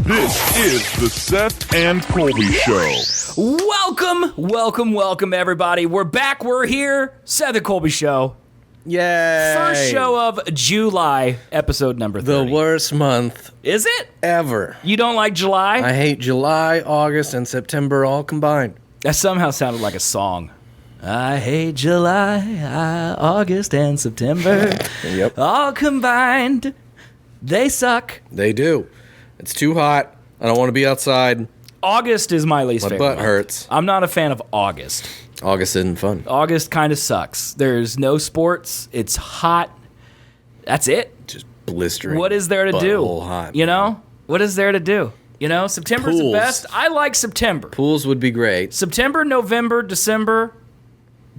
This is the Seth and Colby Show. Welcome, everybody. We're back. We're here. Seth and Colby Show. Yay! First show of July, episode number 30. The worst month Is it? ever. You don't like July? I hate July, August, and September all combined. That somehow sounded like a song. I hate July, August, and September. Yep. All combined. They suck. They do. It's too hot. I don't want to be outside. August is my least My favorite butt month. hurts. I'm not a fan of August. August isn't fun. August kind of sucks. There's no sports. It's hot. That's it. Just blistering. What is there to do? Butthole hot. You know? What is there to do? You know, September's the Pools. best. I like September. Pools would be great. September, November, December,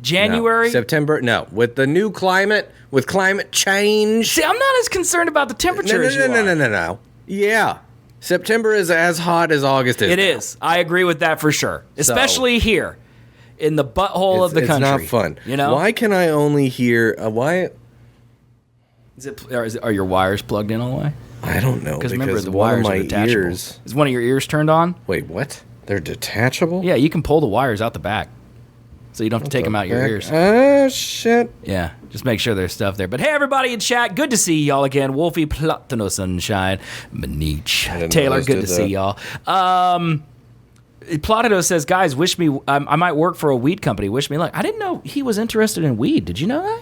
January. No. September, no. With the new climate, with climate change. See, I'm not as concerned about the temperature as you are. No. Yeah. September is as hot as August is. It is. I agree with that for sure. Especially here in the butthole of the country. It's not fun. You know? Why can I only hear why? Are your wires plugged in all the way? I don't know. Because remember, the one wires of my are detachable. ears. Is one of your ears turned on? Wait, what? They're detachable? Yeah, you can pull the wires out the back. So you don't have to take them out your ears. Oh, shit. Yeah, just make sure there's stuff there. But hey, everybody in chat, good to see y'all again. Wolfie, Platano, Sunshine, Manich, Taylor, good to see y'all. Platano says, guys, wish me, I might work for a weed company. Wish me luck. I didn't know he was interested in weed. Did you know that?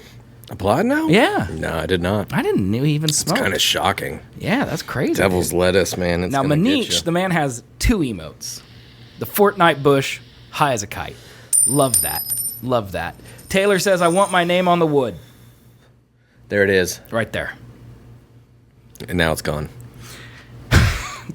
Applaud now? Yeah. No, I did not. I didn't know he even smoked. It's kind of shocking. Yeah, that's crazy. Devil's lettuce, man. It's now, gonna get Manich, you. the man has two emotes. The Fortnite bush, high as a kite. Love that. Love that. Taylor says, I want my name on the wood. There it is. Right there. And now it's gone.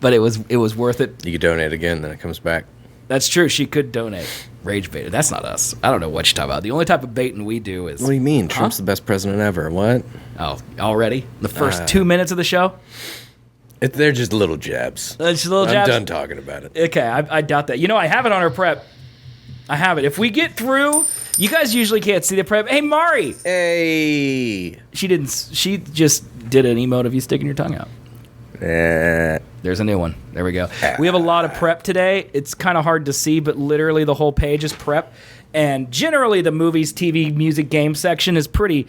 But it was worth it. You can donate again, then it comes back. That's true. She could donate. Rage bait. That's not us. I don't know what you're talking about. The only type of baiting we do is... What do you mean? Trump's the best president ever. What? Oh, already? The first 2 minutes of the show? They're just little jabs. Just little jabs? I'm done talking about it. Okay, I doubt that. You know, I have it on her prep. I have it. If we get through... You guys usually can't see the prep. Hey, Mari! Hey! She just did an emote of you sticking your tongue out. There's a new one. There we go. We have a lot of prep today. It's kind of hard to see, but literally the whole page is prep. And generally the movies, TV, music, game section is pretty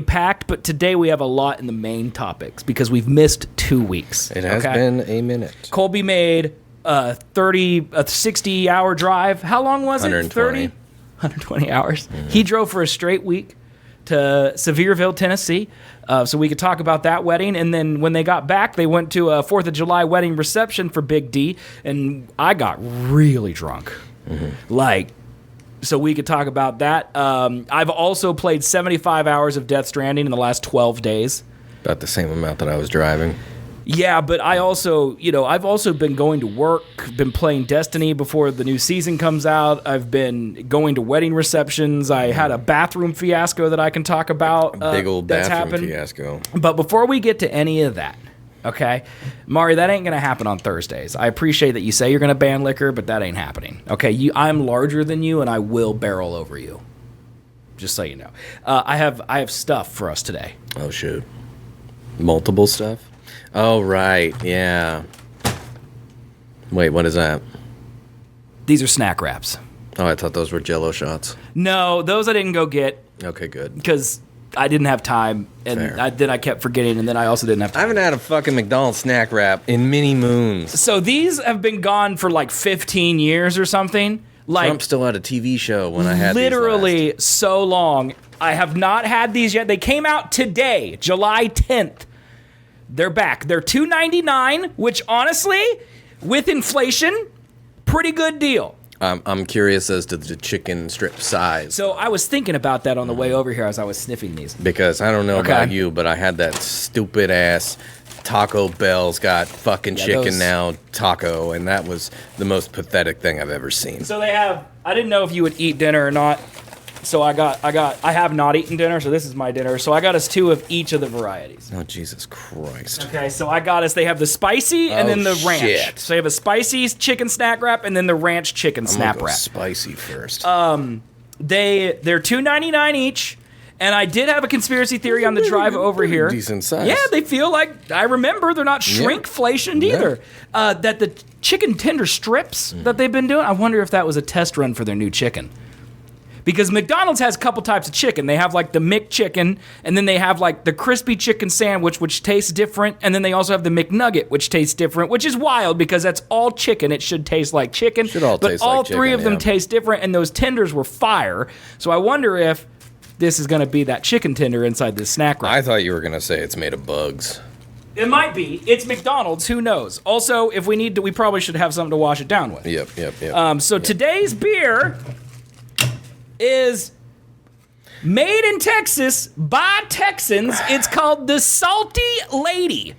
packed, but today we have a lot in the main topics because we've missed 2 weeks. It has been a minute. Colby made a 60-hour drive. How long was it? 120. 120 hours. Mm-hmm. He drove for a straight week to Sevierville, Tennessee, so we could talk about that wedding. And then when they got back, they went to a 4th of July wedding reception for Big D, and I got really drunk. Mm-hmm. So we could talk about that. I've also played 75 hours of Death Stranding in the last 12 days. About the same amount that I was driving. Yeah, but I also, I've also been going to work, been playing Destiny before the new season comes out. I've been going to wedding receptions. I had a bathroom fiasco that I can talk about. A big old that's bathroom happened. fiasco. But before we get to any of that, okay, Mari, that ain't going to happen on Thursdays. I appreciate that you say you're going to ban liquor, but that ain't happening. Okay, I'm larger than you, and I will barrel over you. Just so you know. I have stuff for us today. Oh, shoot. Multiple stuff? Oh, right. Yeah. Wait, what is that? These are snack wraps. Oh, I thought those were Jell-O shots. No, those I didn't go get. Okay, good. Because I didn't have time, and then I kept forgetting, and then I also didn't have time. I haven't had a fucking McDonald's snack wrap in many moons. So these have been gone for like 15 years or something. Trump still had a TV show when I had literally these so long. I have not had these yet. They came out today, July 10th. They're back. They're $2.99, which honestly, with inflation, pretty good deal. I'm curious as to the chicken strip size. So I was thinking about that on the way over here as I was sniffing these. Because I don't know about you, but I had that stupid ass Taco Bell's got fucking chicken now taco, and that was the most pathetic thing I've ever seen. So they have, I didn't know if you would eat dinner or not. So I have not eaten dinner, so this is my dinner. So I got us 2 of each of the varieties. Oh, Jesus Christ. Okay, so I got us, they have the spicy and then the ranch. Shit. So they have a spicy chicken snack wrap and then the ranch chicken snap wrap. Spicy first. They're $2.99 each, And I did have a conspiracy theory on the drive over here. Decent size. Yeah, they feel like, I remember, they're not shrinkflationed either. That the chicken tender strips that they've been doing, I wonder if that was a test run for their new chicken. Because McDonald's has a couple types of chicken. They have like the McChicken, and then they have like the crispy chicken sandwich, which tastes different, and then they also have the McNugget, which tastes different, which is wild because that's all chicken. It should taste like chicken. Should all but taste all like three chicken, of them taste different, and those tenders were fire. So I wonder if this is going to be that chicken tender inside this snack wrap. I thought you were going to say it's made of bugs. It might be. It's McDonald's. Who knows? Also, if we need to, we probably should have something to wash it down with. Yep. So today's beer is made in Texas by Texans. It's called the Salty Lady,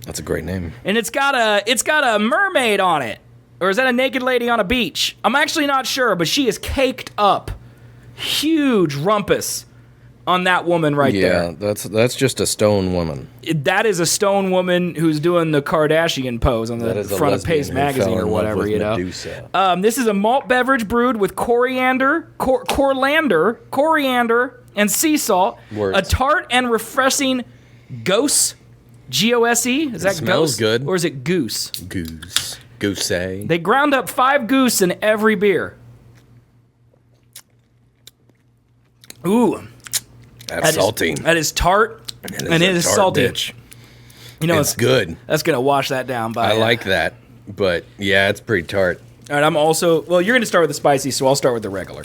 That's a great name. and it's got a mermaid on it, or is that a naked lady on a beach? I'm actually not sure, but she is caked up, huge rumpus on that woman right there. Yeah, that's just a stone woman. That is a stone woman who's doing the Kardashian pose on the front of Pace magazine or whatever, you know. This is a malt beverage brewed with coriander, and sea salt. Words. A tart and refreshing gose, G-O-S-E. Is that smells gose? good. Or is it goose? Goose. They ground up 5 goose in every beer. Ooh. That's salty. That is tart, and it is salty. Bitch. You know, it's good. That's going to wash that down by... I like that, but yeah, it's pretty tart. All right, I'm also... Well, you're going to start with the spicy, so I'll start with the regular.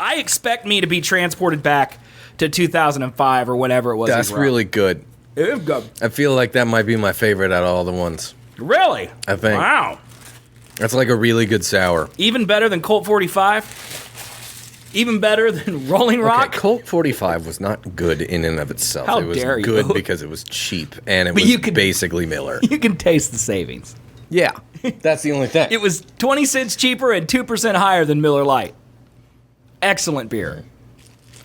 I expect me to be transported back to 2005 or whatever it was. That's really good. It is good. I feel like that might be my favorite out of all the ones. Really? I think. Wow. That's like a really good sour. Even better than Colt 45? Even better than Rolling Rock? Okay, Colt 45 was not good in and of itself. How it was dare you. good because it was cheap, and it But was basically Miller. You can taste the savings. Yeah, that's the only thing. It was 20 cents cheaper and 2% higher than Miller Lite. Excellent beer.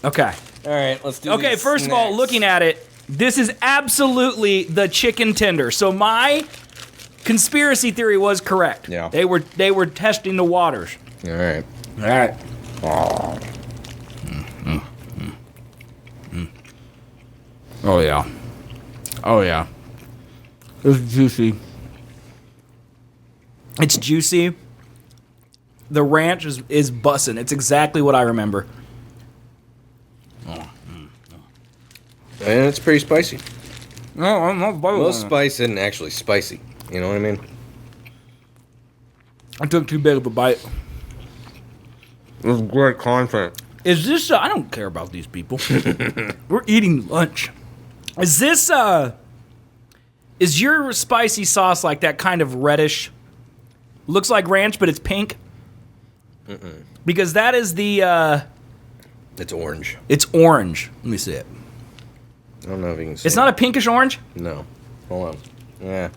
Okay. All right, let's do Okay, first of all, looking at it, this is absolutely the chicken tender. So my conspiracy theory was correct. Yeah. They were testing the waters. All right. All right. Oh yeah. Oh yeah. It's juicy. It's juicy. The ranch is bussin'. It's exactly what I remember. And it's pretty spicy. No, I'm not boiling. Most spice isn't actually spicy. You know what I mean? I took too big of a bite. It was great content. Is this? I don't care about these people. We're eating lunch. Is this? Is your spicy sauce like that kind of reddish? Looks like ranch, but it's pink. Because that is the. It's orange. It's orange. Let me see it. I don't know if you can see. It's not a pinkish orange. No. Hold on. Yeah.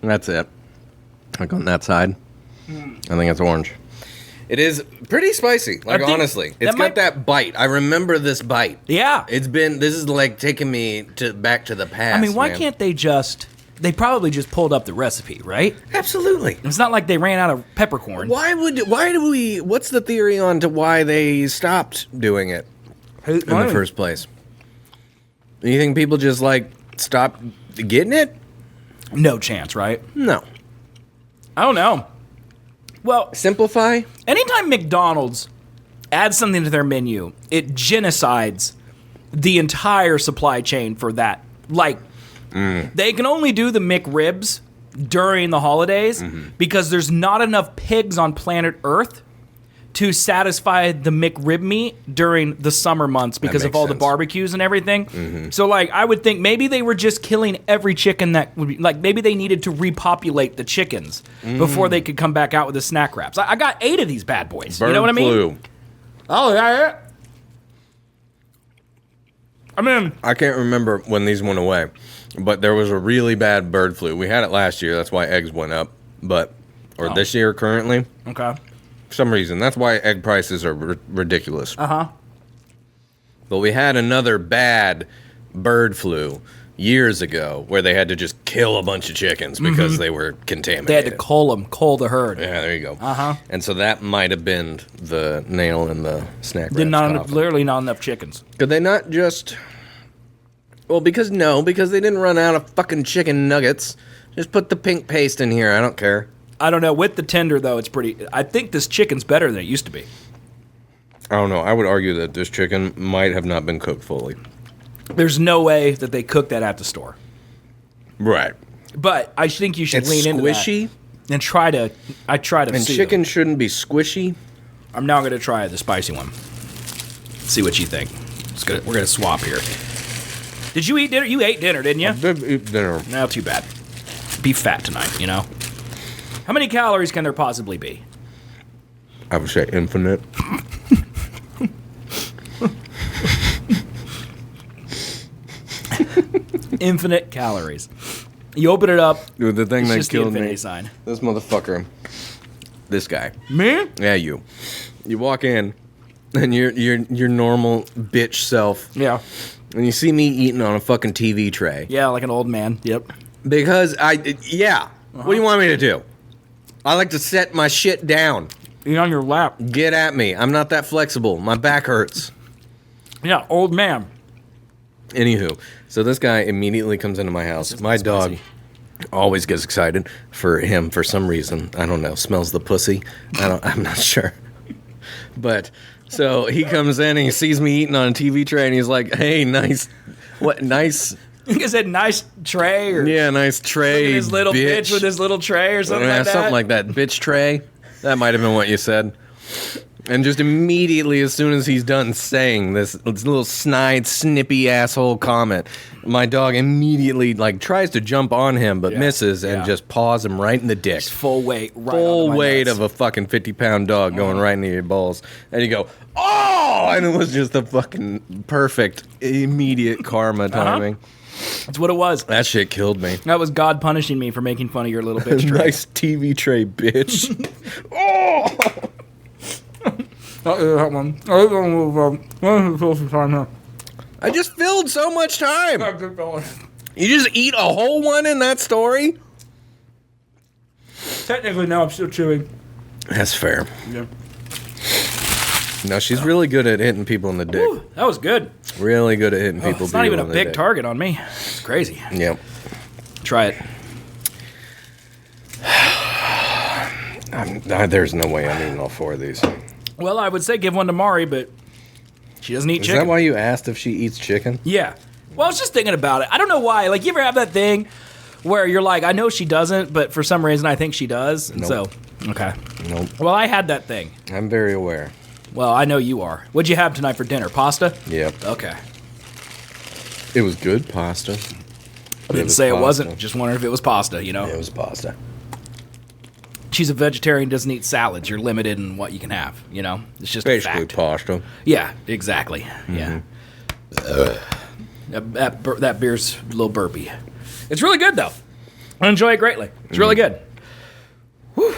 That's it. Like on that side. I think it's orange. It is pretty spicy. Like, honestly. It's got that bite. I remember this bite. Yeah. This is like taking me back to the past. I mean, why can't they just... They probably just pulled up the recipe, right? Absolutely. It's not like they ran out of peppercorn. What's the theory on to why they stopped doing it in the first place? You think people just, like, stopped getting it? No chance, right? No. I don't know. Well, Simplify? anytime McDonald's adds something to their menu, it genocides the entire supply chain for that. Like, they can only do the McRibs during the holidays because there's not enough pigs on planet Earth to satisfy the McRib meat during the summer months because of all the barbecues and everything. So, like, I would think maybe they were just killing every chicken that would be, like, maybe they needed to repopulate the chickens before they could come back out with the snack wraps. I got 8 of these bad boys. You know what I mean? Oh, yeah. I mean, I can't remember when these went away, but there was a really bad bird flu. We had it last year. That's why eggs went up. This year currently. okay. For some reason. That's why egg prices are ridiculous. Uh-huh. But we had another bad bird flu years ago where they had to just kill a bunch of chickens because they were contaminated. They had to cull the herd. Yeah, there you go. Uh-huh. And so that might have been the nail in the snack Did wrap's coffin. literally not enough chickens. Could they not just... Well, because they didn't run out of fucking chicken nuggets. Just put the pink paste in here. I don't care. I don't know. With the tender, though, it's pretty... I think this chicken's better than it used to be. I don't know. I would argue that this chicken might have not been cooked fully. There's no way that they cook that at the store. Right. But I think you should lean into squishy. that. And try to... And see chicken them. shouldn't be squishy. I'm now going to try the spicy one. See what you think. We're going to swap here. Did you eat dinner? You ate dinner, didn't you? I did eat dinner. No, too bad. Be fat tonight, you know? How many calories can there possibly be? I would say infinite. Infinite calories. You open it up. Dude, the thing it's that just killed the infinity me. sign. This motherfucker. This guy. Me? Yeah, you. You walk in, and your normal bitch self, Yeah. and you see me eating on a fucking TV tray. Yeah, like an old man. Yep. Because What do you want me to do? I like to set my shit down. Eat on your lap. Get at me. I'm not that flexible. My back hurts. Yeah, old man. Anywho, so this guy immediately comes into my house. My dog always gets excited for him for some reason. I don't know. Smells the pussy. I'm not sure. But so he comes in and he sees me eating on a TV tray and he's like, "Hey, nice, what nice." Is it nice tray or Yeah, nice tray. look at his little bitch with his little tray or something like that? Something like that. Bitch tray. That might have been what you said. And just immediately, as soon as he's done saying this little snide, snippy asshole comment, my dog immediately tries to jump on him, but misses and just paws him right in the dick. Just full weight, right Full onto my weight nuts. of a fucking 50-pound dog going right into your balls. And you go, oh! And it was just the fucking perfect, immediate karma timing. That's what it was. That shit killed me. That was God punishing me for making fun of your little bitch tray. Nice TV tray, bitch. Oh! I just filled so much time. You just eat a whole one in that story? Technically, no, I'm still chewing. That's fair. Yeah. No, she's really good at hitting people in the dick. Ooh, that was good. Really good at hitting people. It's not even a in the big dick. target on me. It's crazy. Yep. Try it. There's no way I'm eating all four of these. Well, I would say give one to Mari, but she doesn't eat Is chicken. that why you asked if she eats chicken? Yeah. Well, I was just thinking about it. I don't know why. Like, you ever have that thing where you're like, I know she doesn't, but for some reason I think she does? And Nope. so, okay. Nope. Well, I had that thing. I'm very aware. Well, I know you are. What'd you have tonight for dinner? Pasta? Yep. Okay. It was good pasta. I didn't say it wasn't. Just wondering if it was pasta, you know? It was pasta. She's a vegetarian, doesn't eat salads. You're limited in what you can have, you know? It's just Basically a fact. pasta. Yeah, exactly. Yeah. That beer's a little burpy. It's really good, though. I enjoy it greatly. It's really good. Whew.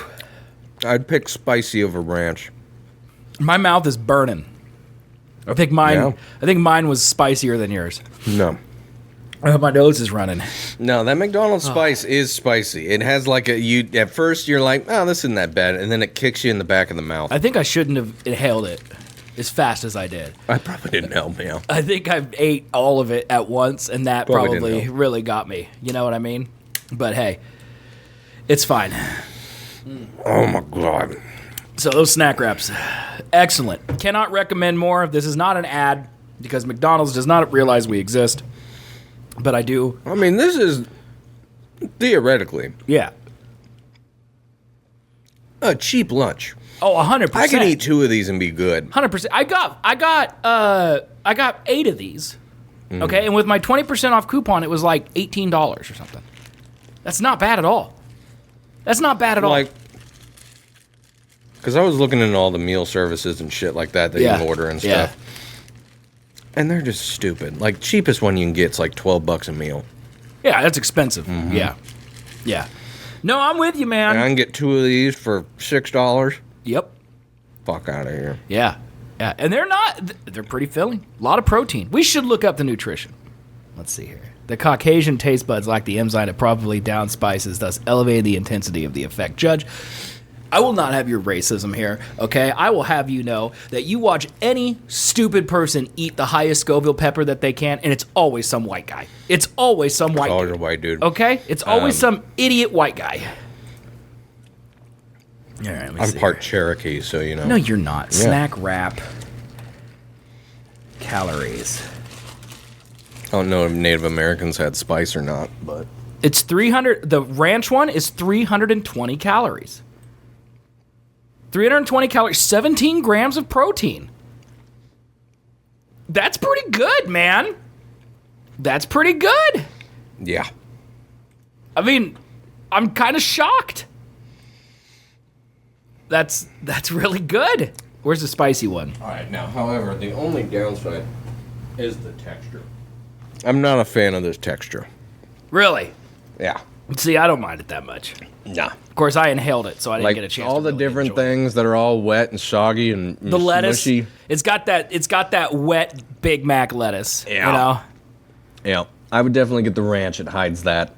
I'd pick spicy over ranch. My mouth is burning. I think mine. Yeah. I think mine was spicier than yours. No. My nose is running. No, that McDonald's spice is spicy. It has at first you're like, oh, this isn't that bad, and then it kicks you in the back of the mouth. I think I shouldn't have inhaled it as fast as I did. I probably didn't help me out. I think I ate all of it at once, and that Probably probably didn't help. really got me. You know what I mean? But hey, it's fine. Oh my god. So those snack wraps, excellent. Cannot recommend more. This is not an ad because McDonald's does not realize we exist. But I do. I mean, this is theoretically Yeah. a cheap lunch. Oh, 100%. I can eat 2 of these and be good. 100%. I got 8 of these. Okay, and with my 20% off coupon, it was like $18 or something. That's not bad at all. That's not bad at all. Like, because I was looking into all the meal services and shit like that you can order and stuff. And they're just stupid. Like, cheapest one you can get is like $12 a meal. Yeah, that's expensive. Yeah. Yeah. No, I'm with you, man. And I can get 2 of these for $6. Yep. Fuck out of here. Yeah. Yeah. And they're pretty filling. A lot of protein. We should look up the nutrition. Let's see here. The Caucasian taste buds lack the enzyme to properly down spices, thus elevating the intensity of the effect. Judge, I will not have your racism here, okay? I will have you know that you watch any stupid person eat the highest Scoville pepper that they can, and it's always some white guy. It's always some white Always a white dude. Okay? It's always some idiot white guy. All right, let me I'm see part here. Cherokee, so you know. No, you're not. Yeah. Snack wrap. Calories. I don't know if Native Americans had spice or not, but It's 300. The ranch one is 320 calories. 320 calories, 17 grams of protein. That's pretty good, man. That's pretty good. yeah. I mean, I'm kind of shocked. That's really good. Where's the spicy one? All right, now, however, the only downside is the texture. I'm not a fan of this texture. Really? Yeah. See, I don't mind it that much. Nah. Of course, I inhaled it, so I didn't Like get a chance. all to the really different enjoy it. things that are all wet and soggy and The lettuce, mushy. it's got that wet Big Mac lettuce. Yeah. You know? Yeah. I would definitely get the ranch. It hides that.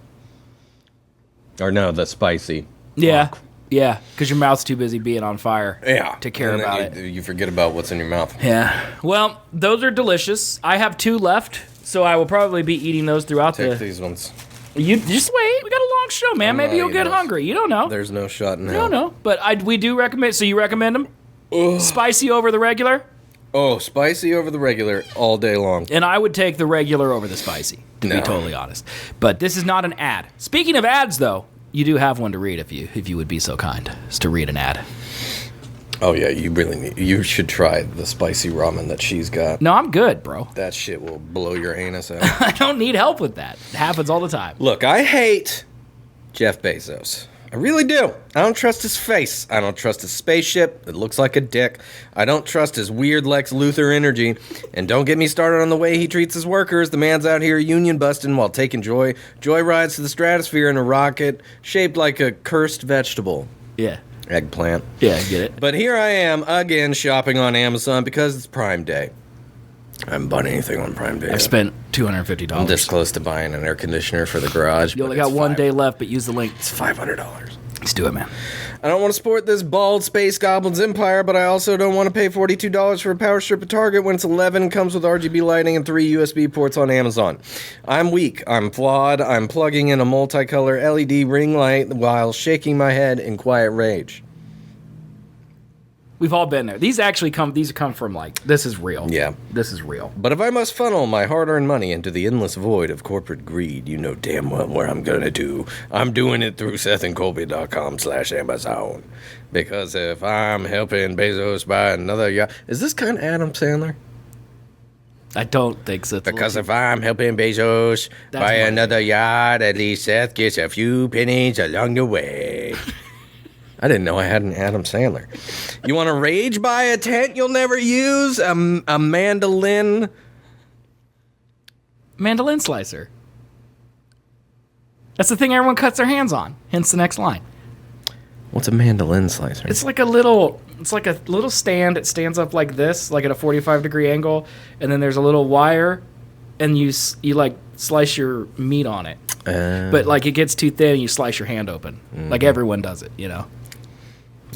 Or no, the spicy. Yeah. Fuck. Yeah, because your mouth's too busy being on fire Yeah. to care And then about you forget about what's in your mouth. Yeah. Well, those are delicious. I have 2 left, so I will probably be eating those throughout Take the... these ones. You just wait. We got a long show, man. I'm Maybe not you'll eating get those. hungry. You don't know. There's no shot in You hell. don't know. But we do recommend... So you recommend them? Spicy over the regular? Oh, spicy over the regular all day long. And I would take the regular over the spicy, to be No. totally honest. But this is not an ad. Speaking of ads, though, you do have one to read if you would be so kind as to read an ad. Oh yeah, you should try the spicy ramen that she's got. No, I'm good, bro. That shit will blow your anus out. I don't need help with that. It happens all the time. Look, I hate Jeff Bezos. I really do. I don't trust his face. I don't trust his spaceship. It looks like a dick. I don't trust his weird Lex Luthor energy. And don't get me started on the way he treats his workers. The man's out here union busting while taking joyrides to the stratosphere in a rocket shaped like a cursed vegetable. Yeah. Eggplant. Yeah, I get it. But here I am again shopping on Amazon because it's Prime Day. I haven't bought anything on Prime Day. I've spent $250. I'm this close to buying an air conditioner for the garage. You only but got it's one day left, but use the link. It's $500. Let's do it, man. I don't want to support this bald Space Goblin's empire, but I also don't want to pay $42 for a power strip at Target when it's 11, comes with RGB lighting and 3 USB ports on Amazon. I'm weak. I'm flawed. I'm plugging in a multicolor LED ring light while shaking my head in quiet rage. We've all been there. These come from like, this is real. Yeah. This is real. But if I must funnel my hard-earned money into the endless void of corporate greed, you know damn well what I'm gonna do. I'm doing it through SethandColby.com/Amazon. Because if I'm helping Bezos buy another yacht... Is this kind of Adam Sandler? I don't think so. Because if I'm helping Bezos That's buy my- another yacht, at least Seth gets a few pennies along the way. I didn't know I had an Adam Sandler. You want to rage buy a tent you'll never use? A mandolin? Mandolin slicer. That's the thing everyone cuts their hands on. Hence the next line. What's a mandolin slicer? It's like a little stand. It stands up like this, like at a 45-degree angle, and then there's a little wire, and you like slice your meat on it. But like it gets too thin, and you slice your hand open. Like everyone does it, you know.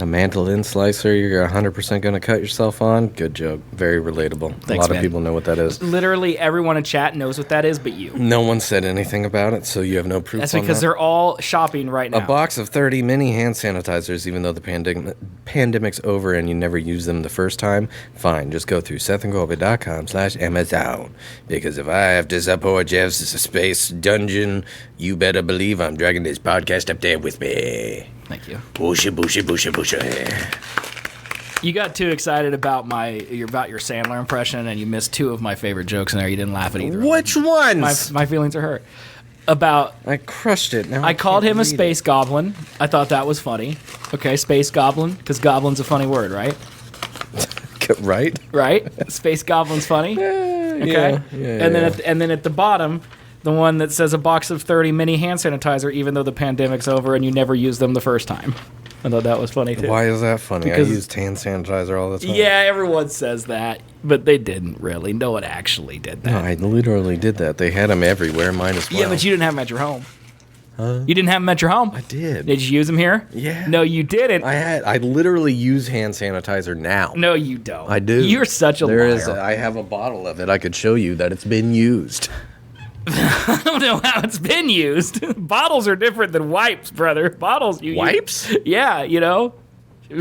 A mandolin slicer you're 100% going to cut yourself on? Good joke. Very relatable. Thanks, a lot man. of people know what that is. Literally everyone in chat knows what that is, but you. No one said anything about it, so you have no proof That's on because that. they're all shopping right now. A box of 30 mini hand sanitizers, even though the pandemic's over and you never use them the first time, fine, just go through SethandColby.com/Amazon. Because if I have to support Jeff's space dungeon, you better believe I'm dragging this podcast up there with me. Thank you. Busha, busha, busha, busha. You got too excited about your Sandler impression, and you missed 2 of my favorite jokes in there. You didn't laugh at either. Which of them. ones? My feelings are hurt. About I crushed it. Now I called can't him a read space goblin. I thought that was funny. Okay, space goblin, because goblin's a funny word, right? it. Right? Right? Space goblin's funny. Okay. And then at the bottom, the one that says a box of 30 mini hand sanitizer, even though the pandemic's over and you never used them the first time. I thought that was funny, too. Why is that funny? Because I used hand sanitizer all the time. Yeah, everyone says that, but they didn't really. No one actually did that. No, I literally did that. They had them everywhere, mine as well. Yeah, but you didn't have them at your home. Huh? You didn't have them at your home? I did. Did you use them here? Yeah. No, you didn't. I literally use hand sanitizer now. No, you don't. I do. You're such a liar. I have a bottle of it. I could show you that it's been used. I don't know how it's been used. Bottles are different than wipes, brother. Bottles you Wipes? Yeah, you know.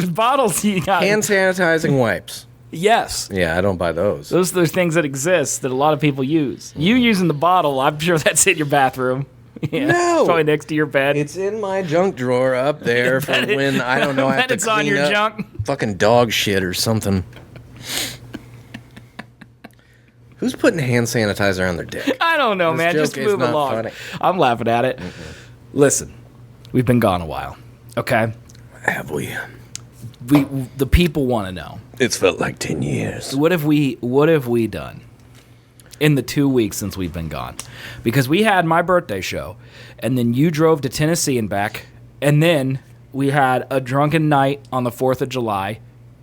Bottles you got. Hand sanitizing wipes. Yes. Yeah, I don't buy those. Those are things that exist that a lot of people use. You using the bottle, I'm sure that's in your bathroom. Yeah, no. It's probably next to your bed. It's in my junk drawer up there for when, I don't know, I have to it's clean on your up junk. fucking dog shit or something. Who's putting hand sanitizer on their dick? I don't know, man. Just move along. Funny. I'm laughing at it. Listen, we've been gone a while. Okay? Have we? The people want to know. It's felt like 10 years. What have we done in the 2 weeks since we've been gone? Because we had my birthday show, and then you drove to Tennessee and back, and then we had a drunken night on the 4th of July,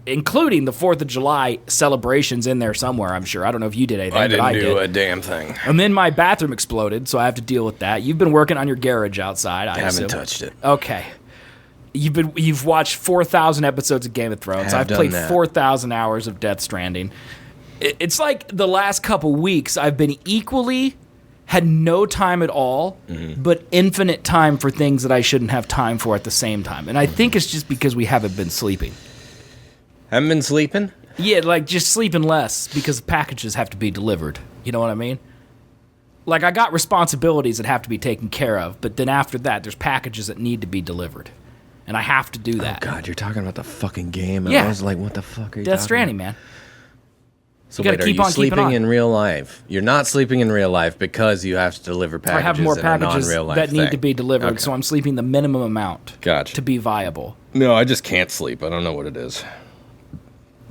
including the 4th of July celebrations in there somewhere, I'm sure. I don't know if you did anything, I but I didn't do did. a damn thing. And then my bathroom exploded, so I have to deal with that. You've been working on your garage outside, I haven't assume. touched it. Okay. You've watched 4,000 episodes of Game of Thrones. I've played 4,000 hours of Death Stranding. It's like the last couple weeks I've been had no time at all, but infinite time for things that I shouldn't have time for at the same time. And I think it's just because we haven't been sleeping. Haven't been sleeping? Yeah, like just sleeping less because packages have to be delivered. You know what I mean? Like I got responsibilities that have to be taken care of, but then after that, there's packages that need to be delivered. And I have to do that. Oh, God, you're talking about the fucking game. And Yeah. I was like, what the fuck are you Death talking Stranding, about? man. So You gotta wait, keep are you on keeping sleeping on. in real life? You're not sleeping in real life because you have to deliver I packages have more in a packages non-real life that need to thing. be delivered, Okay. so I'm sleeping the minimum amount Gotcha. to be viable. No, I just can't sleep. I don't know what it is.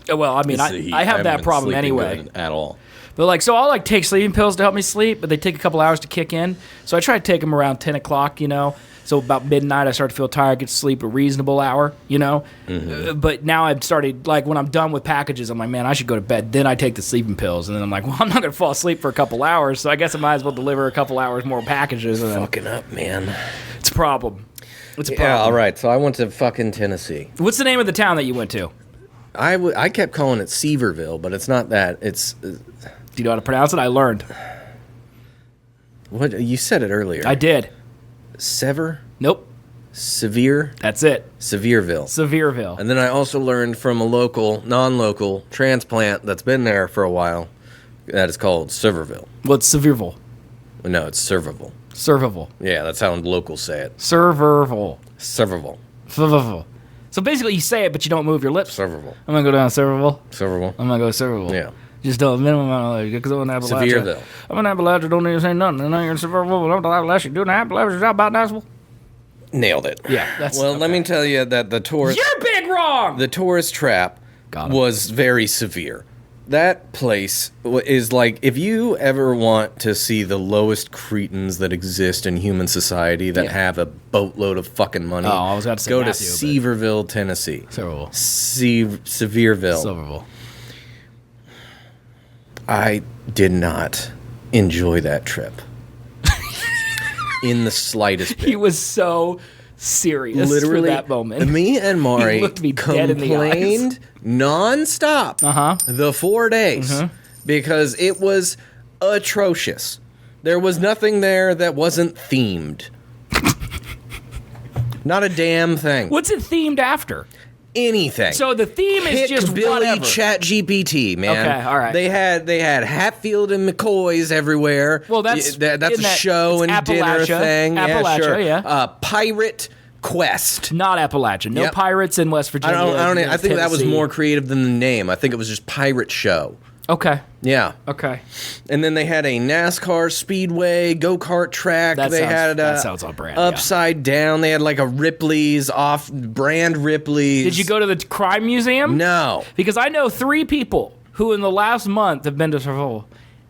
Well, I mean, It's the heat. I have haven't that been problem sleeping anyway. good at all. But like, so I'll like take sleeping pills to help me sleep, but they take a couple hours to kick in. So I try to take them around 10 o'clock, you know. So about midnight, I start to feel tired, get to sleep a reasonable hour, you know. But now I've started, like, when I'm done with packages, I'm like, man, I should go to bed. Then I take the sleeping pills, and then I'm like, well, I'm not going to fall asleep for a couple hours, so I guess I might as well deliver a couple hours more packages. And then Fucking up, man. it's a problem. It's a problem. Yeah, all right. So I went to fucking Tennessee. What's the name of the town that you went to? I kept calling it Sevierville, but it's not that. It's Do you know how to pronounce it? I learned. what you said it earlier. I did. Sever, Nope. Severe, That's it. Sevierville. Sevierville. And then I also learned from a non-local transplant that's been there for a while that it's called Sevierville. What's Sevierville? No, it's Sevierville. Servable. Yeah, that's how locals say it. Serverville. Sevierville. Sevierville. So basically, you say it, but you don't move your lips. Sevierville. I'm gonna go down to Sevierville. Sevierville. I'm gonna go to Sevierville. Yeah. Just do a minimum amount of because I'm in Appalachia. Sevierville. I'm in Appalachia. Don't need to say nothing. And now you're in Sevierville. Don't Appalachia. Doing Appalachia job about Nashville. Nailed it. Yeah. That's Well, let me tell you that the tourist You're big wrong. the tourist trap Got him. was very severe. That place is like, if you ever want to see the lowest cretins that exist in human society that Yeah. have a boatload of fucking money, Oh, I was about to say go Matthew, to Sevierville, Tennessee. Sevierville. Sevierville. Sevierville. I did not enjoy that trip in the slightest bit. He was so serious Literally, for that moment. me and Mari He looked me dead in the eyes. complained nonstop the 4 days because it was atrocious. There was nothing there that wasn't themed. Not a damn thing. What's it themed after? Anything. So the theme is Pick just Billy whatever. Chat GPT, man. Okay, all right. They had Hatfield and McCoys everywhere. Well, that's that's in a that- show it's and dinner Appalachia. thing. Appalachia, yeah, sure. yeah. Pirate Quest. Not Appalachia. No Yep. pirates in West Virginia. I think that was Tennessee. more creative than the name. I think it was just Pirate Show. Okay. Yeah. Okay. And then they had a NASCAR speedway, go-kart track. That they sounds- had that sounds on brand, yeah. Upside Down. They had like a Ripley's, off-brand Ripley's. Did you go to the crime museum? No. Because I know 3 people who in the last month have been to Sevierville.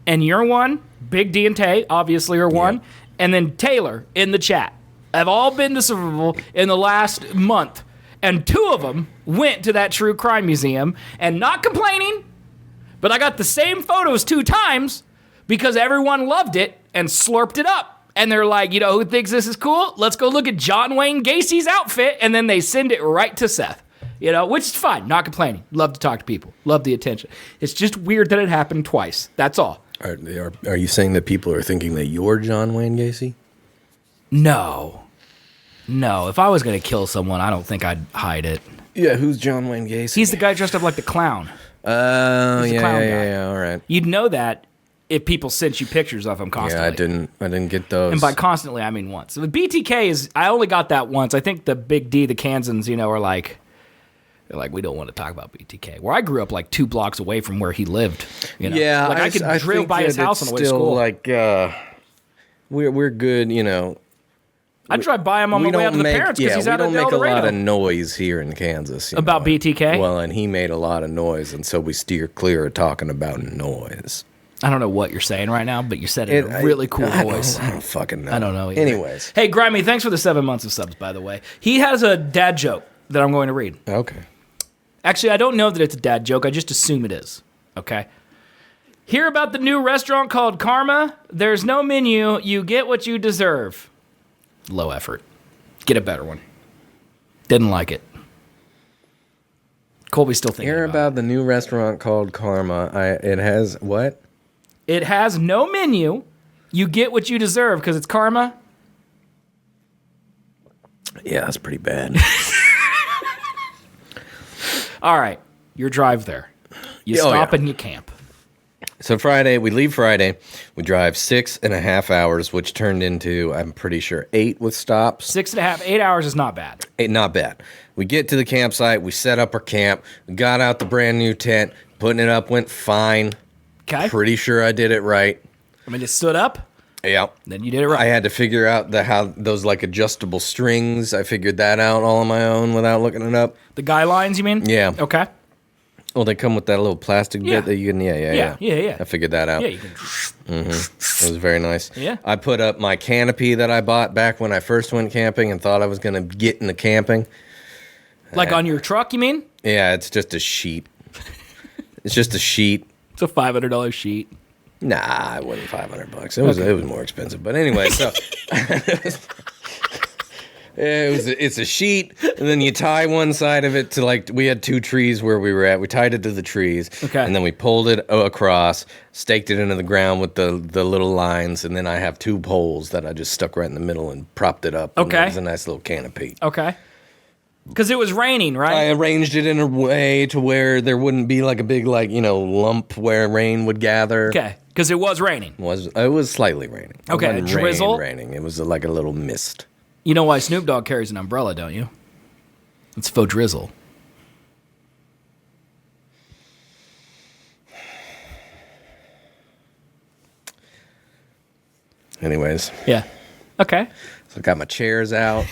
And you're one, Big D and Tay, obviously, are one, and then Taylor in the chat have all been to Sevierville in the last month. and 2 of them went to that true crime museum and not complaining, but I got the same photos 2 times because everyone loved it and slurped it up. And they're like, you know who thinks this is cool? Let's go look at John Wayne Gacy's outfit. And then they send it right to Seth, you know, which is fine. Not complaining. Love to talk to people. Love the attention. It's just weird that it happened twice. That's all. Are you saying that people are thinking that you're John Wayne Gacy? No. If I was going to kill someone, I don't think I'd hide it. Yeah, who's John Wayne Gacy? He's the guy dressed up like the clown. Oh, yeah, all right. You'd know that if people sent you pictures of him constantly. Yeah, I didn't get those. And by constantly, I mean once. So the BTK is, I only got that once. I think the Big D, the Kansans, you know, are like, they're like, we don't want to talk about BTK. Where I grew up like 2 blocks away from where he lived. You know? Yeah, like I could drill by his house on the way to school. Like, we're good, you know. I drive by him on my way out to the parents because he's out of Del Dorado. We don't make a lot of Dorado. noise here in Kansas. About BTK? Well, and he made a lot of noise, and so we steer clear of talking about noise. I don't know what you're saying right now, but you said it in a really cool voice. I don't fucking know. I don't know either. Anyways. Hey, Grimy, thanks for the 7 months of subs, by the way. He has a dad joke that I'm going to read. Okay. Actually, I don't know that it's a dad joke. I just assume it is. Okay? Hear about the new restaurant called Karma? There's no menu. You get what you deserve. Low effort. Get a better one. Didn't like it. Colby's still thinking about the new restaurant called Karma. It has what? It has no menu. You get what you deserve because it's karma. Yeah, that's pretty bad. All right. Your drive there. You stop and you camp. So we leave Friday. We drive 6.5 hours, which turned into, I'm pretty sure, 8 with stops. 6.5, 8 hours is not bad. Not bad. We get to the campsite. We set up our camp. We got out the brand new tent. Putting it up went fine. Okay. Pretty sure I did it right. I mean, it stood up. Yeah. Then you did it right. I had to figure out how those like adjustable strings. I figured that out all on my own without looking it up. The guy lines, you mean? Yeah. Okay. Well, they come with that little plastic bit that you can, yeah. I figured that out. Yeah, you can. It was very nice. Yeah. I put up my canopy that I bought back when I first went camping and thought I was going to get into camping. Like on your truck, you mean? Yeah, it's just a sheet. It's just a sheet. It's a $500 sheet. Nah, it wasn't $500. It was more expensive. But anyway, so it's a sheet, and then you tie one side of it to we had 2 trees where we were at. We tied it to the trees, and then we pulled it across, staked it into the ground with the little lines, and then I have 2 poles that I just stuck right in the middle and propped it up. Okay, and it was a nice little canopy. Okay. Because it was raining, right? I arranged it in a way to where there wouldn't be like a big lump where rain would gather. Okay, because it was raining. It was slightly raining. Okay, it wasn't drizzle? raining. It was like a little mist. You know why Snoop Dogg carries an umbrella, don't you? It's faux drizzle. Anyways. Yeah. Okay. So I got my chairs out.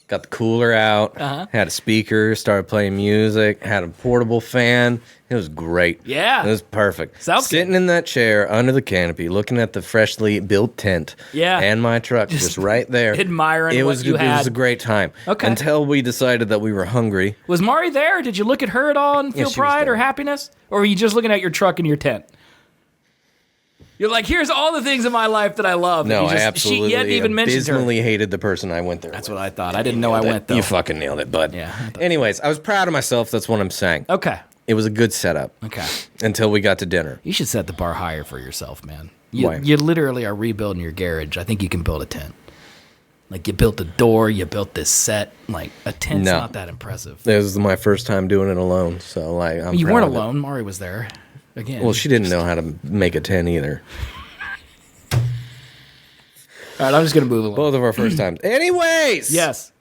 Got the cooler out, had a speaker, started playing music, had a portable fan. It was great. Yeah. It was perfect. Sitting in that chair under the canopy, looking at the freshly built tent and my truck just right there. Admiring what you had. It was a great time. Okay. Until we decided that we were hungry. Was Mari there? Did you look at her at all and feel pride or happiness? Or were you just looking at your truck and your tent? You're like, here's all the things in my life that I love. No, I absolutely She hadn't even mentioned her. abysmally hated the person I went there That's with. what I thought. I didn't know I went, though. You fucking nailed it, bud. Yeah. Anyways, I was proud of myself. That's what I'm saying. Okay. It was a good setup. Okay. Until we got to dinner. You should set the bar higher for yourself, man. Why? You literally are rebuilding your garage. I think you can build a tent. Like, you built a door, you built this set. Like, a tent's not that impressive. This was my first time doing it alone, so I'm You proud weren't of it. alone. Mari was there. Again. Well, she didn't know how to make a tent either. All right, I'm just going to move along. Both of our first times. Anyways. Yes.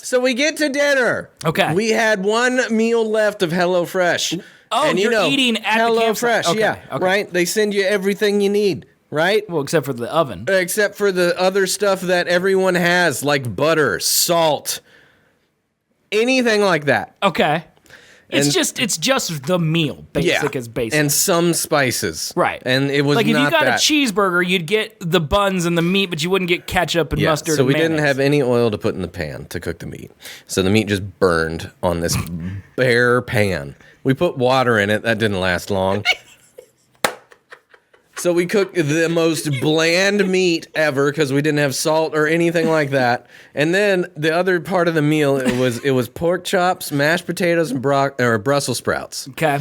So we get to dinner. Okay. We had 1 meal left of HelloFresh. Oh, and you're eating at the campsite. HelloFresh, Okay, yeah. okay. Right? They send you everything you need, right? Well, except for the oven. Except for the other stuff that everyone has, like butter, salt, anything like that. Okay. It's just the meal, basic as basic. And some spices. Right. And it was like if not you got that. a cheeseburger, you'd get the buns and the meat, but you wouldn't get ketchup and mustard. So we and didn't mayonnaise. have any oil to put in the pan to cook the meat. So the meat just burned on this bare pan. We put water in it. That didn't last long. So we cooked the most bland meat ever because we didn't have salt or anything like that. And then the other part of the meal, it was pork chops, mashed potatoes, and Brussels sprouts. Okay.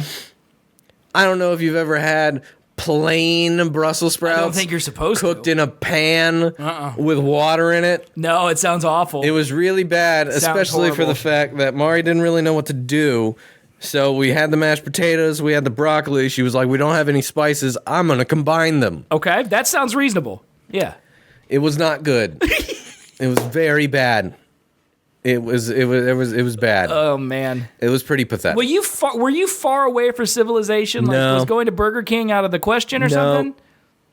I don't know if you've ever had plain Brussels sprouts. I don't think you're supposed cooked to. in a pan with water in it. No, it sounds awful. It was really bad, especially for the fact that Mari didn't really know what to do. So we had the mashed potatoes, we had the broccoli. She was like, we don't have any spices. I'm going to combine them. Okay, that sounds reasonable. Yeah. It was not good. It was very bad. It was bad. Oh man. It was pretty pathetic. Were you far away for civilization? Like No. was going to Burger King out of the question or something?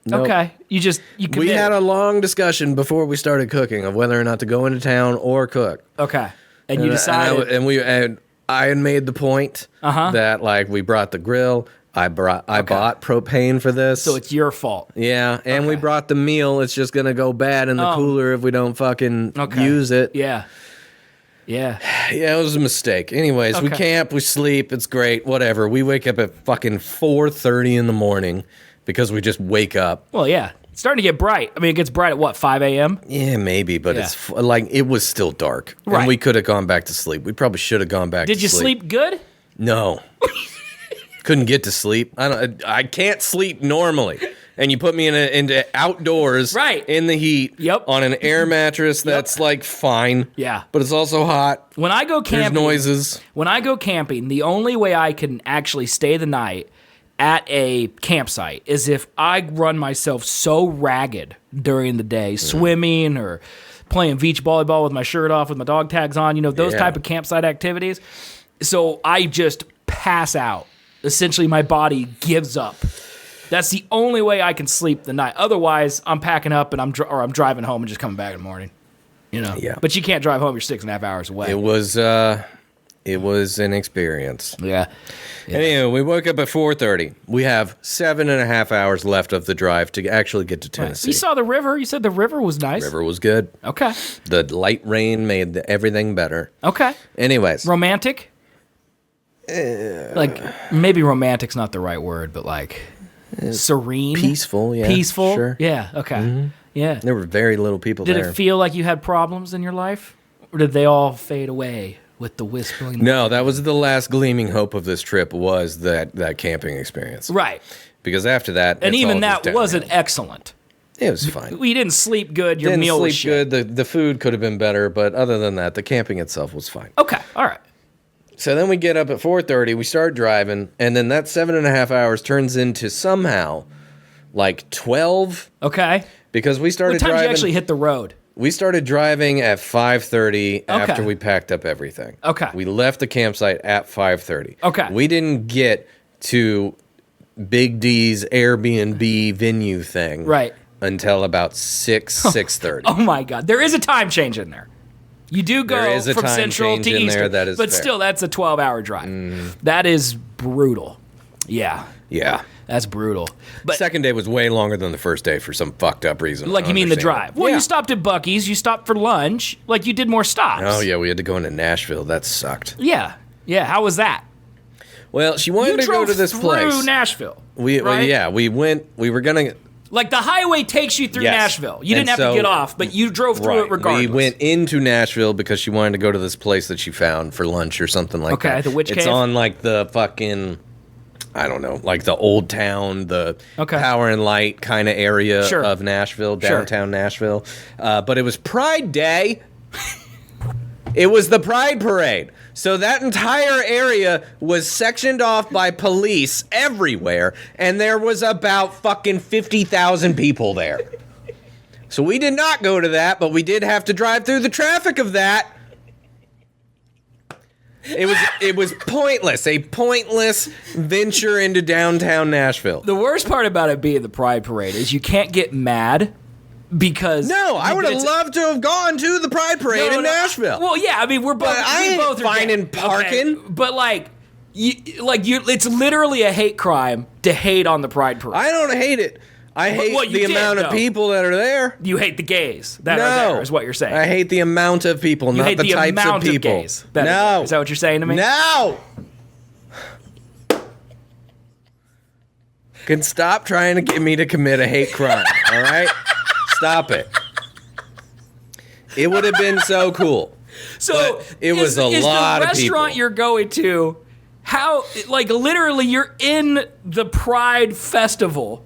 Nope. Okay. You committed. We had a long discussion before we started cooking of whether or not to go into town or cook. Okay. And you decided. I had made the point that like we brought the grill. I bought propane for this. So it's your fault. Yeah, and we brought the meal. It's just gonna go bad in the cooler if we don't fucking use it. Yeah. Yeah. Yeah, it was a mistake. Anyways, we camp, we sleep, it's great, whatever. We wake up at fucking 4:30 in the morning because we just wake up. Well, yeah. It's starting to get bright. I mean, it gets bright at what, 5 a.m.? Yeah, maybe, but it's like it was still dark. Right. And we could have gone back to sleep. We probably should have gone back to sleep. Did you sleep good? No. Couldn't get to sleep. I can't sleep normally. And you put me into outdoors in the heat on an air mattress that's like fine. Yeah. But it's also hot. When I go camping, there's noises. When I go camping, the only way I can actually stay the night at a campsite is if I run myself so ragged during the day, swimming or playing beach volleyball with my shirt off with my dog tags on, those type of campsite activities. So I just pass out. Essentially, my body gives up. That's the only way I can sleep the night. Otherwise, I'm packing up and I'm driving home and just coming back in the morning. Yeah. But you can't drive home. You're 6.5 hours away. It was an experience. Yeah. Anyway, we woke up at 4:30. We have 7.5 hours left of the drive to actually get to Tennessee. You saw the river. You said the river was nice. River was good. Okay. The light rain made everything better. Okay. Anyways. Romantic? Like, maybe romantic's not the right word, but like serene? Peaceful, yeah. Peaceful? Sure. Yeah, okay. Mm-hmm. Yeah. There were very little people there. Did it feel like you had problems in your life? Or did they all fade away with the whispering? No, that was the last gleaming hope of this trip was that camping experience. Right. Because after that, and even that wasn't excellent. It was fine. We didn't sleep good. Your meal was shit. Didn't sleep good. The food could have been better, but other than that, the camping itself was fine. Okay, all right. So then we get up at 4:30, we start driving, and then that 7.5 hours turns into somehow like 12. Okay. Because we started what time driving. Did you actually hit the road? We started driving at 5:30 after we packed up everything. Okay. We left the campsite at 5:30. Okay. We didn't get to Big D's Airbnb venue thing until about 6:30. Oh my God. There is a time change in there. You do go from Central to Eastern, that is but fair. Still, that's a 12-hour drive. That is brutal. Yeah. Yeah. That's brutal. But second day was way longer than the first day for some fucked up reason. Like you mean the drive? Well, you stopped at Buc-ee's. You stopped for lunch. Like you did more stops. Oh yeah, we had to go into Nashville. That sucked. Yeah. Yeah. How was that? Well, she wanted to go to this place. You drove through Nashville. We went. We were gonna. Like the highway takes you through Nashville. You didn't have to get off, but you drove through it regardless. We went into Nashville because she wanted to go to this place that she found for lunch or something like that. Okay, the Witch Cave? It's on like the fucking, I don't know, like the old town, the Power and Light kind of area of Nashville, downtown Nashville. But it was Pride Day. It was the Pride Parade. So that entire area was sectioned off by police everywhere, and there was about fucking 50,000 people there. So we did not go to that, but we did have to drive through the traffic of that. It was pointless, a pointless venture into downtown Nashville. The worst part about it being the Pride Parade is you can't get mad. Because I would have loved to have gone to the Pride Parade in Nashville. Well, yeah, I mean we're both. But I ain't fine in parking. Okay, but like, It's literally a hate crime to hate on the Pride Parade. I don't hate it. I hate the amount of people that are there. You hate the gays that are there, is what you're saying. I hate the amount of people, not the types of people. Gays is that what you're saying to me? No. Can stop trying to get me to commit a hate crime, all right? Stop it. It would have been so cool. So it was a lot of people. The restaurant you're going to, how, literally you're in the Pride Festival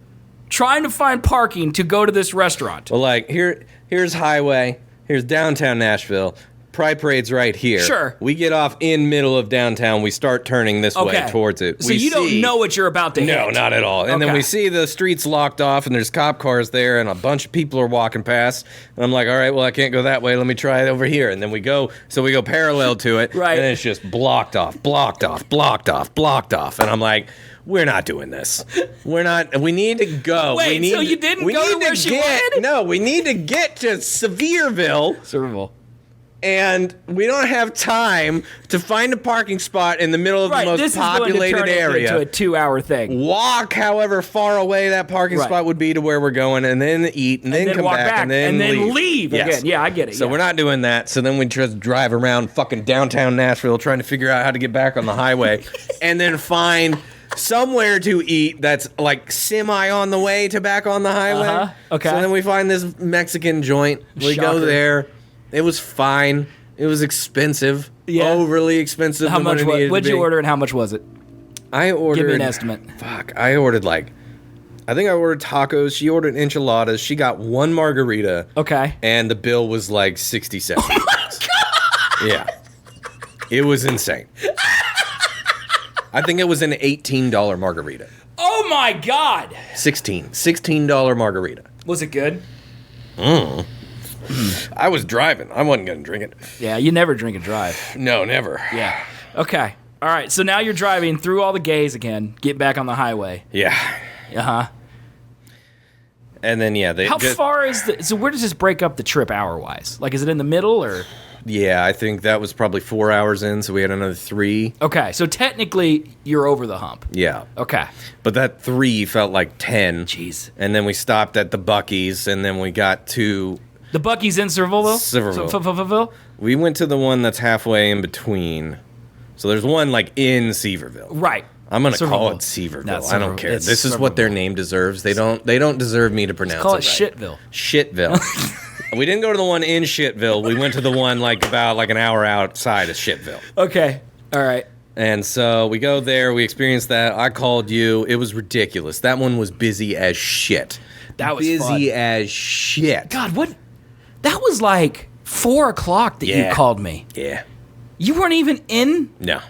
trying to find parking to go to this restaurant. Well, here's Highway, here's downtown Nashville. Pride Parade's right here. Sure. We get off in middle of downtown. We start turning this way towards it. So you don't know what you're about to hit. No, not at all. And then we see the streets locked off, and there's cop cars there, and a bunch of people are walking past. And I'm like, all right, well, I can't go that way. Let me try it over here. And then we go parallel to it. Right. And it's just blocked off. And I'm like, we're not doing this. We need to go. Wait, so you didn't go to where she wanted? No, we need to get to Sevierville. And we don't have time to find a parking spot in the middle of the most populated area. Into a 2-hour thing. Walk however far away that parking spot would be to where we're going, and then eat, and then come walk back, and then leave again. Yeah, I get it. So we're not doing that. So then we just drive around fucking downtown Nashville trying to figure out how to get back on the highway, and then find somewhere to eat that's like semi on the way to back on the highway. Okay. So then we find this Mexican joint. We go there. It was fine. It was expensive. Yeah. Overly expensive. How much? What'd you order and how much was it? I ordered. Give me an estimate. Fuck. I ordered I think I ordered tacos. She ordered enchiladas. She got one margarita. Okay. And the bill was like $67. Oh my God! Yeah. It was insane. I think it was an $18 margarita. Oh my God! $16 margarita. Was it good? I was driving. I wasn't going to drink it. Yeah, you never drink and drive. No, never. Yeah. Okay. All right. So now you're driving through all the gays again. Get back on the highway. Yeah. Uh-huh. And then, how far is so where does this break up the trip hour-wise? Is it in the middle or? Yeah, I think that was probably 4 hours in, so we had another 3. Okay, so technically you're over the hump. Yeah. Okay. But that 3 felt like 10. Jeez. And then we stopped at the Buc-ee's, and then we got to... The Buc-ee's in Sevierville? Sevierville. We went to the one that's halfway in between. So there's one in Sevierville. Right. I'm going to call it Sevierville. No, I don't care. This is what their name deserves. They don't deserve me to pronounce it right. Shitville. Shitville. We didn't go to the one in Shitville. We went to the one about an hour outside of Shitville. Okay. All right. And so we go there. We experienced that. I called you. It was ridiculous. That one was busy as shit. That was busy fun. as shit. God, what? That was 4 o'clock that you called me. Yeah. You weren't even in? No.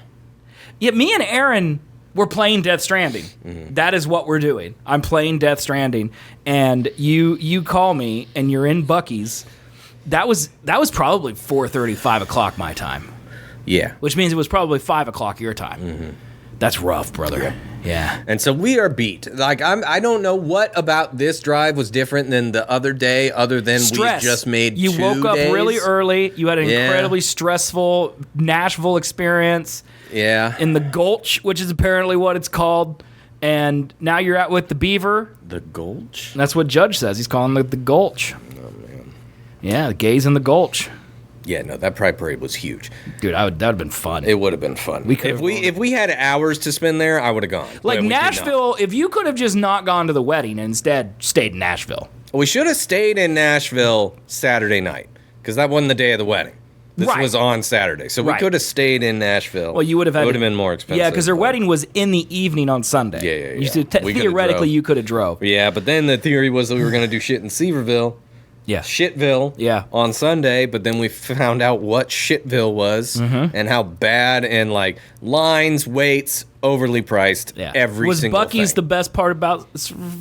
Yet me and Aaron were playing Death Stranding. Mm-hmm. That is what we're doing. I'm playing Death Stranding, and you call me, and you're in Buc-ee's. That was probably 4:30, 5 o'clock my time. Yeah. Which means it was probably 5 o'clock your time. Mm-hmm. That's rough, brother. Yeah. And so we are beat. I don't know what about this drive was different than the other day, other than stress. We just made You 2 woke up days. really early. You had an incredibly stressful Nashville experience. Yeah. In the Gulch, which is apparently what it's called. And now you're out with the Beaver. The Gulch? That's what Judge says. He's calling it the Gulch. Oh, man. Yeah, the gays in the Gulch. Yeah, no, that Pride Parade was huge. Dude, that would have been fun. It would have been fun. If we had hours to spend there, I would have gone. Nashville, if you could have just not gone to the wedding and instead stayed in Nashville. We should have stayed in Nashville Saturday night, because that wasn't the day of the wedding. This was on Saturday, so we could have stayed in Nashville. Well, you would have had. It would have been more expensive. Yeah, because their wedding was in the evening on Sunday. Yeah. Theoretically, you could have drove. Yeah, but then the theory was that we were going to do shit in Sevierville. Yeah. Shitville on Sunday, but then we found out what Shitville was and how bad and lines, waits, overly priced, every single thing. Was Buc-ee's the best part about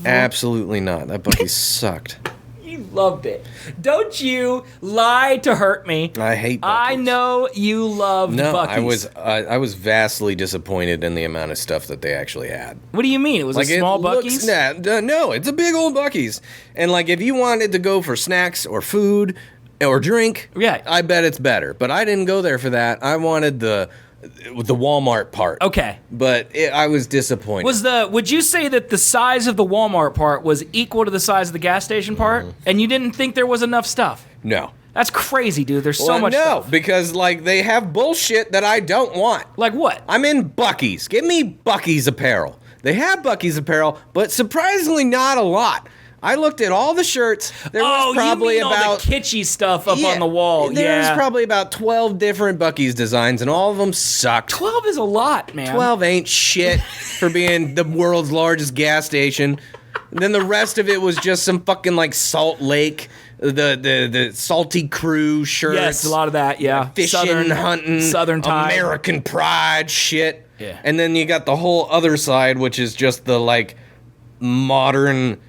Absolutely not. That Buc-ee's sucked. You loved it. Don't you lie to hurt me. I hate Buc-ee's. I know you loved Buc-ee's. I was vastly disappointed in the amount of stuff that they actually had. What do you mean? It was a small Buc-ee's? No, it's a big old Buc-ee's. And if you wanted to go for snacks or food or drink, I bet it's better. But I didn't go there for that. I wanted the The Walmart part. Okay. But I was disappointed. Would you say that the size of the Walmart part was equal to the size of the gas station part? And you didn't think there was enough stuff? No. That's crazy, dude. There's so much stuff. No, because like they have bullshit that I don't want. Like what? I'm in Buc-ee's. Give me Buc-ee's apparel. They have Buc-ee's apparel, but surprisingly not a lot. I looked at all the shirts. There was probably you mean about all the kitschy stuff up on the wall. There was probably about 12 different Buc-ee's designs, and all of them sucked. 12 is a lot, man. 12 ain't shit for being the world's largest gas station. And then the rest of it was just some fucking like Salt Lake, the Salty Crew shirts. Yes, a lot of that. Yeah, fishing, hunting, Southern Tide, American Pride shit. Yeah, and then you got the whole other side, which is just the like modern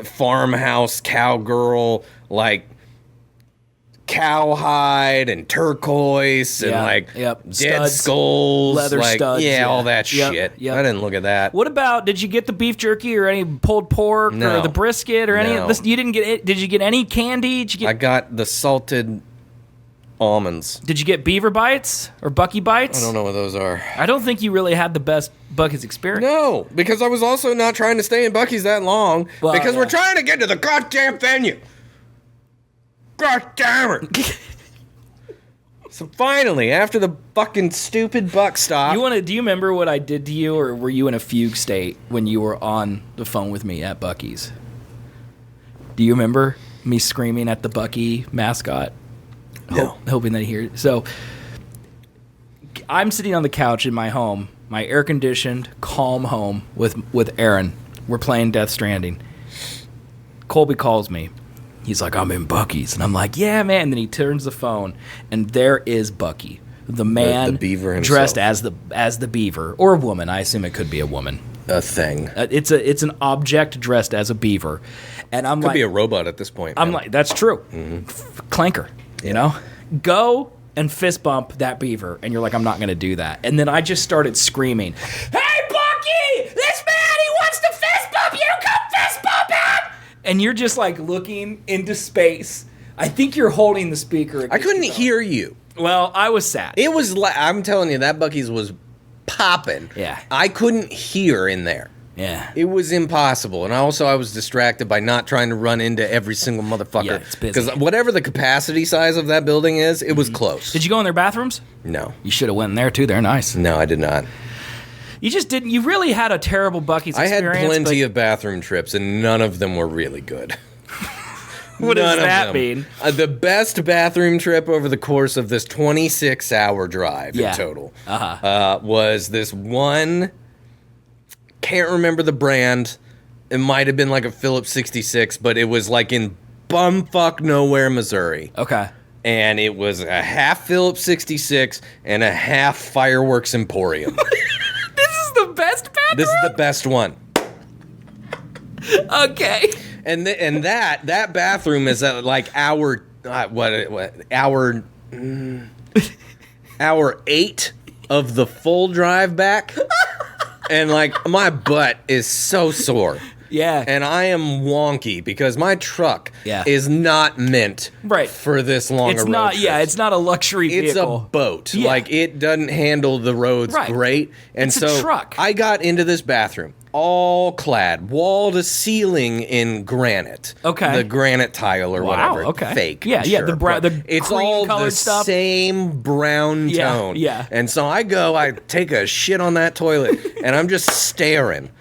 farmhouse cowgirl, like cowhide and turquoise and like dead studs, skulls, leather like, studs, all that shit. Yep. I didn't look at that. What about? Did you get the beef jerky or any pulled pork or the brisket or any of this? You didn't get it. Did you get any candy? Did you get? I got the salted almonds. Did you get beaver bites or Bucky bites? I don't know what those are. I don't think you really had the best Bucky's experience. No, because I was also not trying to stay in Bucky's that long because we're trying to get to the goddamn venue. God damn it. So finally, after the fucking stupid buck stop. Do you remember what I did to you, or were you in a fugue state when you were on the phone with me at Bucky's? Do you remember me screaming at the Bucky mascot? No. Hoping that he hears. So I'm sitting on the couch in my home, my air-conditioned, calm home with Aaron. We're playing Death Stranding. Colby calls me. He's like, I'm in Bucky's. And I'm like, yeah, man. And then he turns the phone, and there is Bucky, the man the beaver himself. dressed as the beaver, or a woman. I assume it could be a woman. A thing. It's an object dressed as a beaver. And I'm could be a robot at this point. I'm like, that's true. Clanker, you know? Go and fist bump that beaver. And you're like, I'm not going to do that. And then I just started screaming, hey, Bucky! This man, he wants to fist bump you! Come fist bump him! And you're just like looking into space. I think you're holding the speaker. I couldn't hear you. Well, I was sad. It was I'm telling you, that Bucky's was popping. Yeah. I couldn't hear in there. Yeah. It was impossible. And I was distracted by not trying to run into every single motherfucker. Yeah, it's busy. Because whatever the capacity size of that building is, it was close. Did you go in their bathrooms? No. You should have went in there too. They're nice. No, I did not. You just didn't. You really had a terrible Bucky's experience. I had plenty of bathroom trips, and none of them were really good. What does that mean? The best bathroom trip over the course of this 26-hour drive in total was this one. Can't remember the brand. It might have been like a Phillips 66, but it was like in bumfuck nowhere, Missouri. Okay. And it was a half Phillips 66 and a half Fireworks Emporium. This is the best bathroom? This is the best one. Okay. And that bathroom is at like hour 8 of the full drive back. And like my butt is so sore. Yeah. And I am wonky because my truck is not meant for this long a road trip. Yeah, it's not a luxury vehicle. It's a boat. Yeah. Like it doesn't handle the roads great. And it's so a truck. I got into this bathroom all clad, wall to ceiling in granite. Okay. The granite tile or whatever. Okay. Fake. Yeah, sure, the it's all the stuff. same brown tone. Yeah. And so I take a shit on that toilet and I'm just staring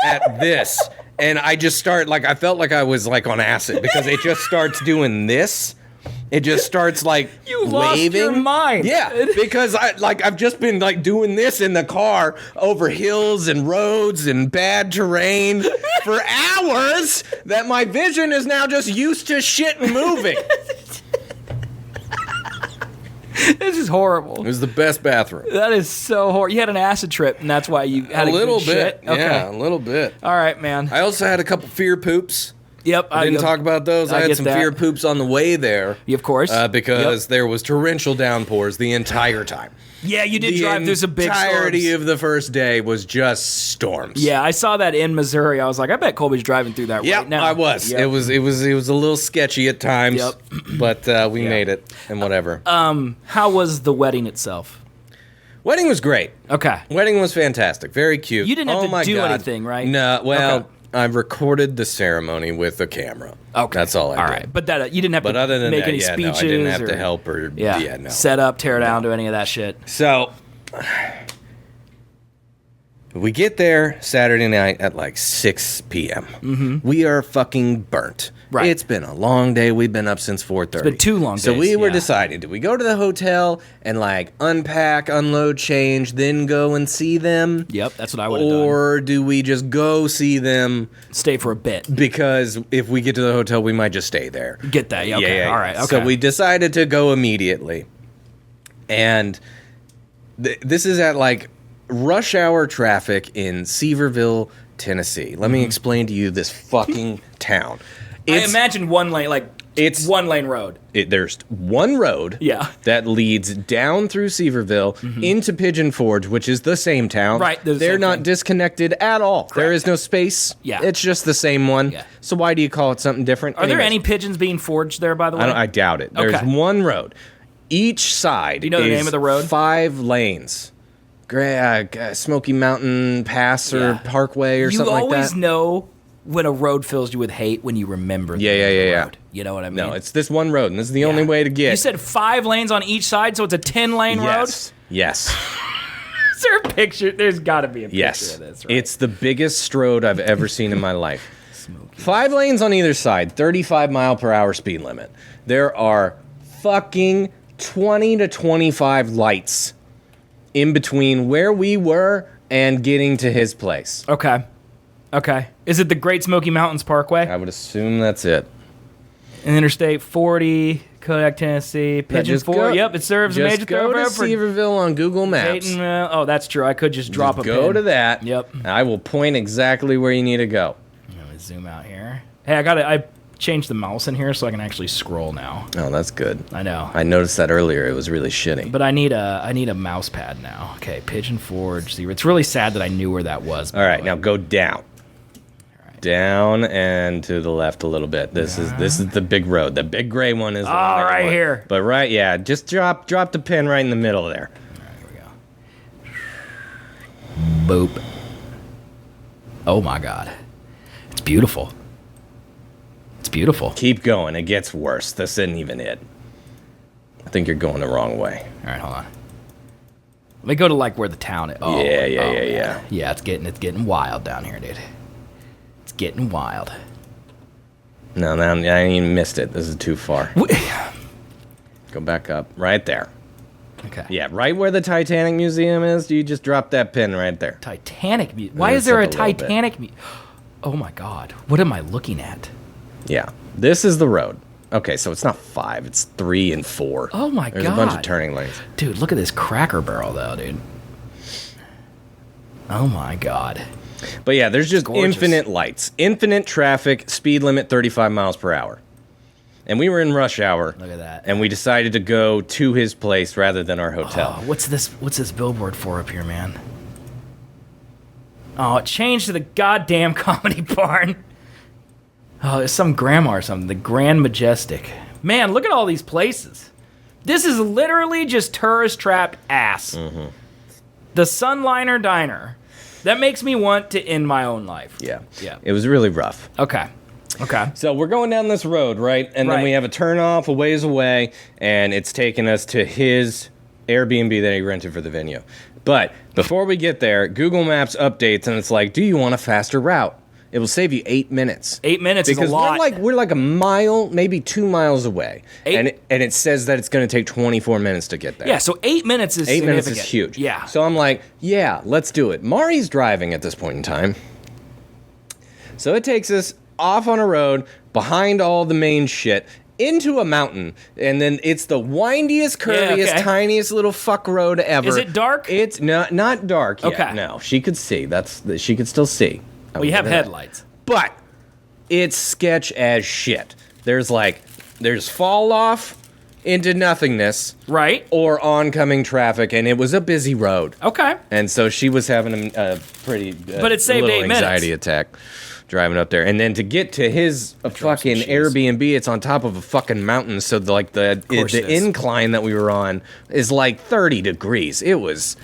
at this. And I just start, like, I felt like I was, like, on acid because it just starts doing this. It just starts, like, you lost waving. Your mind. Yeah, because I've just been, like, doing this in the car over hills and roads and bad terrain for hours that my vision is now just used to shit moving. This is horrible. It was the best bathroom. That is so horrible. You had an acid trip, and that's why you had a little good bit. Shit? Okay. Yeah, a little bit. All right, man. I also had a couple fear poops. Yep. I didn't talk about those. I had some fear poops on the way there. Of course. Because there was torrential downpours the entire time. Yeah, you did drive through some big storms. The entirety of the first day was just storms. Yeah, I saw that in Missouri. I was like, I bet Colby's driving through that right now. I was. Yep. It was a little sketchy at times. But we made it and whatever. How was the wedding itself? Wedding was great. Okay. Wedding was fantastic. Very cute. You didn't have oh to do God. anything, right? No. Well, Okay. I recorded the ceremony with a camera. Okay. That's all I did. All right. But that you didn't have But to other than make that, any yeah, speeches. no, I didn't have or, to help or no. Set up, tear down, do any of that shit. So we get there Saturday night at like 6 p.m. Mm-hmm. We are fucking burnt. Right. It's been a long day. We've been up since 4:30. It's been 2 long days. So we were deciding, do we go to the hotel and like unpack, unload, change, then go and see them? Yep, that's what I would have done. Or do we just go see them? Stay for a bit. Because if we get to the hotel, we might just stay there. Get that. Yeah, okay. Yeah. All right. Okay. So we decided to go immediately. And this is at like rush hour traffic in Sevierville, Tennessee. Let me explain to you this fucking town. I imagine one lane, it's one lane road. There's one road that leads down through Sevierville into Pigeon Forge, which is the same town. Right. They're not disconnected at all. Correct. There is no space. Yeah. It's just the same one. Yeah. So why do you call it something different? Are there any pigeons being forged there, by the way? I doubt it. There's one road. Each side Do you know the name of the road? 5 lanes. Smoky Mountain Pass or Parkway or something like that. You always know when a road fills you with hate when you remember the road. You know what I mean? No, it's this one road, and this is the only way to get. You said 5 lanes on each side, so it's a 10-lane road? Yes. Is there a picture? There's got to be a picture of this, right? It's the biggest road I've ever seen in my life. 5 lanes on either side, 35-mile-per-hour speed limit. There are fucking 20 to 25 lights in between where we were and getting to his place. Okay. Is it the Great Smoky Mountains Parkway? I would assume that's it. And Interstate 40, Kodak, Tennessee, Pigeon Forge. Yep, it serves a major thoroughfare for Sevierville on Google Maps. Dayton, oh, that's true. I could just drop a go pin. to that. Yep. I will point exactly where you need to go. Let me zoom out here. Hey, I changed the mouse in here so I can actually scroll now. Oh, that's good. I know. I noticed that earlier. It was really shitty. But I need a mouse pad now. Okay, Pigeon Forge. It's really sad that I knew where that was. All right, now go down. Down and to the left a little bit. This is the big road. The big gray one is right here. But just drop the pin right in the middle there. All right, here we go. Boop. Oh my God. It's beautiful. It's beautiful. Keep going. It gets worse. This isn't even it. I think you're going the wrong way. All right, hold on. Let me go to where the town is. Oh, yeah. Yeah, it's getting wild down here, dude. It's getting wild. No, I even missed it. This is too far. Go back up. Right there. Okay. Yeah, right where the Titanic Museum is. You just drop that pin right there. Titanic Museum? Why is there a Titanic Museum? Oh my God. What am I looking at? Yeah. This is the road. Okay, so it's not 5. It's 3 and 4. Oh my God. There's a bunch of turning lanes. Dude, look at this Cracker Barrel, though, dude. Oh my God. But yeah, there's just infinite lights, infinite traffic, speed limit 35 miles per hour. And we were in rush hour. Look at that. And we decided to go to his place rather than our hotel. Oh, what's this billboard for up here, man? Oh, it changed to the goddamn Comedy Barn. Oh, it's some grandma or something. The Grand Majestic. Man, look at all these places. This is literally just tourist trapped ass. Mm-hmm. The Sunliner Diner. That makes me want to end my own life. Yeah. It was really rough. Okay. So we're going down this road, right? And then we have a turnoff a ways away, and it's taking us to his Airbnb that he rented for the venue. But before we get there, Google Maps updates, and it's like, do you want a faster route? It will save you 8 minutes. 8 minutes is a lot. Because we're like a mile, maybe 2 miles away. And it says that it's going to take 24 minutes to get there. Yeah, so 8 minutes is 8 minutes significant. is huge. Yeah. So I'm like, yeah, let's do it. Mari's driving at this point in time. So it takes us off on a road behind all the main shit into a mountain, and then it's the windiest, curviest, tiniest little fuck road ever. Is it dark? It's not dark yet. Okay. No, she could see. She could still see. Well, you have headlights. But it's sketch as shit. There's fall off into nothingness. Right. Or oncoming traffic, and it was a busy road. Okay. And so she was having a pretty but it saved little 8 minutes. anxiety attack driving up there. And then to get to his fucking Airbnb, it's on top of a fucking mountain, so the incline that we were on is like 30 degrees. It was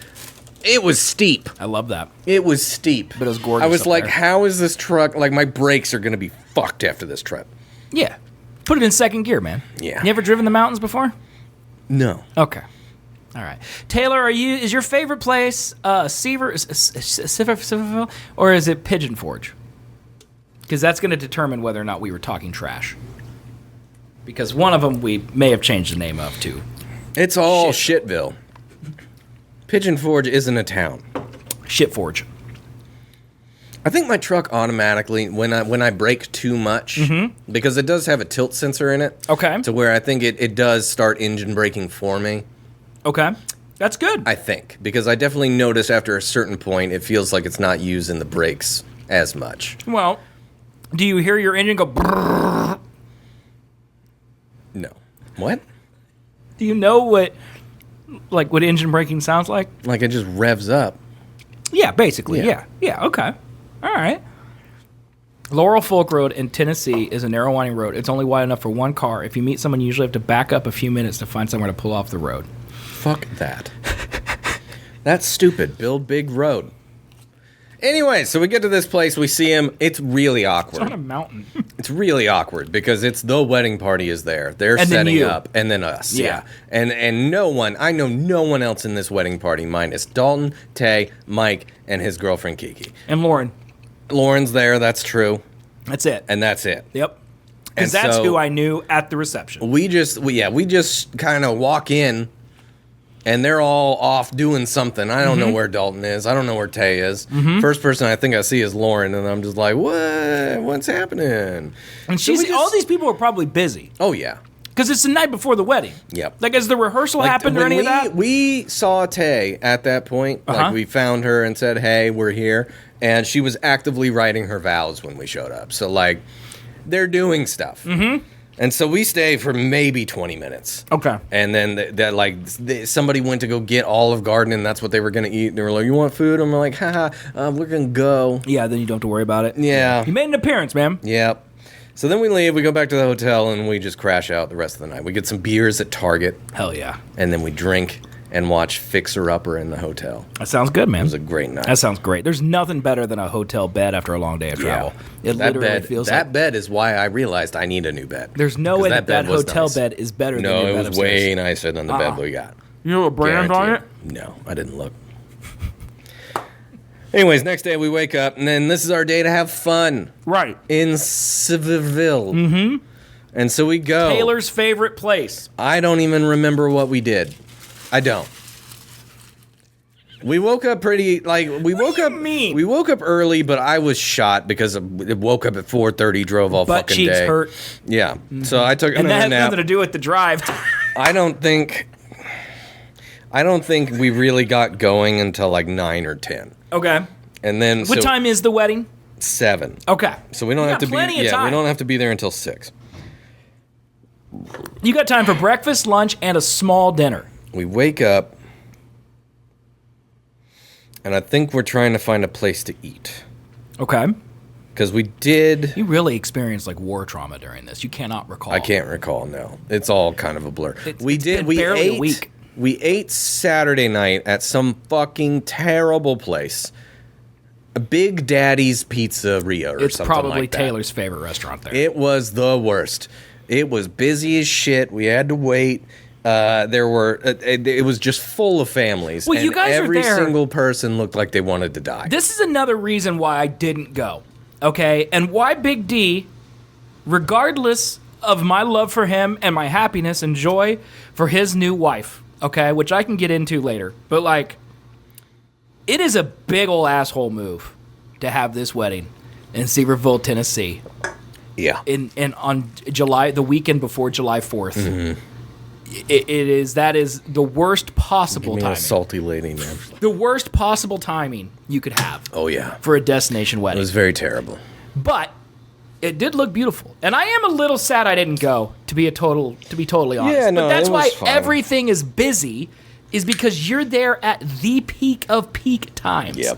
steep. I love that. It was steep. But it was gorgeous. I was up like, there. how is this truck, like my brakes are going to be fucked after this trip. Yeah. Put it in second gear, man. Yeah. You ever driven the mountains before? No. Okay. All right. Taylor, is your favorite place Sevierville, or is it Pigeon Forge? Because that's going to determine whether or not we were talking trash. Because one of them we may have changed the name of to. It's all Shitville. Pigeon Forge isn't a town. Shit Forge. I think my truck automatically, when I brake too much, because it does have a tilt sensor in it. Okay. To where I think it does start engine braking for me. Okay. That's good. I think. Because I definitely notice after a certain point, it feels like it's not using the brakes as much. Well, do you hear your engine go brrrr? No. What? Do you know what engine braking sounds like? Like it just revs up. Yeah, basically. Yeah. Okay. All right. Laurel Folk Road in Tennessee is a narrow winding road. It's only wide enough for one car. If you meet someone, you usually have to back up a few minutes to find somewhere to pull off the road. Fuck that. That's stupid. Build big road. Anyway, so we get to this place, we see him. It's really awkward. It's on a mountain. It's really awkward because it's the wedding party is there. They're And then setting you. up, and then us. Yeah. And no one, I know no one else in this wedding party minus Dalton, Tay, Mike, and his girlfriend Kiki. And Lauren. Lauren's there, that's true. That's it. And that's it. Yep. And Because that's so who I knew at the reception. we just kind of walk in, and they're all off doing something. I don't know where Dalton is. I don't know where Tay is. First person I think I see is Lauren, and I'm just like, what? What's happening? And So we just- all these people are probably busy. Oh, yeah. Because it's the night before the wedding. Yep. Like, has the rehearsal happened or when any of that? We saw Tay at that point. Like, we found her and said, hey, we're here. And she was actively writing her vows when we showed up. So, like, they're doing stuff. And so we stay for maybe 20 minutes. Okay. And then somebody went to go get Olive Garden, and that's what they were going to eat. And they were like, you want food? And we're like, haha, we're going to go. Yeah, then you don't have to worry about it. Yeah. You made an appearance, man. Yep. So then we leave, we go back to the hotel, and we just crash out the rest of the night. We get some beers at Target, Hell yeah. and then we drink and watch Fixer Upper in the hotel. That sounds good, man. It was a great night. That sounds great. There's nothing better than a hotel bed after a long day of travel. It that literally bed, feels that like bed is why I realized I need a new bed. there's no 'Cause way that was hotel nice. bed is better than No, your it bed was upstairs. way nicer than the bed we got. You know a brand on it? Guaranteed. No, I didn't look. Anyways, next day we wake up, and then this is our day to have fun Right. in Sevierville. And so we go. Taylor's favorite place. I don't even remember what we did. I don't. We woke up pretty, we woke up early, but I was shot because it woke up at 4:30, drove all Butt fucking cheeks day. hurt. Yeah. So I took And that another has nap. nothing to do with the drive. I don't think we really got going until like 9 or 10. Okay. And then What time is the wedding? 7. Okay. So we don't You have got to plenty be of time. we don't have to be there until 6. You got time for breakfast, lunch, and a small dinner. We wake up, and I think we're trying to find a place to eat. Okay. Because we did. You really experienced like war trauma during this. You cannot recall. I can't recall. No, it's all kind of a blur. We been barely a week. We ate Saturday night at some fucking terrible place, a Big Daddy's Pizzeria or It's something probably like that. Taylor's favorite restaurant there. It was the worst. It was busy as shit. We had to wait. It was just full of families. Well, and you guys are every there. single person looked like they wanted to die. This is another reason why I didn't go. Okay? And why Big D, regardless of my love for him and my happiness and joy for his new wife, okay, which I can get into later, but like, it is a big ol' asshole move to have this wedding in Sevierville, Tennessee. Yeah. On the weekend before July 4th. Mm-hmm. That is the worst possible Give me timing. a salty lady, man. The worst possible timing you could have. Oh, yeah. For a destination It wedding. was very terrible. But It did look beautiful, and I am a little sad I didn't go. To be totally honest, Yeah, no, but that's it why was fun. everything is busy, is because you're there at the peak of peak times. Yep.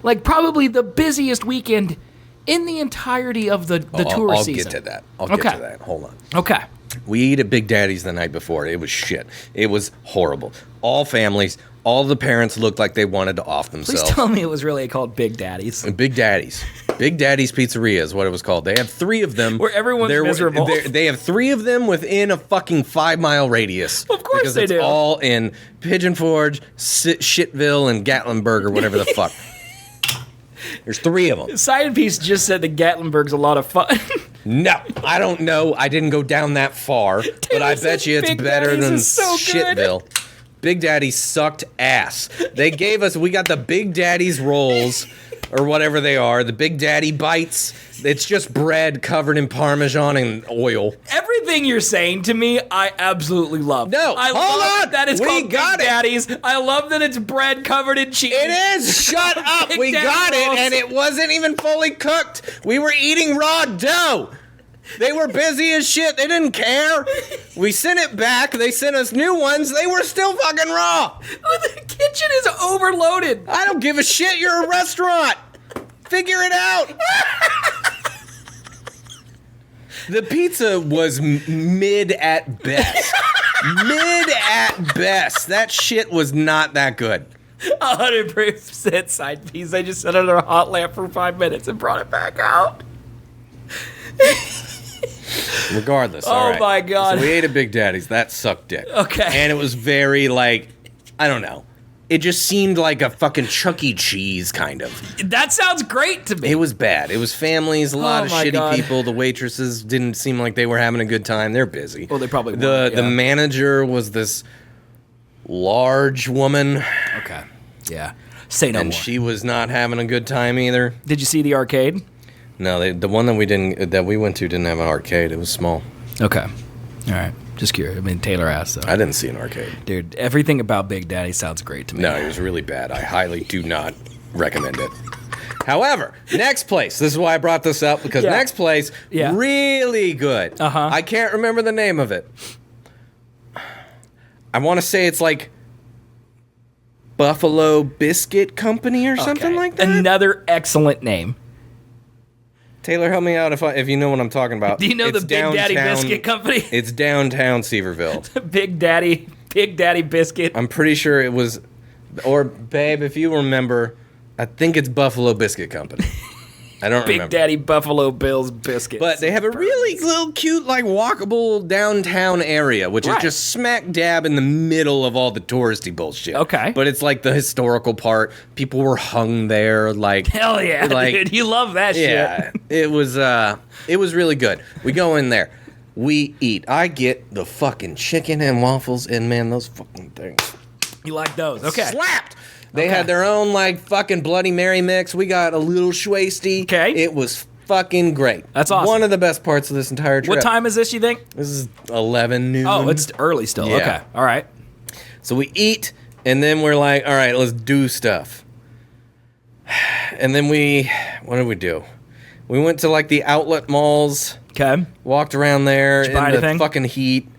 Like probably the busiest weekend in the entirety of the tour I'll season. get to that. I'll get to that. Hold on. Okay. We ate at Big Daddy's the night before. It was shit. It was horrible. All families, all the parents looked like they wanted to off Please themselves. tell me it was really called Big Daddy's. Big Daddy's. Big Daddy's Pizzeria is what it was called. They have 3 of them. Where everyone's miserable. They have 3 of them within a fucking 5-mile radius. Of course because they it's do. all in Pigeon Forge, Shitville, and Gatlinburg, or whatever the fuck. There's 3 of them. Side Piece just said that Gatlinburg's a lot of fun. No, I don't know. I didn't go down that far, but I bet you it's Big better Daddy's than is so good. Shitville. Big Daddy sucked ass. They gave us, we got the Big Daddy's rolls, or whatever they are, the Big Daddy bites. It's just bread covered in Parmesan and oil. Everything you're saying to me, I absolutely love. No, I hold love on. that it's We called got Big it. Daddy's. I love that it's bread covered in cheese. It is. Shut up. Big We Daddy got it, rolls. and it wasn't even fully cooked. We were eating raw dough. They were busy as shit. They didn't care. We sent it back. They sent us new ones. They were still fucking raw. The kitchen is overloaded. I don't give a shit. You're a restaurant. Figure it out. The pizza was mid at best. Mid at best. That shit was not that good. 100% Side Piece. I just set it on a hot lamp for 5 minutes and brought it back out. Regardless. Oh all right. my God. So we ate at Big Daddy's. That sucked dick. Okay. And it was very like, I don't know. It just seemed like a fucking Chuck E. Cheese kind of. That sounds great to me. It was bad. It was families, a lot of my shitty God. people. The waitresses didn't seem like they were having a good time. They're busy. Well, they probably The weren't, yeah. manager was this large woman, Okay. Yeah. Say no and more. she was not having a good time either. Did you see the arcade? No, the one that we went to didn't have an arcade. It was small. Okay. All right. Just curious. I mean, Taylor asked, so. I didn't see an arcade. Dude, everything about Big Daddy sounds great to me. No, it was really bad. I highly do not recommend it. However, next place. This is why I brought this up, because Yeah. next place, Yeah. really good. Uh-huh. I can't remember the name of it. I want to say it's like Buffalo Biscuit Company or something Okay. like that. Another excellent name. Taylor, help me out if you know what I'm talking about. Do you know It's the Big Daddy downtown- Biscuit Company? It's downtown Sevierville. Big Daddy Biscuit. I'm pretty sure it was, or babe, if you remember, I think it's Buffalo Biscuit Company. I don't Big remember. Daddy Buffalo Bills Biscuits. But they have a really little cute, like, walkable downtown area, which Right. is just smack dab in the middle of all the touristy bullshit. Okay. But it's like the historical part. People were hung there, like, Hell yeah, like, dude. You love that yeah. shit. It was really good. We go in there. We eat. I get the fucking chicken and waffles, and man, those fucking things You like those. Okay. slapped. They Okay. had their own, like, fucking Bloody Mary mix. We got a little schwasty. Okay. It was fucking great. That's awesome. One of the best parts of this entire trip. What time is this, you think? This is 11 noon. Oh, it's early still. Yeah. Okay. All right. So we eat, and then we're like, all right, let's do stuff. And then what did we do? We went to, like, the outlet malls, Okay. walked around there Did you buy in the anything? fucking heat.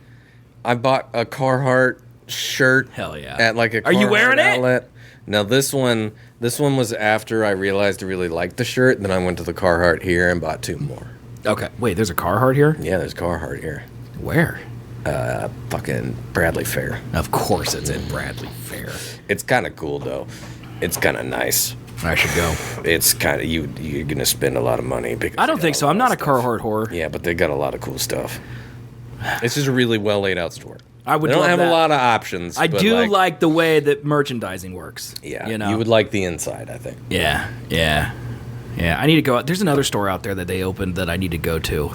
I bought a Carhartt shirt. Hell yeah. At, like, a Are you Carhartt wearing it? outlet. Now, this one was after I realized I really liked the shirt. Then I went to the Carhartt here and bought 2 more. Okay. Wait, there's a Carhartt here? Yeah, there's Carhartt here. Where? Fucking Bradley Fair. Of course it's in Bradley Fair. It's kind of cool, though. It's kind of nice. I should go. It's kind of you're gonna spend a lot of money. Because I don't they think got so. I'm lot not a of stuff. Carhartt whore. Yeah, but they got a lot of cool stuff. It's just a really well laid out store. I would They don't love have that. a lot of options. I but, do like the way that merchandising works. Yeah, You know? you would like the inside, I think. Yeah. Yeah. Yeah. I need to go out. There's another store out there that they opened that I need to go to.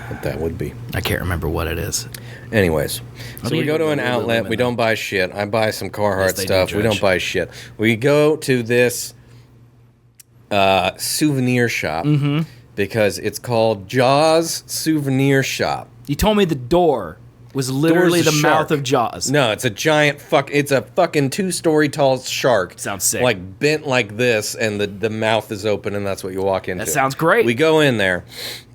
What that would be. I can't remember what it is. Anyways, I so need we to go go to an to outlet. Lululemon We don't buy shit. I buy some Carhartt Yes, they do, stuff. We Judge. don't buy shit. We go to this souvenir shop because it's called Jaws Souvenir Shop. You told me the door was literally Door's a the mouth shark. of Jaws. No, it's a giant it's a fucking 2-story tall shark. Sounds sick. Like bent like this, and the mouth is open, and that's what you walk into. That sounds great. We go in there,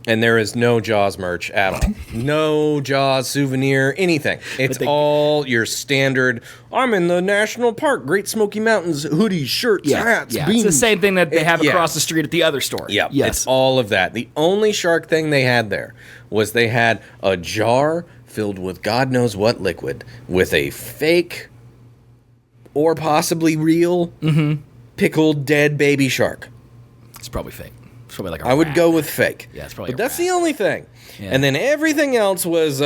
and there is no Jaws merch at all. No Jaws souvenir, anything. It's all your standard, I'm in the national park, Great Smoky Mountains, hoodies, shirts, hats, beans. It's the same thing that they have across the street at the other store. Yeah, yes. It's all of that. The only shark thing they had there was they had a jar filled with God knows what liquid with a fake or possibly real pickled dead baby shark. It's probably fake. It's probably like a I would rat. go with fake. Yeah, it's probably But that's the only thing. Yeah. And then everything else was,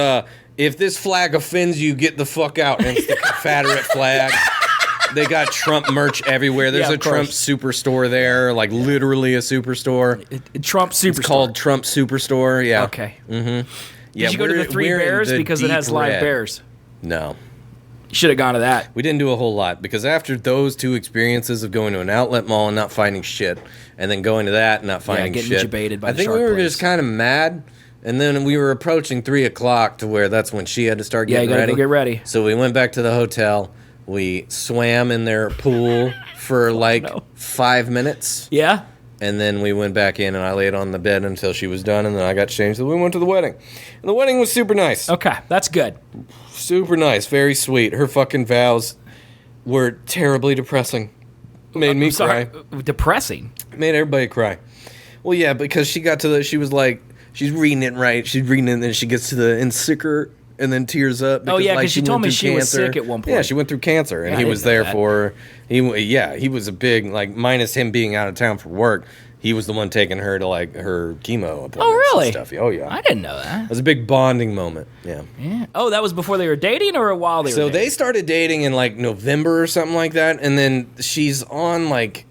if this flag offends you, get the fuck out. And it's the Confederate flag. They got Trump merch everywhere. There's Yeah, a of Trump course. superstore there, like literally a superstore. Trump Superstore. It's called Trump Superstore. Yeah. Okay. Yeah, Did you go to the Three we're in Bears the because it has deep live red. bears? No. You should have gone to that. We didn't do a whole lot because after those two experiences of going to an outlet mall and not finding shit, and then going to that and not finding getting shit, debated by I the think shark we were place. just kind of mad. And then we were approaching 3 o'clock to where that's when she had to start Yeah, getting you gotta ready. go get ready. So we went back to the hotel. We swam in their pool for like 5 minutes. Yeah? And then we went back in and I laid on the bed until she was done. And then I got changed. And we went to the wedding. And the wedding was super nice. Okay, that's good. Super nice. Very sweet. Her fucking vows were terribly depressing. Made me cry. Depressing. Made everybody cry. Well, yeah, because she got to she was like, she's reading it right. She's reading it and then she gets to the and sicker and then tears up. Oh, yeah, like, 'cause she told went me through she was cancer. sick at one point. Yeah, she went through cancer and Yeah, I he didn't was know there that. for her. He was a big, like, minus him being out of town for work, he was the one taking her to, like, her chemo appointments. Oh, really? And stuff. Oh, yeah. I didn't know that. It was a big bonding moment. Yeah. Yeah. Oh, that was before they were dating or while they were So dating? they started dating in like November or something like that, and then she's on like,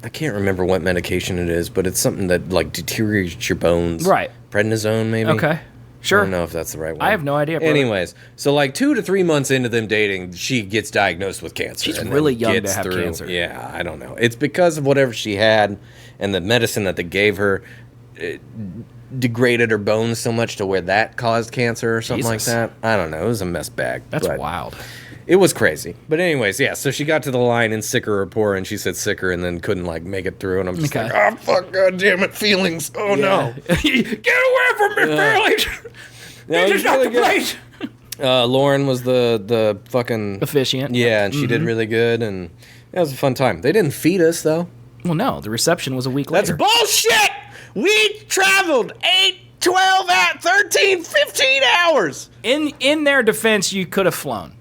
I can't remember what medication it is, but it's something that like deteriorates your bones. Right. Prednisone, maybe. Okay. Sure. I don't know if that's the right one. I have no idea, brother. Anyways, so like 2 to 3 months into them dating, she gets diagnosed with cancer. She's and really then young to gets have through- cancer. Yeah, I don't know. It's because of whatever she had and the medicine that they gave her. It degraded her bones so much to where that caused cancer or something Jesus. like that. I don't know. It was a mess bag. That's but wild. It was crazy. But anyways, yeah, so she got to the line in sicker or poor, and she said sicker and then couldn't, like, make it through. And I'm just Okay. like, oh, fuck, God damn it, feelings. Oh, no. Get away from me, Felix! No, it was really good. Lauren was the fucking... Officiant. Yeah, and she did really good, and it was a fun time. They didn't feed us, though. Well, no, the reception was a week That's later. bullshit! We traveled 8, 12, 13, 15 hours. In their defense, you could have flown.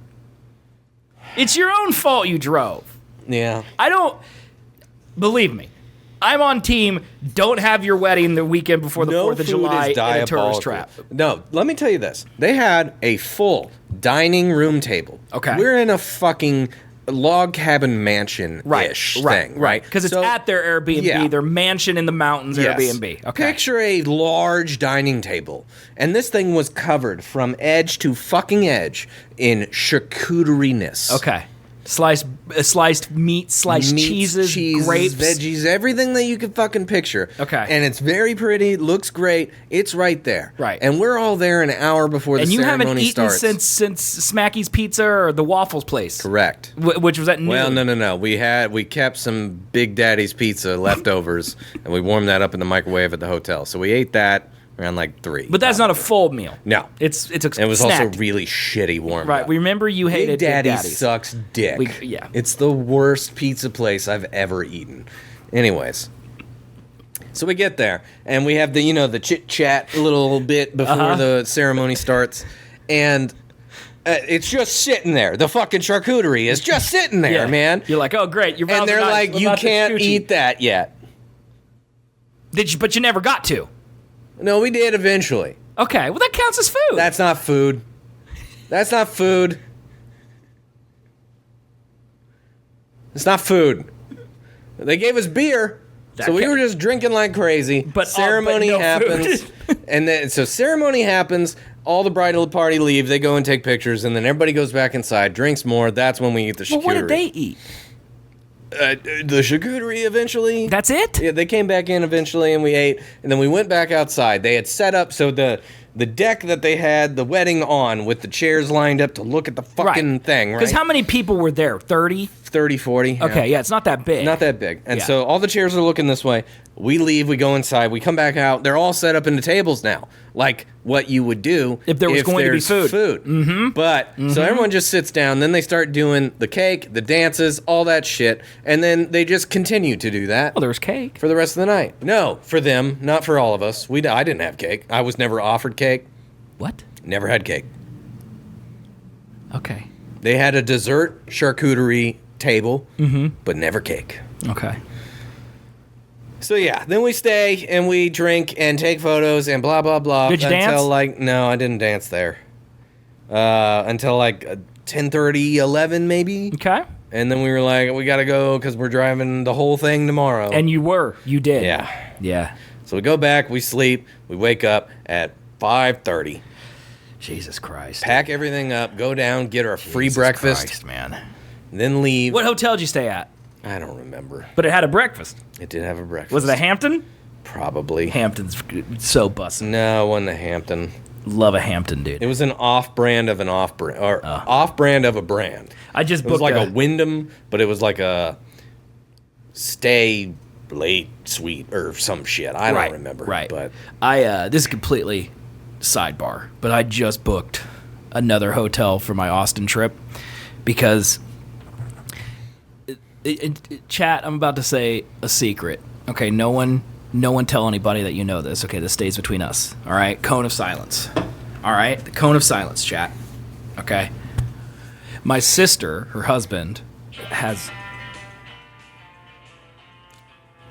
It's your own fault you drove. Yeah. I don't... Believe me. I'm on team, don't have your wedding the weekend before the 4th of July in a tourist trap. No, let me tell you this. They had a full dining room table. Okay. We're in a fucking log cabin mansion-ish thing, right? Because it's So- at their Airbnb, Yeah. their mansion in the mountains Yes. Airbnb. Okay. Picture a large dining table, and this thing was covered from edge to fucking edge in charcuterie-ness. Okay. Sliced meat, sliced Meats, cheeses, grapes. veggies, everything that you could fucking picture. Okay. And it's very pretty, looks great. It's right there. Right. And we're all there an hour before the And you ceremony haven't eaten starts. since Smacky's Pizza or the Waffles place. Correct. Which was at noon. Well, no. We kept some Big Daddy's pizza leftovers, and we warmed that up in the microwave at the hotel. So we ate that around like 3. But that's not a full meal. No. It's a And it was snack. also really shitty warmed Right. up. Remember you hated Big Daddy Daddy's. sucks dick. Yeah. It's the worst pizza place I've ever eaten. Anyways. So we get there, and we have the chit-chat a little bit before the ceremony starts, and it's just sitting there. The fucking charcuterie is just sitting there, Yeah. man. You're like, oh, great. Your And vows they're are nice. like, What you about the can't scoochie?" eat that yet. But you never got to. No, we did eventually. Okay. Well, that counts as food. That's not food. That's not food. It's not food. They gave us beer, That so we ca- were just drinking like crazy. But ceremony no happens, food. and then so ceremony happens. All the bridal party leave. They go and take pictures, and then everybody goes back inside, drinks more. That's when we eat the charcuterie. Well, what did they eat? The charcuterie eventually. That's it? Yeah, they came back in eventually, and we ate, and then we went back outside. They had set up so the deck that they had the wedding on with the chairs lined up to look at the fucking thing, right? Because how many people were there? 30? 30, 40. Okay, yeah, it's not that big. Not that big. And so all the chairs are looking this way. We leave, we go inside, we come back out. They're all set up into tables now, like what you would do if there was going to be food. Mm-hmm. But so everyone just sits down. Then they start doing the cake, the dances, all that shit, and then they just continue to do that. Well, there was cake for the rest of the night. No, for them, not for all of us. I didn't have cake. I was never offered cake. What? Never had cake. Okay. They had a dessert charcuterie table, but never cake. Okay. So yeah, then we stay and we drink and take photos and blah blah blah. Did you dance? No, I didn't dance there. Until 10:30, 11 maybe. Okay. And then we were like, we gotta go because we're driving the whole thing tomorrow. And you did. Yeah. Yeah. So we go back, we sleep, we wake up at 5:30. Jesus Christ. Pack everything up, go down, get our free breakfast. Christ, man. Then leave. What hotel did you stay at? I don't remember. But it had a breakfast. It did have a breakfast. Was it a Hampton? Probably. Hampton's so bussin'. No, it wasn't a Hampton. Love a Hampton, dude. It was an off-brand of an off-brand, or off-brand of a brand. I just booked it was like a Wyndham, but it was like a stay late suite or some shit. I don't remember. Right. But this is completely sidebar, but I just booked another hotel for my Austin trip because chat, I'm about to say a secret. Okay, no one tell anybody that you know this. Okay, this stays between us. All right, cone of silence. All right, the cone of silence, chat. Okay. My sister, her husband,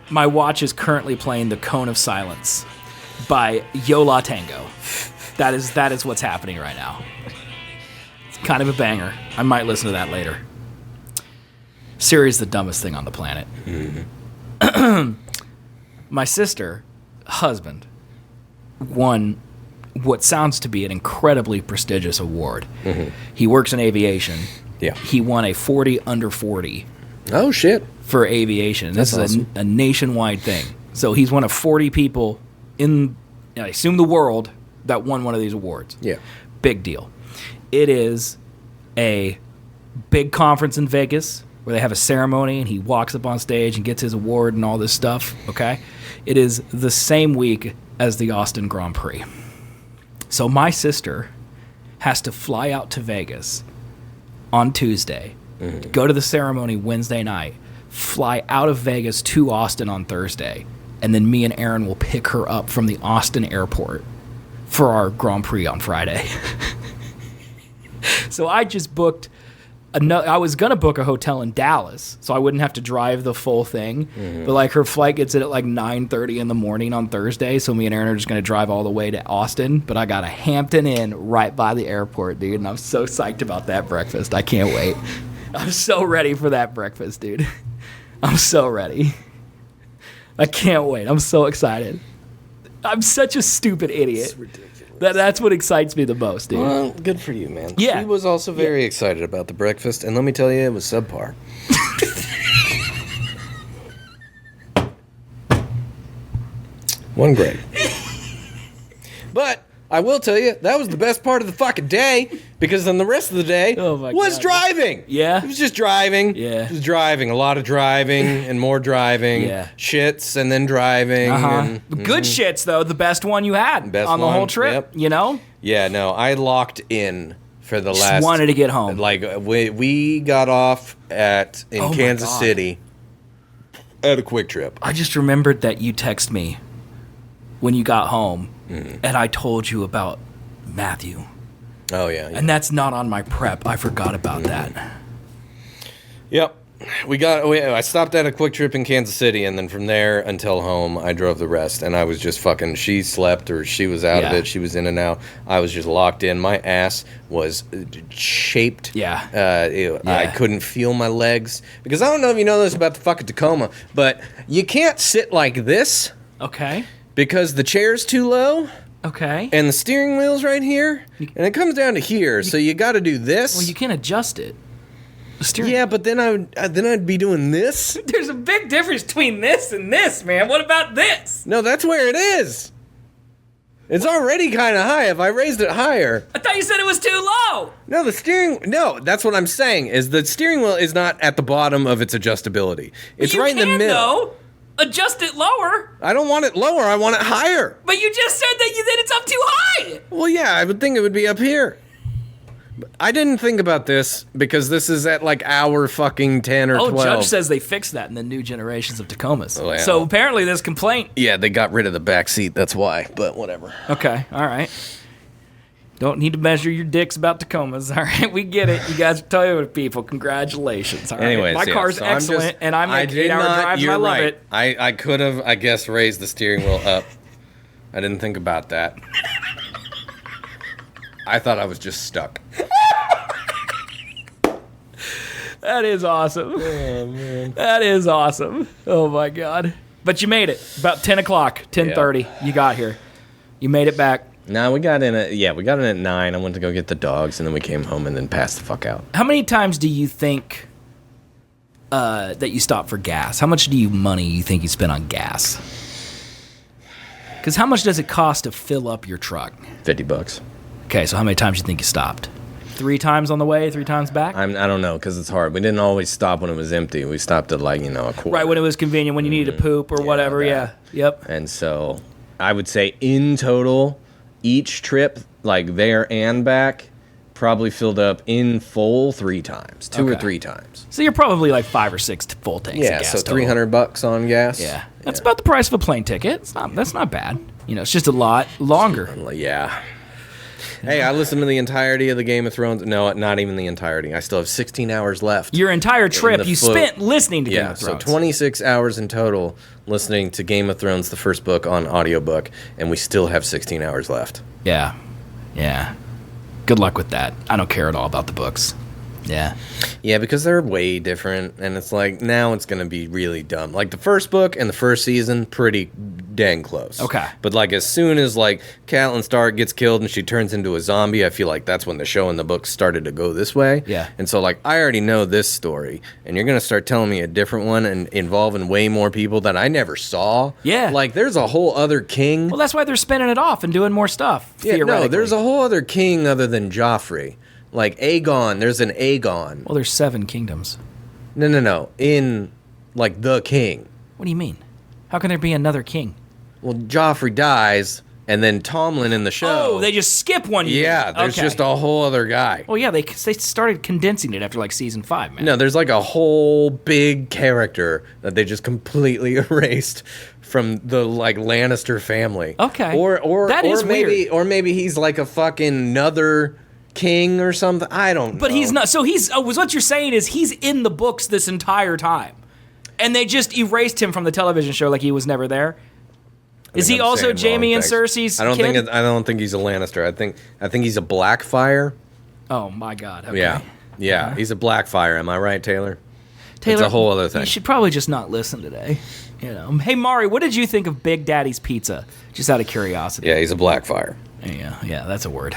my watch is currently playing the Cone of Silence by Yo La Tango. That is what's happening right now. It's kind of a banger. I might listen to that later. Siri's the dumbest thing on the planet. Mm-hmm. My sister, husband, won what sounds to be an incredibly prestigious award. Mm-hmm. He works in aviation. Yeah. He won a 40 under 40. Oh, shit. For aviation. That's this is awesome. a nationwide thing. So he's one of 40 people in, I assume, the world that won one of these awards. Yeah. Big deal. It is a big conference in Vegas where they have a ceremony and he walks up on stage and gets his award and all this stuff, okay? It is the same week as the Austin Grand Prix. So my sister has to fly out to Vegas on Tuesday, go to the ceremony Wednesday night, fly out of Vegas to Austin on Thursday, and then me and Aaron will pick her up from the Austin airport for our Grand Prix on Friday. So I just booked I was going to book a hotel in Dallas so I wouldn't have to drive the full thing. Mm-hmm. But like her flight gets in at like 9:30 in the morning on Thursday, so me and Aaron are just going to drive all the way to Austin. But I got a Hampton Inn right by the airport, dude, and I'm so psyched about that breakfast. I can't wait. I'm so ready for that breakfast, dude. I'm so ready. I can't wait. I'm so excited. I'm such a stupid idiot. It's ridiculous. That's what excites me the most, dude. Well, good for you, man. Yeah. She was also very excited about the breakfast, and let me tell you, it was subpar. One grade. But I will tell you, that was the best part of the fucking day, because then the rest of the day was driving. Yeah? It was just driving. Yeah. It was driving. A lot of driving and more driving. Yeah. Shits and then driving. Uh-huh. Good shits, though. The best one you had Best on the one, whole trip, yep. you know? Yeah, no, I locked in for the Just last... wanted to get home. Like, we got off in Kansas City at a quick trip. I just remembered that you texted me when you got home, and I told you about Matthew. Oh, yeah. And that's not on my prep. I forgot about that. Yep. I stopped at a quick trip in Kansas City, and then from there until home, I drove the rest. And I was just fucking, she slept or she was out of it. She was in and out. I was just locked in. My ass was shaped. Yeah. I couldn't feel my legs. Because I don't know if you know this about the fucking Tacoma, but you can't sit like this. Okay. Because the chair's too low. Okay. And the steering wheel's right here. And it comes down to here, so you got to do this. Well, you can adjust it. Yeah, but then I'd be doing this. There's a big difference between this and this, man. What about this? No, that's where it is. It's already kind of high. If I raised it higher. I thought you said it was too low. No, that's what I'm saying, is the steering wheel is not at the bottom of its adjustability. It's right in the middle. Though. Adjust it lower. I don't want it lower. I want it higher. But you just said that it's up too high. Well, yeah, I would think it would be up here. I didn't think about this because this is at like hour fucking 10 or 12. Judge says they fixed that in the new generations of Tacomas. Oh, yeah. So apparently this complaint. Yeah, they got rid of the back seat. That's why, but whatever. Okay, all right. Don't need to measure your dicks about Tacomas. All right, we get it. You guys are Toyota people. Congratulations. All right. Anyways, my car's so excellent, and I make 8-hour drives, and I love it. I could have, I guess, raised the steering wheel up. I didn't think about that. I thought I was just stuck. That is awesome. Oh, man. That is awesome. Oh, my God. But you made it. About 10 o'clock, 10:30, you got here. You made it back. No, we got in at 9. I went to go get the dogs, and then we came home and then passed the fuck out. How many times do you think that you stopped for gas? How much money you think you spent on gas? Because how much does it cost to fill up your truck? $50. Okay, so how many times do you think you stopped? 3 times on the way, 3 times back? I don't know, because it's hard. We didn't always stop when it was empty. We stopped at a quarter. Right, when it was convenient, when you needed to poop or whatever, yeah. Yep. And so I would say in total, each trip, like there and back, probably filled up in full 3 times, 2 or 3 times. So you're probably like 5 or 6 full tanks of gas. Yeah, so $300 on gas. Yeah, that's about the price of a plane ticket. That's not bad. It's just a lot longer. Yeah. Hey, I listened to the entirety of the Game of Thrones. No, not even the entirety. I still have 16 hours left. Your entire trip you spent listening to Game of Thrones. So 26 hours in total listening to Game of Thrones, the first book, on audiobook, and we still have 16 hours left. Yeah. Good luck with that. I don't care at all about the books. Yeah. Yeah, because they're way different, and it's like, now it's going to be really dumb. Like, the first book and the first season, pretty dang close. Okay. But, like, as soon as, like, Catelyn Stark gets killed and she turns into a zombie, I feel like that's when the show and the book started to go this way. Yeah. And so, like, I already know this story, and you're going to start telling me a different one and involving way more people that I never saw. Yeah. Like, there's a whole other king. Well, that's why they're spinning it off and doing more stuff, theoretically. No, there's a whole other king other than Joffrey. Like, Aegon, there's an Aegon. Well, there's 7 kingdoms. No. In, like, the king. What do you mean? How can there be another king? Well, Joffrey dies, and then Tomlin in the show. Oh, they just skip one year. Yeah, there's just a whole other guy. Well, yeah, they started condensing it after, like, season 5, man. No, there's, like, a whole big character that they just completely erased from the, like, Lannister family. Okay. Or that is maybe, weird. Or maybe he's, like, a fucking another king or something. I don't know. But he's not. So what you're saying is he's in the books this entire time, and they just erased him from the television show like he was never there. Is he also Jaime and Cersei's kid? I don't think he's a Lannister. I think he's a Blackfire. Oh my God. Okay. Yeah. He's a Blackfire. Am I right, Taylor? Taylor, it's a whole other thing. You should probably just not listen today. Hey Mari, what did you think of Big Daddy's Pizza? Just out of curiosity. Yeah, he's a Blackfire. Yeah, that's a word.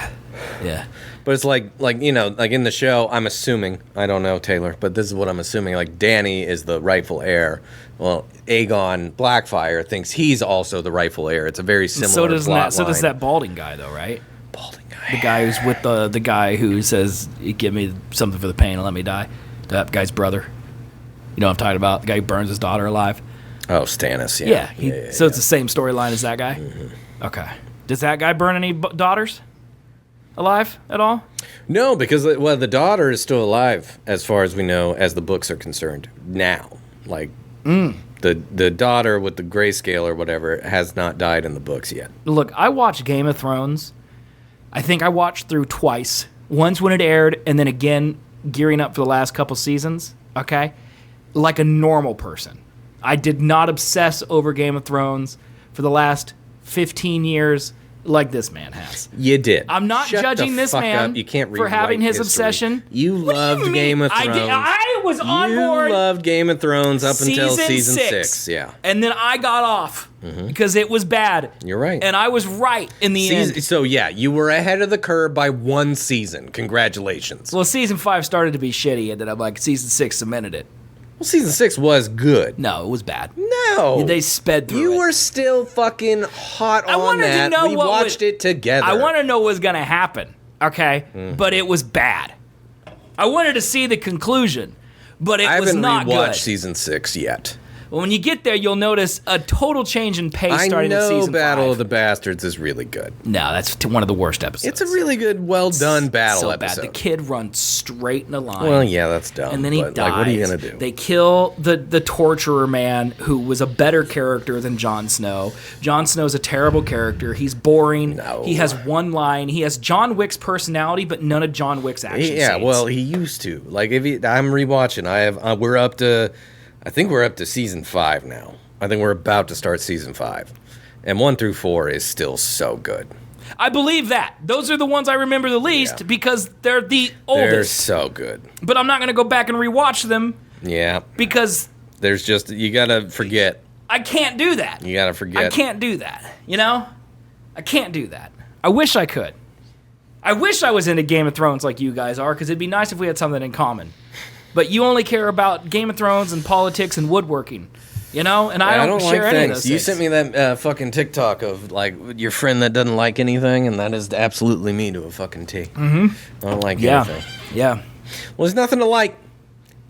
Yeah. But it's like in the show, I'm assuming, I don't know, Taylor, but this is what I'm assuming, like Dany is the rightful heir. Well, Aegon Blackfire thinks he's also the rightful heir. It's a very similar plot So line. does that balding guy, though, right? Balding guy. The guy who's with the guy who says, give me something for the pain and let me die. That guy's brother. You know what I'm talking about? The guy who burns his daughter alive. Oh, Stannis, yeah. So it's the same storyline as that guy? Mm-hmm. Okay. Does that guy burn any daughters alive at all? No, because, the daughter is still alive, as far as we know, as the books are concerned, now. Like, the daughter with the grayscale or whatever has not died in the books yet. Look, I watched Game of Thrones. I think I watched through twice. Once when it aired, and then again gearing up for the last couple seasons, okay? Like a normal person. I did not obsess over Game of Thrones for the last 15 years like this man has. You did. I'm not judging this man You can't for having his history. obsession. You loved Game of Thrones. I was on board. You loved Game of Thrones up until season 6. Yeah. And then I got off because it was bad. You're right. And I was right in the end. So, yeah, you were ahead of the curve by 1 season. Congratulations. Well, season 5 started to be shitty, and then I'm like, season 6 cemented it. Well, season 6 was good. No, it was bad. No. They sped through it. You were still fucking hot on that. We watched it together. I want to know what was going to happen, okay? But it was bad. I wanted to see the conclusion, but it was not good. I haven't rewatched season 6 yet. Well, when you get there, you'll notice a total change in pace starting in season 5. Battle of the Bastards is really good. No, that's one of the worst episodes. It's a really good, well-done battle episode. Bad. The kid runs straight in a line. Well, yeah, that's dumb. And then he dies. Like, what are you going to do? They kill the torturer man who was a better character than Jon Snow. Jon Snow's a terrible character. He's boring. No. He has one line. He has John Wick's personality, but none of John Wick's action scenes. Well, he used to. Like, I'm rewatching. I think we're up to season 5 now. I think we're about to start season 5. And 1 through 4 is still so good. I believe that. Those are the ones I remember the least because they're the oldest. They're so good. But I'm not going to go back and rewatch them. Yeah. Because there's just, you got to forget. I can't do that. You got to forget. I can't do that. You know? I can't do that. I wish I could. I wish I was into Game of Thrones like you guys are because it'd be nice if we had something in common. But you only care about Game of Thrones and politics and woodworking, you know? And I don't share like any of those things. You sent me that fucking TikTok of, like, your friend that doesn't like anything, and that is absolutely me to a fucking T. Mm-hmm. I don't like anything. Yeah. Well, there's nothing to like.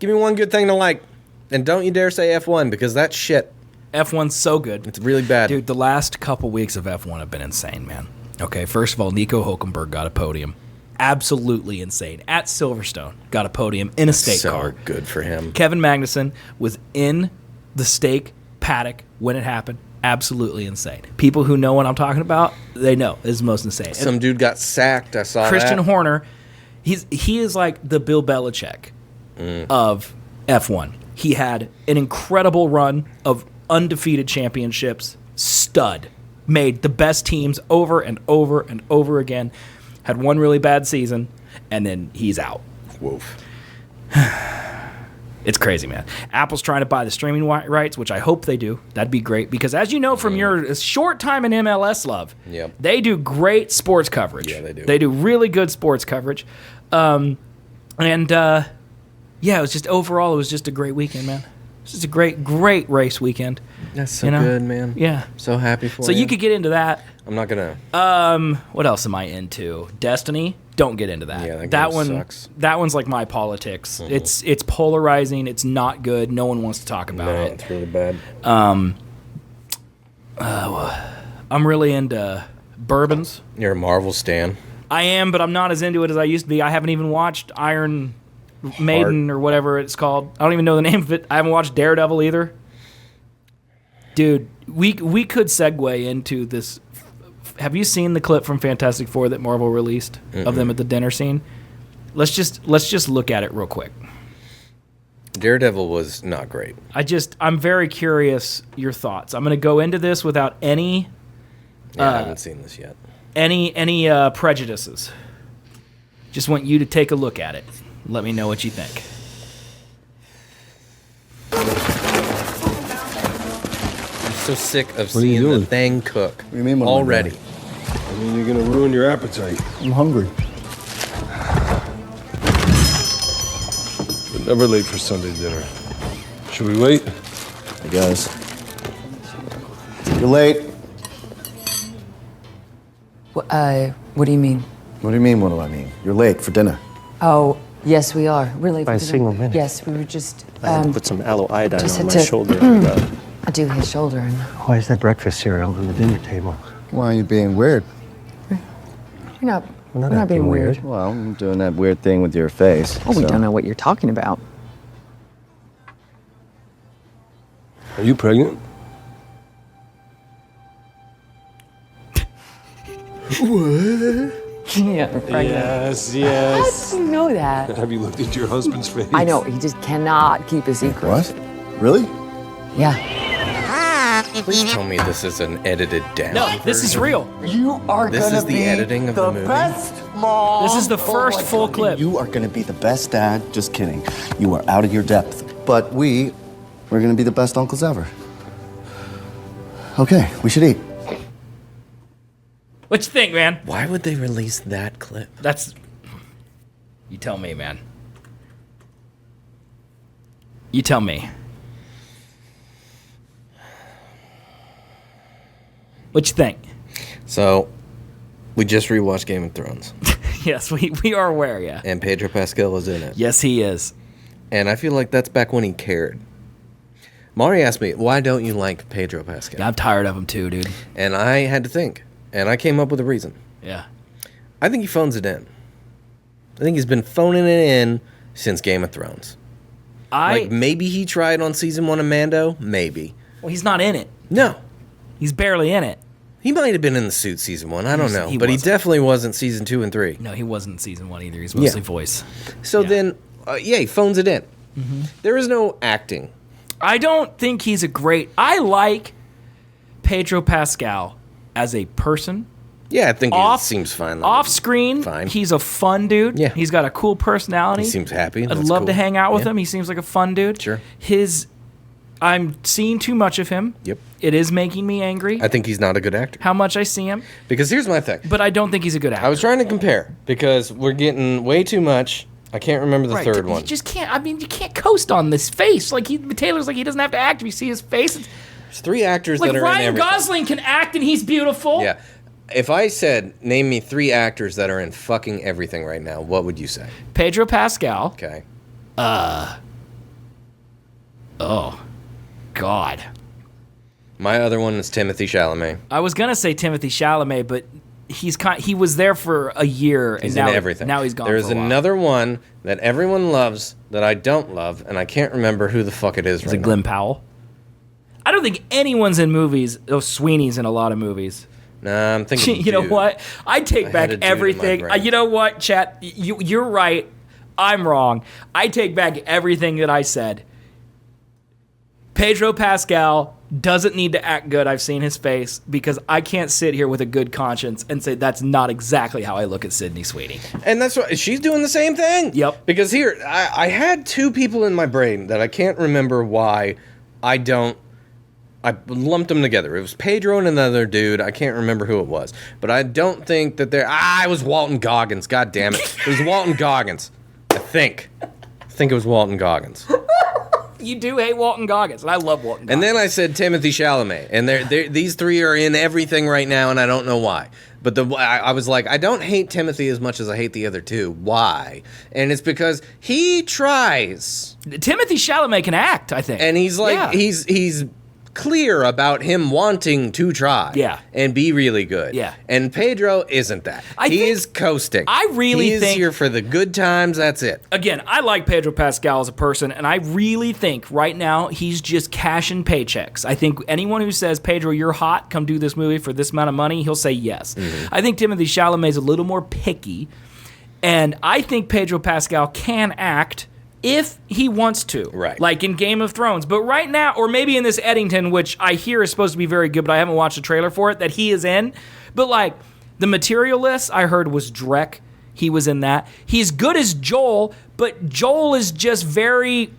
Give me one good thing to like. And don't you dare say F1, because that's shit. F1's so good. It's really bad. Dude, the last couple weeks of F1 have been insane, man. Okay, first of all, Nico Hülkenberg got a podium. Absolutely insane. At Silverstone, got a podium in a steak car. So good for him. Kevin Magnussen was in the steak paddock when it happened. Absolutely insane. People who know what I'm talking about, they know. It's most insane. Some dude got sacked. I saw Christian that. Horner, he is like the Bill Belichick of F1. He had an incredible run of undefeated championships. Stud. Made the best teams over and over and over again. Had one really bad season, and then he's out. Woof. It's crazy, man. Apple's trying to buy the streaming rights, which I hope they do. That'd be great, because as you know from your short time in MLS love, they do great sports coverage. Yeah, they do. They do really good sports coverage. It was just overall, it was just a great weekend, man. It's just a great race weekend. That's so good, man. Yeah. So happy for you. So you could get into that. I'm not gonna. What else am I into? Destiny. Don't get into that. Yeah, that one sucks. That one's like my politics. It's polarizing. It's not good. No one wants to talk about it. It's really bad. I'm really into bourbons. You're a Marvel stan. I am, but I'm not as into it as I used to be. I haven't even watched Iron Maiden or whatever it's called. I don't even know the name of it. I haven't watched Daredevil either. Dude, we could segue into this. Have you seen the clip from Fantastic Four that Marvel released of them at the dinner scene? Let's just look at it real quick. Daredevil was not great. I'm very curious your thoughts. I'm going to go into this without any I haven't seen this yet. Any prejudices. Just want you to take a look at it. Let me know what you think. I'm so sick of seeing the thing cook. What do you mean, already? I mean, you're gonna ruin your appetite. I'm hungry. We're never late for Sunday dinner. Should we wait? I guess. You're late. What do you mean? What do you mean, what do I mean? You're late for dinner. Oh, yes, we are. We're late By a for dinner. single minute. Yes, we were just... I had to put some aloe iodine just on had my to- shoulder. I do his shoulder. And Why is that breakfast cereal on the dinner table? Why are you being weird? we're not not being acting weird. weird. Well, I'm doing that weird thing with your face. Oh, we don't know what you're talking about. Are you pregnant? Yeah, we're pregnant. Yes, How yes. did you know that? Have you looked into your husband's face? I know, he just cannot keep a secret. What? Really? Yeah. Please tell me this is an edited down. No, this is real. You are This is the editing of the movie. mom. This is the first full clip. You are gonna be the best dad. Just kidding. You are out of your depth. But we're gonna be the best uncles ever. Okay, we should eat. What you think, man? Why would they release that clip? That's... You tell me, man. You tell me. What you think? So, we just rewatched Game of Thrones. Yes, we are aware, yeah. And Pedro Pascal is in it. Yes, he is. And I feel like that's back when he cared. Mari asked me, why don't you like Pedro Pascal? I'm tired of him too, dude. And I had to think. And I came up with a reason. Yeah. I think he phones it in. I think he's been phoning it in since Game of Thrones. Like, maybe he tried on season 1 of Mando. Maybe. Well, he's not in it. No. He's barely in it. He might have been in the suit season 1. I don't know. But he definitely wasn't season 2 and 3. No, he wasn't in season 1 either. He's mostly voice. So then, he phones it in. Mm-hmm. There is no acting. I don't think he's a great... I like Pedro Pascal as a person. Yeah, I think he seems fine. Off screen, he's a fun dude. Yeah. He's got a cool personality. He seems happy. I'd love to hang out with him. He seems like a fun dude. Sure. I'm seeing too much of him. Yep. It is making me angry. I think he's not a good actor. How much I see him. Because here's my thing. But I don't think he's a good actor. I was trying to compare because we're getting way too much. I can't remember the third one. You just can't. I mean, you can't coast on this face. Like Taylor's like he doesn't have to act. If you see his face, there's 3 actors like that are Ryan in everything. Gosling can act and he's beautiful. Yeah. If I said name me 3 actors that are in fucking everything right now, what would you say? Pedro Pascal. Okay. Oh, God. My other one is Timothy Chalamet. I was gonna say Timothy Chalamet, but he was there for a year and He's now in everything. Now he's gone. There's for a while. another one that everyone loves that I don't love, and I can't remember who the fuck it is. Is it Glenn Powell? I don't think anyone's in movies. Oh, Sweeney's in a lot of movies. Nah, I'm thinking. You know what? I take back everything. You know what, chat? You're right. I'm wrong. I take back everything that I said. Pedro Pascal doesn't need to act good. I've seen his face because I can't sit here with a good conscience and say that's not exactly how I look at Sydney Sweeney. And that's what she's doing the same thing. Yep. Because here, I had 2 people in my brain that I can't remember why I lumped them together. It was Pedro and another dude. I can't remember who it was. But I don't think that it was Walton Goggins. God damn it. It was Walton Goggins. I think it was Walton Goggins. You do hate Walton Goggins, and I love Walton Goggins. And then I said Timothy Chalamet. And these 3 are in everything right now, and I don't know why. But I was like, I don't hate Timothy as much as I hate the other 2. Why? And it's because he tries. Timothy Chalamet can act, I think. And he's like, he's clear about him wanting to try and be really good. Yeah. And Pedro isn't that. He is coasting. I really think he's here for the good times, that's it. Again, I like Pedro Pascal as a person, and I really think right now he's just cashing paychecks. I think anyone who says, Pedro, you're hot, come do this movie for this amount of money, he'll say yes. Mm-hmm. I think Timothy Chalamet's a little more picky, and I think Pedro Pascal can act if he wants to, right? Like in Game of Thrones. But right now, or maybe in this Eddington, which I hear is supposed to be very good, but I haven't watched the trailer for it, that he is in. But like, The Materialist, I heard was Drek. He was in that. He's good as Joel, but Joel is just very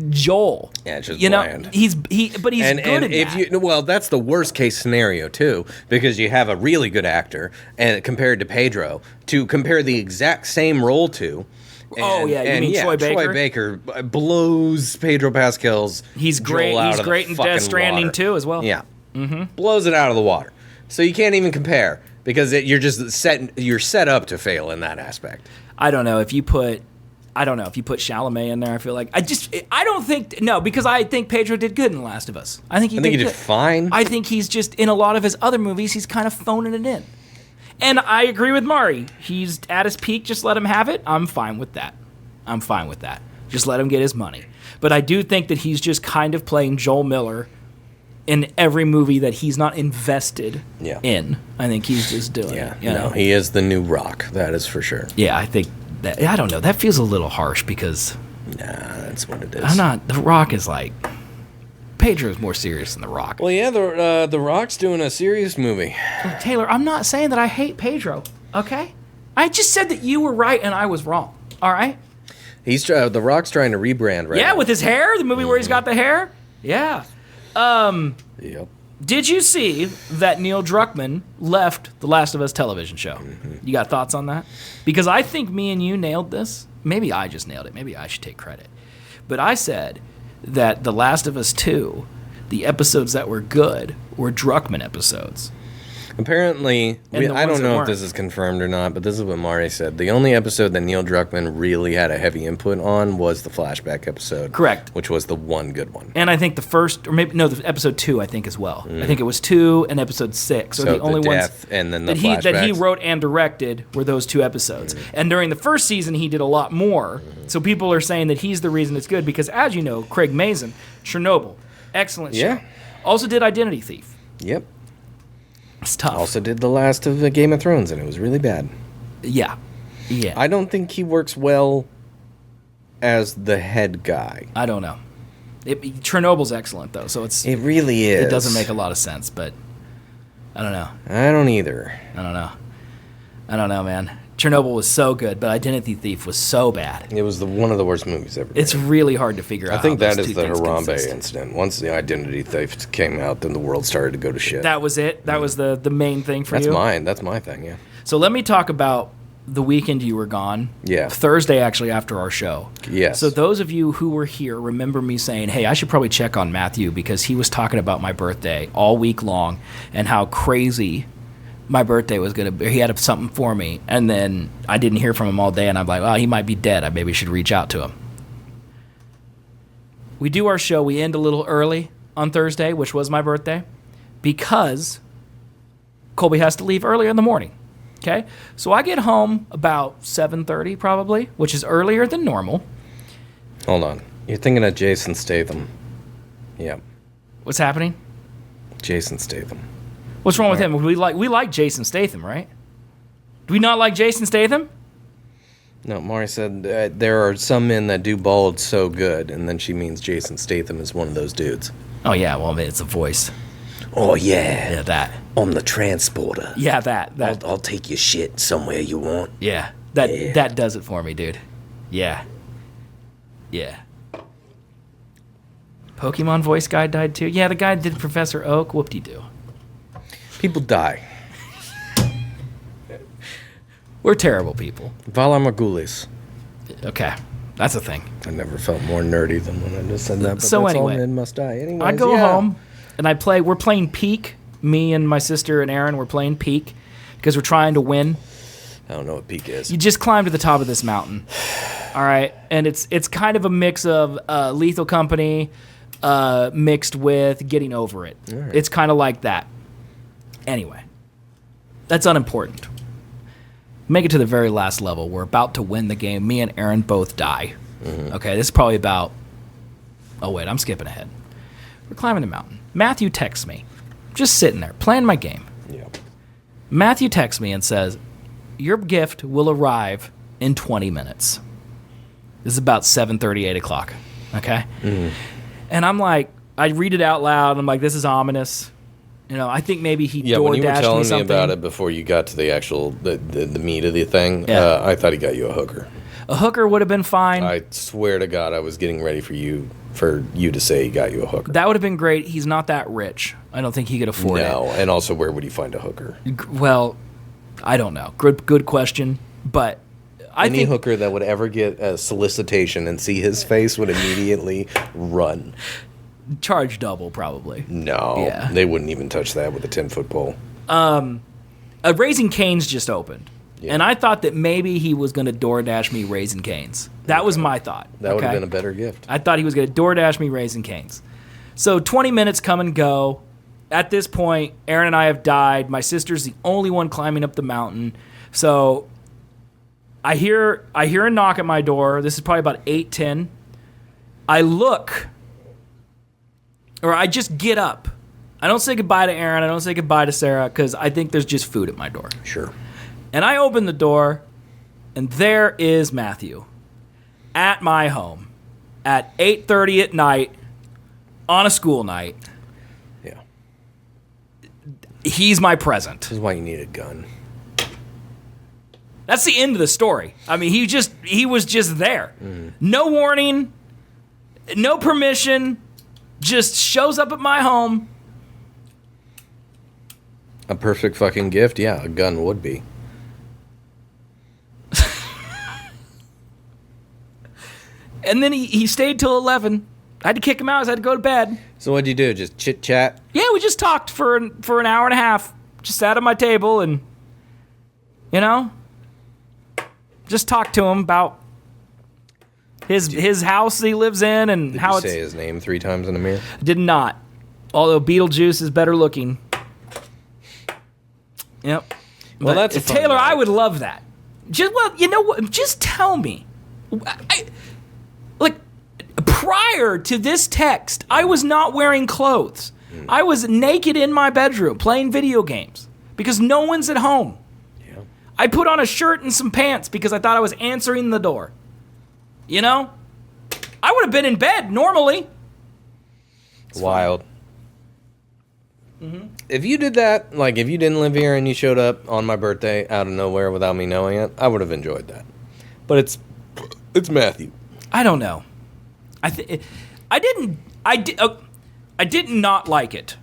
Joel. Yeah, it's just bland. He's good at that. Well, that's the worst case scenario too, because you have a really good actor, and compared to Pedro, to compare the exact same role to. You mean Troy Baker? Troy Baker blows Pedro Pascal's. He's great. He's great in Death Stranding too, as well. Yeah, blows it out of the water. So you can't even compare because you're set up to fail in that aspect. I don't know if you put Chalamet in there. I feel like because I think Pedro did good in The Last of Us. I think he did fine. I think he's just in a lot of his other movies. He's kind of phoning it in. And I agree with Mari. He's at his peak. Just let him have it. I'm fine with that. Just let him get his money. But I do think that he's just kind of playing Joel Miller in every movie that he's not invested in. I think he's just doing it. He is the new Rock. That is for sure. Yeah, I think that. I don't know. That feels a little harsh because. Nah, that's what it is. The Rock is like. Pedro's more serious than The Rock. Well, yeah, the Rock's doing a serious movie. Taylor, I'm not saying that I hate Pedro, okay? I just said that you were right and I was wrong, all right? The Rock's trying to rebrand right now. Yeah, with his hair, the movie where he's got the hair. Yeah. Yep. Did you see that Neil Druckmann left the Last of Us television show? Mm-hmm. You got thoughts on that? Because I think me and you nailed this. Maybe I just nailed it. Maybe I should take credit. But I said that The Last of Us 2, the episodes that were good were Druckmann episodes. Apparently, And I don't know if weren't. this is confirmed or not, but this is what Mari said. The only episode that Neil Druckmann really had a heavy input on was the flashback episode. Correct. Which was the one good one. And I think the first, or maybe, no, the episode 2, I think, as well. I think it was 2 and episode 6. So the only ones death and then the that he flashbacks. wrote and directed were those 2 episodes. And during the first season, he did a lot more. So people are saying that he's the reason it's good because, as you know, Craig Mazin, Chernobyl, excellent show. Yeah. Also did Identity Thief. Yep. It's tough. Also did the last of the Game of Thrones, and it was really bad. Yeah. Yeah. I don't think he works well as the head guy. I don't know. Chernobyl's excellent, though, so It really is. it doesn't make a lot of sense, but I don't know. I don't either. I don't know, man. Chernobyl was so good, but Identity Thief was so bad. It was one of the worst movies ever. It's really hard to figure out. I think how that those is two the things Harambe consist. incident. Once the identity theft came out, then the world started to go to shit. That was it. That was the main thing for That's you. mine. That's my thing. Yeah. So let me talk about the weekend you were gone. Yeah. Thursday, actually, after our show. Yes. So those of you who were here remember me saying, hey, I should probably check on Matthew because he was talking about my birthday all week long and how crazy my birthday was going to be. He had something for me. And then I didn't hear from him all day. And I'm like, well, he might be dead. I maybe should reach out to him. We do our show. We end a little early on Thursday, which was my birthday, because Colby has to leave earlier in the morning. Okay? So I get home about 7:30 probably, which is earlier than normal. Hold on. You're thinking of Jason Statham. Yep. What's happening? Jason Statham. What's wrong with him? We like Jason Statham, right? Do we not like Jason Statham? No, Mari said there are some men that do bald so good, and then she means Jason Statham is one of those dudes. Oh yeah, well I mean, it's a voice. Oh, yeah. Yeah, that. On the transporter. Yeah, that. I'll take your shit somewhere you want. Yeah, that does it for me, dude. Yeah. Yeah. Pokemon voice guy died too. Yeah, the guy that did Professor Oak. Whoop-de-doo. People die. We're terrible people. Valar Morghulis. Okay, that's a thing. I never felt more nerdy than when I just said that. But So that's anyway, all men must die. Anyways, I go yeah. home and I play. We're playing Peak. Me and my sister and Aaron. We're playing Peak because we're trying to win. I don't know what peak is. You just climb to the top of this mountain. All right, and it's kind of a mix of Lethal Company mixed with Getting Over It. Right. It's kind of like that. Anyway, that's unimportant. Make it to the very last level. We're about to win the game. Me and Aaron both die. Mm-hmm. Okay, this is probably about... Oh, wait, I'm skipping ahead. We're climbing the mountain. Matthew texts me. Just sitting there, playing my game. Yeah. Matthew texts me and says, your gift will arrive in 20 minutes. This is about 7:30, 8 o'clock. Okay? Mm-hmm. And I'm like, I read it out loud. I'm like, this is ominous. You know, I think maybe he Yeah, when you were DoorDashed me telling me something. about it before you got to the actual the meat of the thing, Yeah. I thought he got you a hooker. A hooker would have been fine. I swear to God, I was getting ready for you to say he got you a hooker. That would have been great. He's not that rich. I don't think he could afford No, and also where would he find a hooker? it. Well, I don't know. Good question. But I Any think hooker that would ever get a solicitation and see his face would immediately run. charge double probably. No, Yeah. they wouldn't even touch that with a 10-foot pole. Raising Cane's just opened. Yeah. And I thought that maybe he was going to DoorDash me Raising Cane's. That was my thought. That would have okay? been a better gift. I thought he was going to DoorDash me Raising Cane's. So 20 minutes come and go. At this point, Aaron and I have died. My sister's the only one climbing up the mountain. So I hear a knock at my door. This is probably about 8:10. I look, or I just get up. I don't say goodbye to Aaron. I don't say goodbye to Sarah because I think there's just food at my door. Sure. And I open the door, and there is Matthew at my home at 8:30 at night on a school night. Yeah. He's my present. This is why you need a gun. That's the end of the story. I mean, he was just there. No warning, no permission, just shows up at my home. A perfect fucking gift? Yeah, a gun would be. And then he stayed till 11. I had to kick him out. I had to go to bed. So what'd you do? Just chit chat? Yeah, we just talked for an hour and a half. Just sat at my table and, just talked to him about his house he lives in and Did how you it's. say his name 3 times in the mirror? Did not. Although Beetlejuice is better looking. Yep. Well, But that's a fun Taylor. night. I would love that. You know what? Just tell me. Prior to this text, I was not wearing clothes. I was naked in my bedroom playing video games because no one's at home. Yeah. I put on a shirt and some pants because I thought I was answering the door. I would have been in bed normally. Wild. If you did that, like if you didn't live here and you showed up on my birthday out of nowhere without me knowing it, I would have enjoyed that. But it's Matthew. I don't know. I did not like it.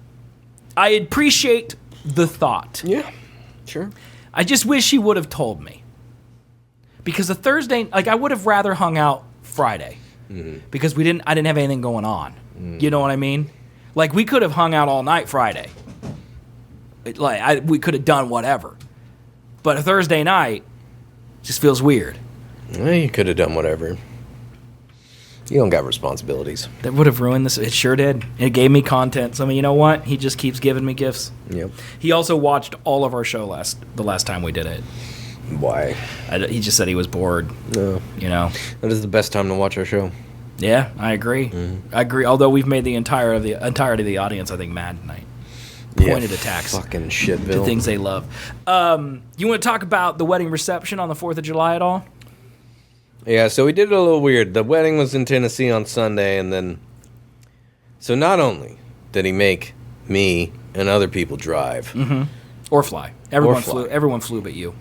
I appreciate the thought. Yeah, sure. I just wish he would have told me. Because a Thursday, I would have rather hung out Friday. Because I didn't have anything going on. You know what I mean? We could have hung out all night Friday. We could have done whatever. But a Thursday night just feels weird. Well, you could have done whatever. You don't got responsibilities. That would have ruined this. It sure did. It gave me content. So, you know what? He just keeps giving me gifts. Yep. He also watched all of our show the last time we did it. Why? He just said he was bored. No. That is the best time to watch our show. Yeah, I agree. I agree. Although we've made the entirety of the audience, I think, mad tonight. Pointed attacks. Fucking Shitville. The things they love. You want to talk about the wedding reception on the 4th of July at all? Yeah, so we did it a little weird. The wedding was in Tennessee on Sunday, and then... So not only did he make me and other people drive... Or fly. Everyone flew but you.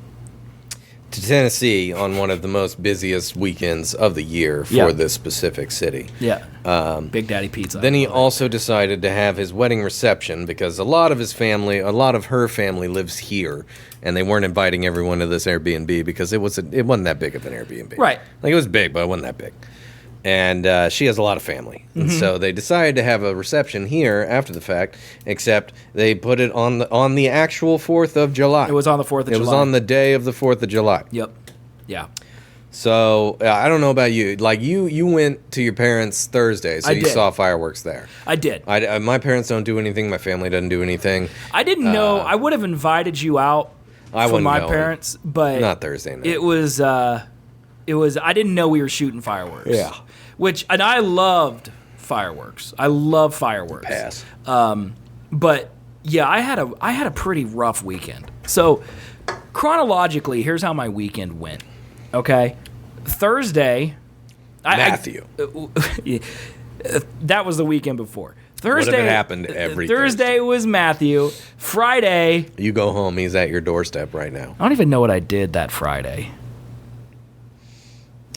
To Tennessee on one of the most busiest weekends of the year for this specific city. Yeah. Big Daddy Pizza. Then he also decided to have his wedding reception because a lot of her family lives here, and they weren't inviting everyone to this Airbnb because it wasn't that big of an Airbnb. Right. It was big, but it wasn't that big. And she has a lot of family. And so they decided to have a reception here after the fact, except they put it on the actual 4th of July. It was on the 4th of July. It was on the day of the 4th of July. Yep. Yeah. So, I don't know about you. You went to your parents' Thursday, so I you did. saw fireworks there. I did. My parents don't do anything. My family doesn't do anything. I didn't know. I would have invited you out for wouldn't my go. parents, but... Not Thursday night. It was... I didn't know we were shooting fireworks. Yeah. And I loved fireworks. I love fireworks. Pass. But yeah, I had a pretty rough weekend. So chronologically, here's how my weekend went. Okay, Thursday. Matthew. That was the weekend before. Thursday What if it happened every Thursday was Matthew. Friday. You go home. He's at your doorstep right now. I don't even know what I did that Friday.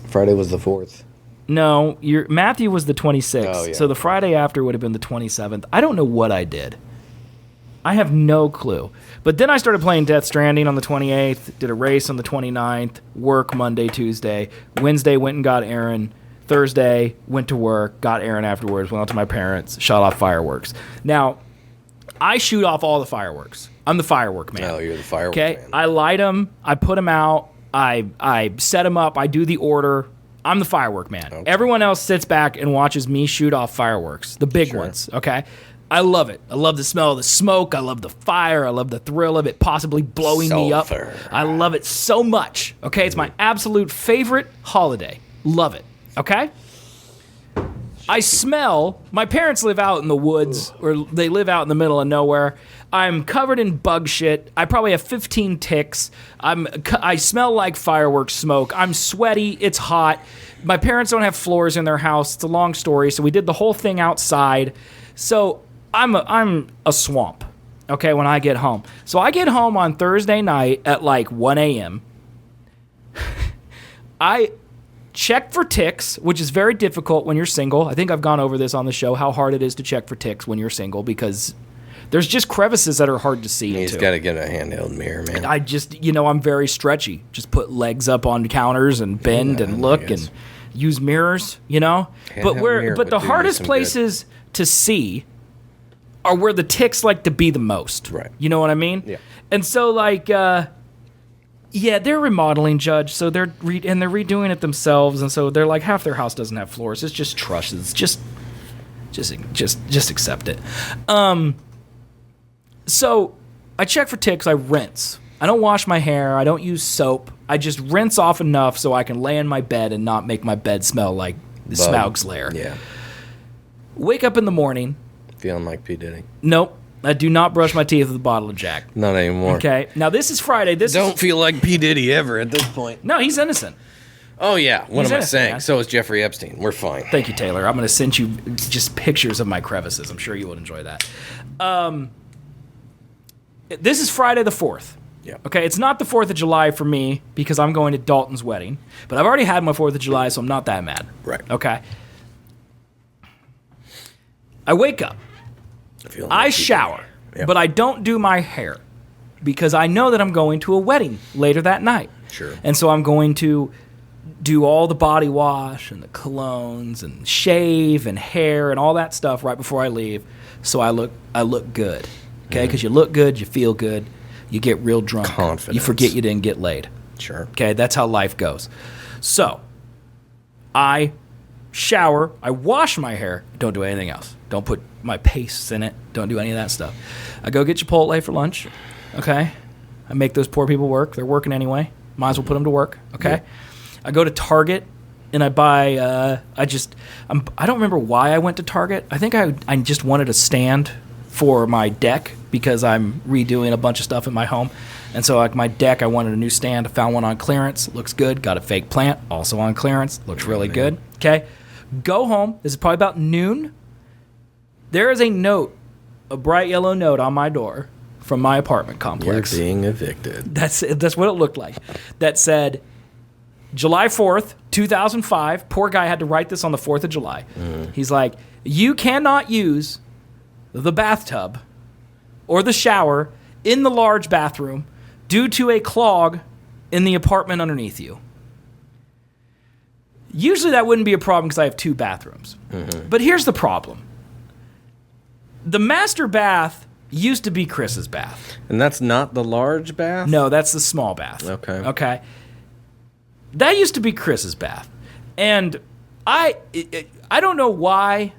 Friday was the 4th. No, Matthew was the 26th. Oh, yeah. So the Friday after would have been the 27th. I don't know what I did. I have no clue. But then I started playing Death Stranding on the 28th, did a race on the 29th, work Monday, Tuesday. Wednesday went and got Aaron. Thursday went to work, got Aaron afterwards, went out to my parents, shot off fireworks. Now, I shoot off all the fireworks. I'm the firework man. Oh, you're the firework man. I light them, I put them out, I set them up, I do the order. I'm the firework man. Okay. Everyone else sits back and watches me shoot off fireworks, the big ones, okay? I love it. I love the smell of the smoke. I love the fire. I love the thrill of it possibly blowing me up. I love it so much, okay? It's my absolute favorite holiday. Love it, okay? I smell, my parents live out in the woods, or they live out in the middle of nowhere. I'm covered in bug shit. I probably have 15 ticks. I smell like fireworks smoke. I'm sweaty. It's hot. My parents don't have floors in their house. It's a long story. So we did the whole thing outside. So I'm a swamp, okay, when I get home. So I get home on Thursday night at like 1 a.m. I check for ticks, which is very difficult when you're single. I think I've gone over this on the show, how hard it is to check for ticks when you're single, because there's just crevices that are hard to see into. He's got to get a handheld mirror, man. I just, I'm very stretchy. Just put legs up on counters and bend and look, and use mirrors, you know. Handheld mirror But would the do you hardest some places to see are where the ticks like to be the most. Right. You know what I mean? Yeah. And so like, yeah, they're remodeling, Judge. So they're redoing it themselves, and so they're like half their house doesn't have floors. It's just trusses. Just accept it. So I check for ticks. I rinse. I don't wash my hair. I don't use soap. I just rinse off enough so I can lay in my bed and not make my bed smell like Smaug's lair. Yeah. Wake up in the morning. Feeling like P. Diddy. Nope. I do not brush my teeth with a bottle of Jack. Not anymore. Okay. Now this is Friday. Don't feel like P. Diddy ever at this point. No, he's innocent. Oh, yeah. What He's am I innocent, saying? man. So is Jeffrey Epstein. We're fine. Thank you, Taylor. I'm going to send you just pictures of my crevices. I'm sure you would enjoy that. This is Friday the 4th. Yeah. Okay, it's not the 4th of July for me because I'm going to Dalton's wedding. But I've already had my 4th of July, so I'm not that mad. Right. Okay. I wake up. Feeling I like P. Diddy. shower. Yep. But I don't do my hair because I know that I'm going to a wedding later that night. Sure. And so I'm going to do all the body wash and the colognes and shave and hair and all that stuff right before I leave, so I look good. Okay, because you look good, you feel good, you get real drunk, Confidence. you forget you didn't get laid. Sure. Okay, that's how life goes. So I shower, I wash my hair, don't do anything else. Don't put my pastes in it. Don't do any of that stuff. I go get Chipotle for lunch. Okay, I make those poor people work. They're working anyway. Might as well put them to work. Okay. Yeah. I go to Target and I buy. I don't remember why I went to Target. I think I just wanted a stand for my deck because I'm redoing a bunch of stuff in my home, and so like my deck, I wanted a new stand. I found one on clearance. Looks good. Got a fake plant, also on clearance. Looks really good. Okay. Go home. This is probably about noon. There is a note, a bright yellow note on my door from my apartment complex. You're being evicted. That's what it looked like. That said, July 4th, 2005. Poor guy had to write this on the 4th of July. He's like, you cannot use the bathtub or the shower in the large bathroom due to a clog in the apartment underneath you. Usually that wouldn't be a problem because I have 2 bathrooms. But here's the problem. The master bath used to be Chris's bath. And that's not the large bath? No, that's the small bath. Okay. Okay. That used to be Chris's bath. And I don't know why,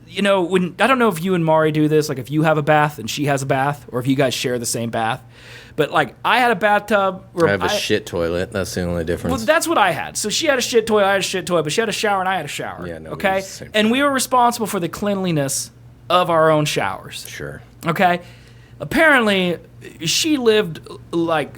I don't know if you and Mari do this, like if you have a bath and she has a bath, or if you guys share the same bath. But like I had a bathtub. I have a shit toilet. That's the only difference. Well, that's what I had. So she had a shit toilet, I had a shit toilet, but she had a shower and I had a shower. Yeah, no, okay. it's the same And we were responsible for the cleanliness of our own showers. Sure. Okay. Apparently, she lived like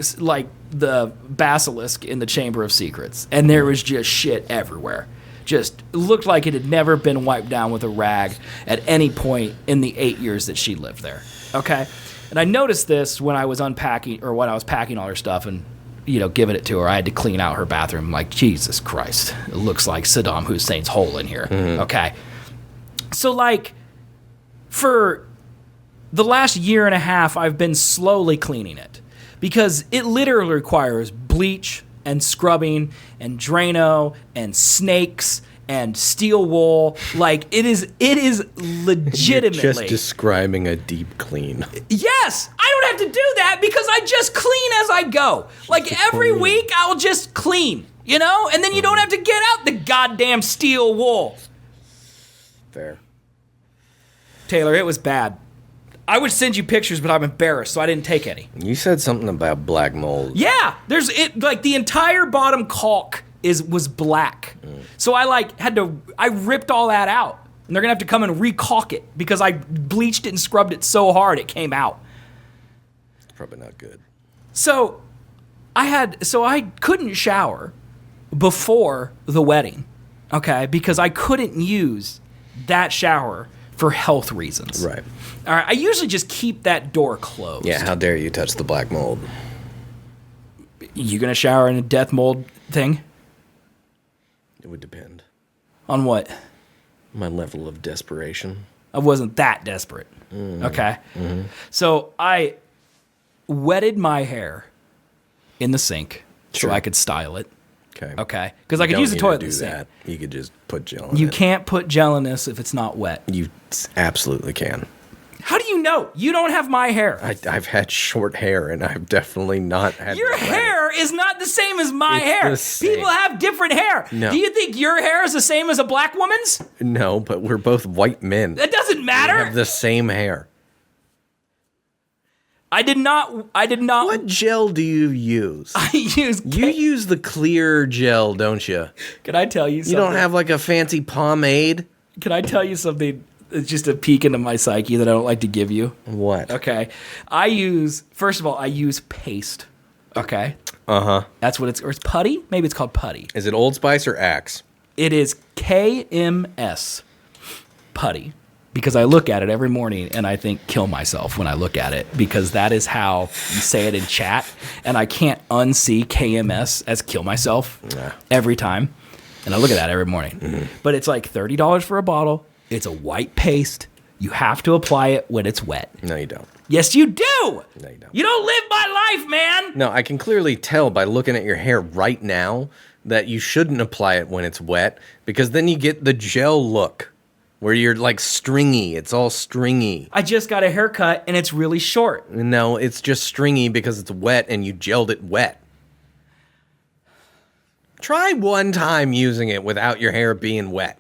the basilisk in the Chamber of Secrets, and there was just shit everywhere. Just looked like it had never been wiped down with a rag at any point in the 8 years that she lived there. Okay. And I noticed this when I was unpacking, or when I was packing all her stuff and, giving it to her. I had to clean out her bathroom. I'm like, Jesus Christ, it looks like Saddam Hussein's hole in here. Okay. So, like, for the last year and a half, I've been slowly cleaning it because it literally requires bleach and scrubbing and Drano and snakes and steel wool. Like it is legitimately. You're just describing a deep clean. Yes, I don't have to do that because I just clean as I go. Like every week, I'll just clean, and then you don't have to get out the goddamn steel wool. Fair. Taylor, it was bad. I would send you pictures, but I'm embarrassed, so I didn't take any. You said something about black mold. Yeah, there's it. Like the entire bottom caulk was black, so I ripped all that out, and they're gonna have to come and re-caulk it because I bleached it and scrubbed it so hard it came out. It's probably not good. So I couldn't shower before the wedding, okay, because I couldn't use that shower for health reasons. Right. All right. I usually just keep that door closed. Yeah, how dare you touch the black mold? You gonna shower in a death mold thing? It would depend. On what? My level of desperation. I wasn't that desperate. Okay. So I wetted my hair in the sink so Sure. I could style it. Okay, because I could use the toilet the same. that. You could just put gel in You it. can't put gel in this if it's not wet. You absolutely can. How do you know? You don't have my hair. I've had short hair, and I've definitely not had. Your hair is not the same as my It's hair. the same. People have different hair. No. Do you think your hair is the same as a black woman's? No, but we're both white men. That doesn't matter. We have the same hair. I did not. What gel do you use? I use. You use the clear gel, don't you? Can I tell you something? You don't have like a fancy pomade? Can I tell you something? It's just a peek into my psyche that I don't like to give you. What? Okay. First of all, I use paste. Okay. Uh-huh. That's what or it's putty? Maybe it's called putty. Is it Old Spice or Axe? It is KMS putty because I look at it every morning and I think kill myself when I look at it because that is how you say it in chat and I can't unsee KMS as kill myself every time. And I look at that every morning. Mm-hmm. But it's like $30 for a bottle. It's a white paste. You have to apply it when it's wet. No, you don't. Yes, you do. No, you don't. You don't live my life, man. No, I can clearly tell by looking at your hair right now that you shouldn't apply it when it's wet because then you get the gel look where you're like stringy. It's all stringy. I just got a haircut and it's really short. No, it's just stringy because it's wet and you gelled it wet. Try one time using it without your hair being wet.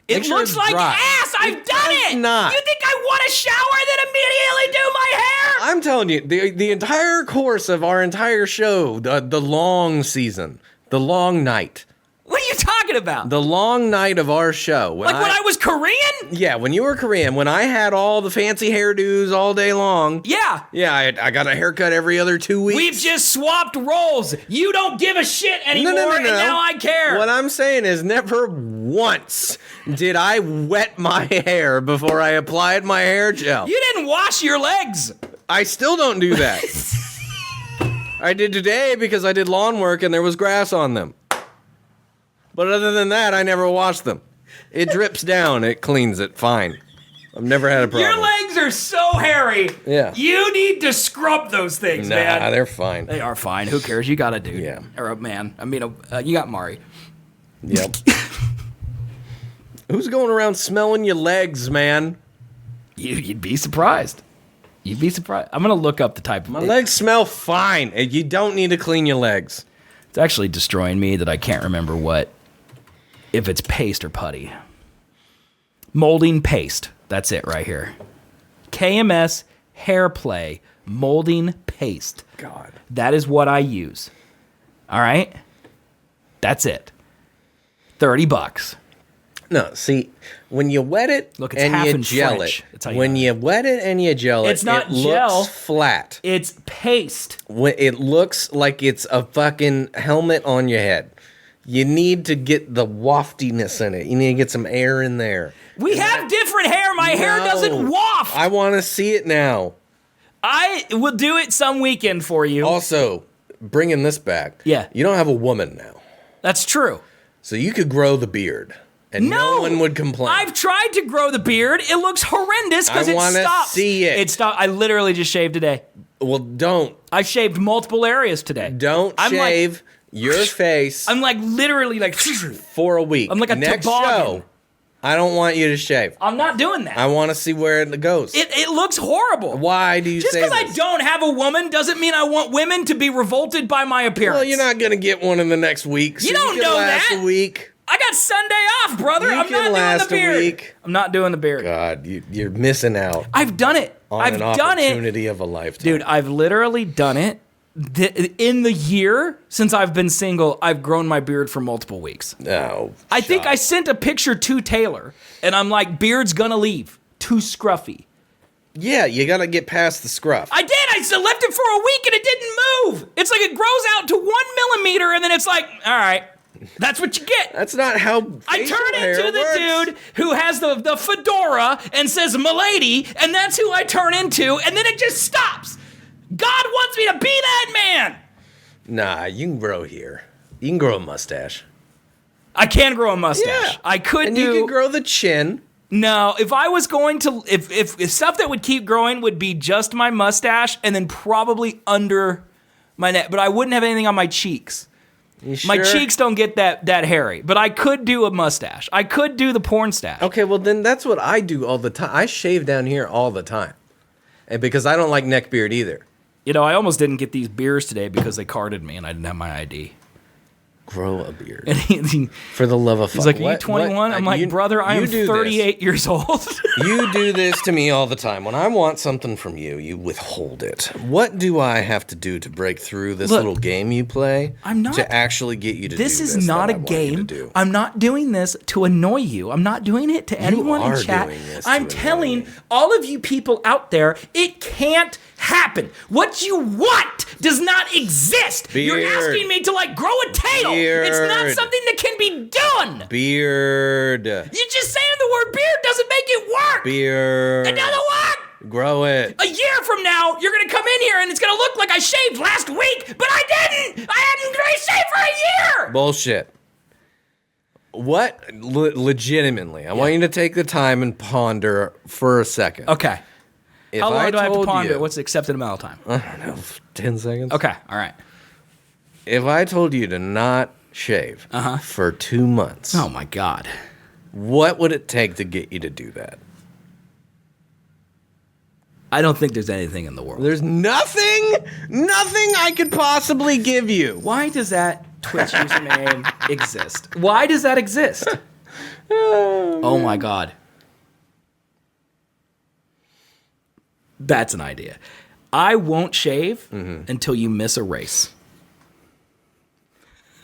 It Make sure looks it's like dry. ass. I've done does it. not. You think I want to shower then immediately do my hair? I'm telling you, the entire course of our entire show, the long season, the long night, What are you talking about? the long night of our show. When I was Korean? Yeah, when you were Korean, when I had all the fancy hairdos all day long. Yeah. Yeah, I got a haircut every other 2 weeks. We've just swapped roles. You don't give a shit anymore, No. and now I care. What I'm saying is never once did I wet my hair before I applied my hair gel. You didn't wash your legs. I still don't do that. I did today because I did lawn work and there was grass on them. But other than that, I never wash them. It drips down. It cleans it fine. I've never had a problem. Your legs are so hairy. Yeah. You need to scrub those things, Nah, man. they're fine. They are fine. Who cares? You got a dude. Yeah. Or a man. I mean, you got Mari. Yep. Who's going around smelling your legs, man? You'd be surprised. You'd be surprised. I'm going to look up the type of... My legs smell fine. You don't need to clean your legs. It's actually destroying me that I can't remember if it's paste or putty. Molding paste. That's it right here. KMS Hair Play Molding Paste. God. That is what I use. All right? That's it. $30. No, see, when you wet it Look, it's and half you in gel French. it, That's how you when know. you wet it and you gel it, It's not it gel. looks flat. It's paste. It looks like it's a fucking helmet on your head. You need to get the waftiness in it. You need to get some air in there. We have different hair. My hair doesn't waft. I want to see it now. I will do it some weekend for you. Also, bringing this back. Yeah. You don't have a woman now. That's true. So you could grow the beard. And no one would complain. I've tried to grow the beard. It looks horrendous because I it wanna stops. see it. It stopped. I literally just shaved today. Well, don't. I shaved multiple areas today. I'm shave your face I'm like literally like for a week. I'm like a Next toboggan. show, I don't want you to shave. I'm not doing that. I want to see where it goes. It looks horrible. Why do you Just say because I this? don't have a woman doesn't mean I want women to be revolted by my appearance. Well, you're not going to get one in the next week. So You don't can know last that. a week. I got Sunday off, brother. You I'm can not last doing the a beard. week. I'm not doing the beard. God, you're missing out I've done it. on I've an done it. opportunity of a lifetime. Dude, I've literally done it. In the year since I've been single, I've grown my beard for multiple weeks. No. I think I sent a picture to Taylor, and I'm like, beard's gonna leave. Too scruffy. Yeah, you got to get past the scruff. I did. I still left it for a week, and it didn't move. It's like it grows out to 1 millimeter, and then it's like, all right, that's what you get. That's not how I facial turn hair into the works. dude who has the fedora and says "milady," and that's who I turn into, and then it just stops. God wants me to be that man. Nah, you can grow here. You can grow a mustache. I can grow a mustache. Yeah. I could And do. you can grow the chin. No, if I was going to, if stuff that would keep growing would be just my mustache and then probably under my neck, but I wouldn't have anything on my cheeks. You My sure? cheeks don't get that hairy, but I could do a mustache. I could do the porn stash. Okay, well then that's what I do all the time. I shave down here all the time, and because I don't like neck beard either. You know, I almost didn't get these beers today because they carded me and I didn't have my ID. Grow a beard. And For the love of fuck. he's like, "Are you 21?" I'm like, "Brother, I am 38 years old." You do this to me all the time. When I want something from you, you withhold it. What do I have to do to break through this little game you play? I'm not to actually get you to do this. This is not a that I want you to game. do? I'm not doing this to annoy you. I'm not doing it to anyone in are chat. doing this to I'm annoy telling me. all of you people out there, it can't happen. What you want does not exist. You're Beard. asking me to like grow a tail. It's not Beard. something that can be done. Beard. You're just saying the word beard doesn't make it work. Beard. It doesn't work. Grow it. A year from now, you're gonna come in here and it's gonna look like I shaved last week, but I didn't. I hadn't shaved for a year. Bullshit. What? Legitimately, I want you to take the time and ponder for a second. Okay. If How long do I have to told ponder? you- What's the accepted amount of time? I don't know, 10 seconds? Okay. All right. If I told you to not shave for 2 months, Oh my God. what would it take to get you to do that? I don't think there's anything in the world. There's nothing I could possibly give you. Why does that Twitch username exist? Why does that exist? Oh my God. That's an idea. I won't shave until you miss a race.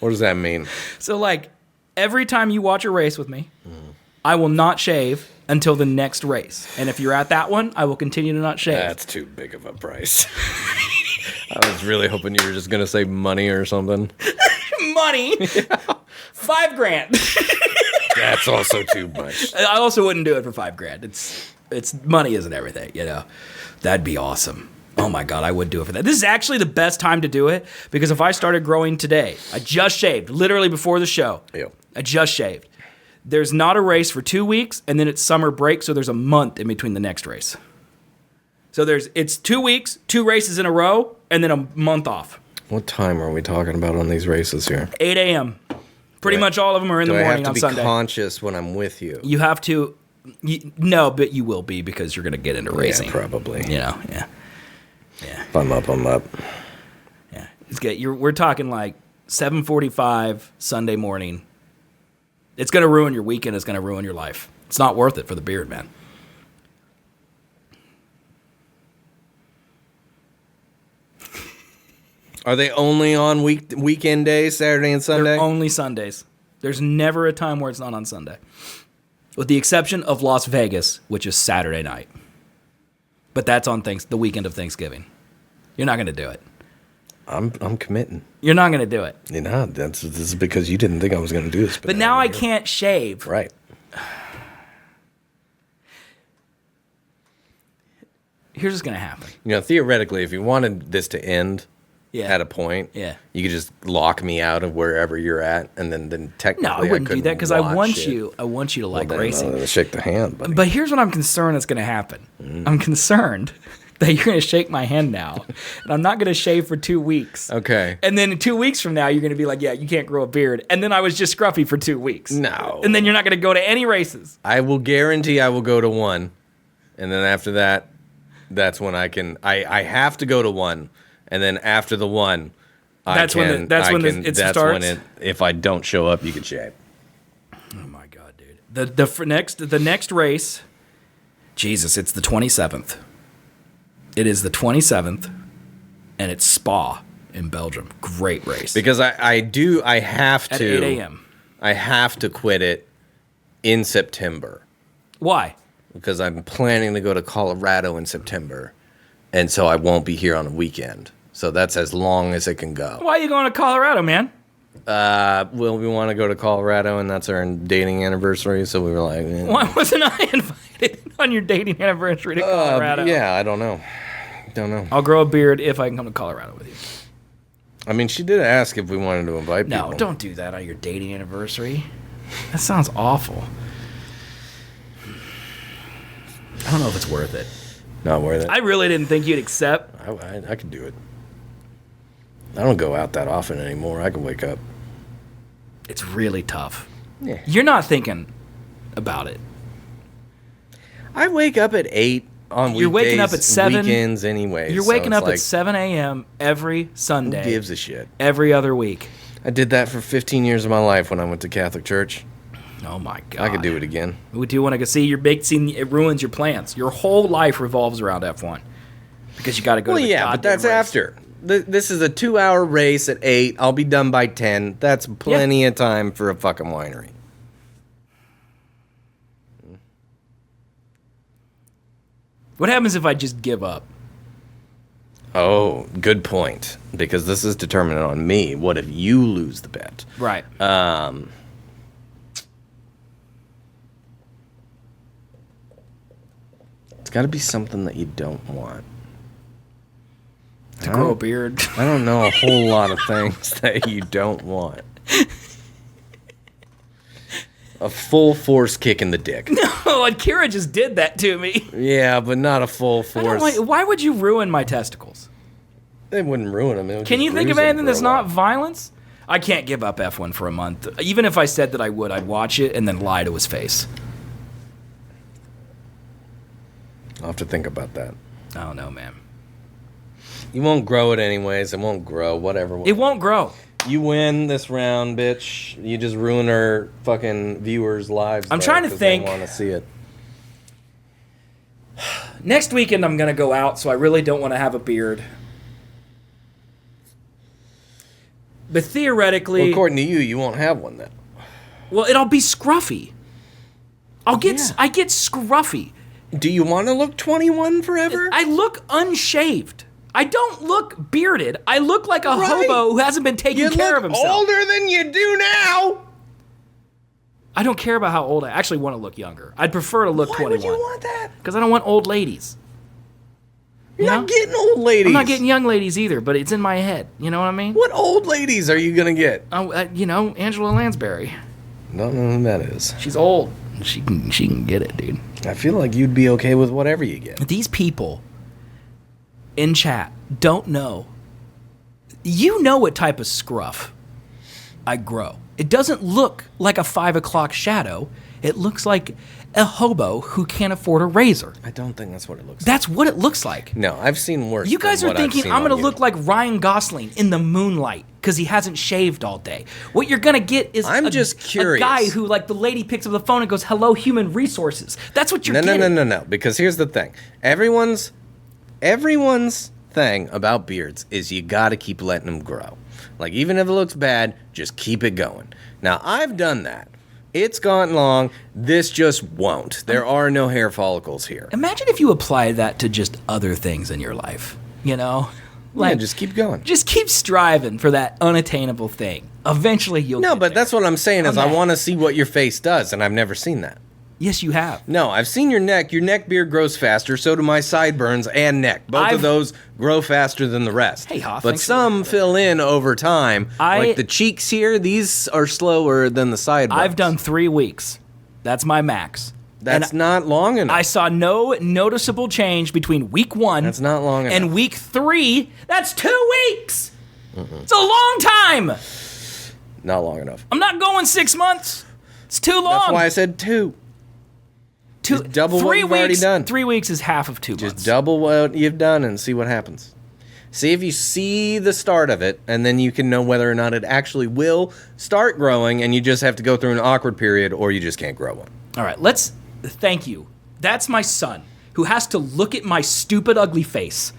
What does that mean? So like every time you watch a race with me, I will not shave until the next race. And if you're at that one, I will continue to not shave. That's too big of a price. I was really hoping you were just going to say money or something. Money. $5,000. That's also too much. I also wouldn't do it for $5,000. It's money isn't everything, you know. That'd be awesome. Oh my God, I would do it for that. This is actually the best time to do it because if I started growing today, I just shaved literally before the show. Yep. I just shaved. There's not a race for 2 weeks, and then it's summer break, so there's a month in between the next race. So it's 2 weeks, 2 races in a row, and then a month off. What time are we talking about on these races here? 8 a.m. Pretty much all of them are in the morning on I have to Sunday. be conscious when I'm with you? You have to. No, but you will be because you're going to get into racing. Yeah, probably. You know, yeah. If I'm up, I'm up. Yeah. We're talking like 7:45 Sunday morning. It's going to ruin your weekend. It's going to ruin your life. It's not worth it for the beard, man. Are they only on weekend days, Saturday and Sunday? They're only Sundays. There's never a time where it's not on Sunday. With the exception of Las Vegas, which is Saturday night. But that's on the weekend of Thanksgiving. You're not going to do it. I'm committing. You're not going to do it. You know, this is because you didn't think I was going to do this. But now I can't shave. Right. Here's what's going to happen. You know, theoretically, if you wanted this to end at a point, Yeah. you could just lock me out of wherever you're at, and then technically No, I wouldn't do couldn't that because I watch want it. you. I want you to like Then, racing. shake the hand, buddy. But here's what I'm concerned that's going to happen. I'm concerned that you're going to shake my hand now, and I'm not going to shave for 2 weeks. Okay. And then 2 weeks from now, you're going to be like, yeah, you can't grow a beard. And then I was just scruffy for 2 weeks. No. And then you're not going to go to any races. I will guarantee I will go to one, and then after that, that's when I can. I have to go to one, and then after the one, it starts? if I don't show up, you can shave. Oh my God, dude. The next race, Jesus, it's the 27th. It is the 27th, and it's Spa in Belgium. Great race. Because I have to. At 8 a.m. I have to quit it in September. Why? Because I'm planning to go to Colorado in September, and so I won't be here on a weekend. So that's as long as it can go. Why are you going to Colorado, man? Well, we want to go to Colorado, and that's our dating anniversary, so we were like... Why wasn't I invited on your dating anniversary to Colorado? Yeah, I don't know. I'll grow a beard if I can come to Colorado with you. I mean, she did ask if we wanted to invite people. No, don't do that on your dating anniversary. That sounds awful. I don't know if it's worth it. Not worth it. I really didn't think you'd accept. I could do it. I don't go out that often anymore. I can wake up. It's really tough. Yeah. You're not thinking about it. I wake up at 8 on You're waking up weekdays, at 7. weekends anyway. You're so waking it's up like, at 7 a.m. every Sunday. Who gives a shit? Every other week. I did that for 15 years of my life when I went to Catholic church. Oh my God. I could do it again. We do want to see your big scene. It ruins your plans. Your whole life revolves around F1 because you got to go. Well, to the yeah, but goddamn that's race. after. This is a 2-hour race at 8. I'll be done by 10. That's plenty of time for a fucking winery. What happens if I just give up? Oh, good point. Because this is determined on me. What if you lose the bet? Right. It's got to be something that you don't want. To grow a beard. I don't know a whole lot of things that you don't want. A full force kick in the dick. No, and Kira just did that to me. Yeah, but not a full force. Why would you ruin my testicles? They wouldn't ruin them. It would Can just you think of bruise them anything for a that's not while. violence? I can't give up F1 for a month. Even if I said that I would, I'd watch it and then lie to his face. I'll have to think about that. I don't know, man. You won't grow it anyways. It won't grow. Whatever. It won't grow. You win this round, bitch. You just ruin our fucking viewers' lives. I'm trying to think. They want to see it. Next weekend I'm going to go out, so I really don't want to have a beard. But theoretically... Well, according to you, you won't have one then. Well, it'll be scruffy. I get scruffy. Do you want to look 21 forever? I look unshaved. I don't look bearded. I look like a hobo who hasn't been taking care of himself. Older than you do now. I don't care about how old I actually want to look younger. I'd prefer to look 21. Why would you want that? Because I don't want old ladies. You're not getting old ladies. I'm not getting young ladies either, but it's in my head. You know what I mean? What old ladies are you going to get? Angela Lansbury. Don't know who that is. She's old. She can get it, dude. I feel like you'd be okay with whatever you get. These people in chat don't know. You know what type of scruff I grow. It doesn't look like a 5 o'clock shadow. It looks like a hobo who can't afford a razor. I don't think that's what it looks like. That's what it looks like. No, I've seen worse. You guys than are what I've thinking seen I'm on going to you. look like Ryan Gosling in the moonlight because he hasn't shaved all day. What you're going to get is just curious. a guy who, like, the lady picks up the phone and goes, "Hello, human resources." That's what you're getting. No. Because here's the thing. Everyone's thing about beards is you got to keep letting them grow. Like, even if it looks bad, just keep it going. Now, I've done that. It's gotten long. This just won't. There are no hair follicles here. Imagine if you apply that to just other things in your life, you know? Like, just keep going. Just keep striving for that unattainable thing. Eventually you'll No, get but there. that's what I'm saying is I Okay. want to see what your face does, and I've never seen that. Yes, you have. No, I've seen your neck. Your neck beard grows faster. So do my sideburns and neck. Both of those grow faster than the rest. Hey, Hoff, but thanks for some fill in over time. Like the cheeks here, these are slower than the sideburns. I've done 3 weeks. That's my max. That's not long enough. I saw no noticeable change between week 1. That's not long enough. And week 3. That's 2 weeks. It's a long time. Not long enough. I'm not going 6 months. It's too long. That's why I said 2. Just double what 3 you've weeks, already done. 3 weeks is half of 2 months. Just double what you've done and see what happens. See if you see the start of it, and then you can know whether or not it actually will start growing, and you just have to go through an awkward period, or you just can't grow one. All right, thank you. That's my son, who has to look at my stupid, ugly face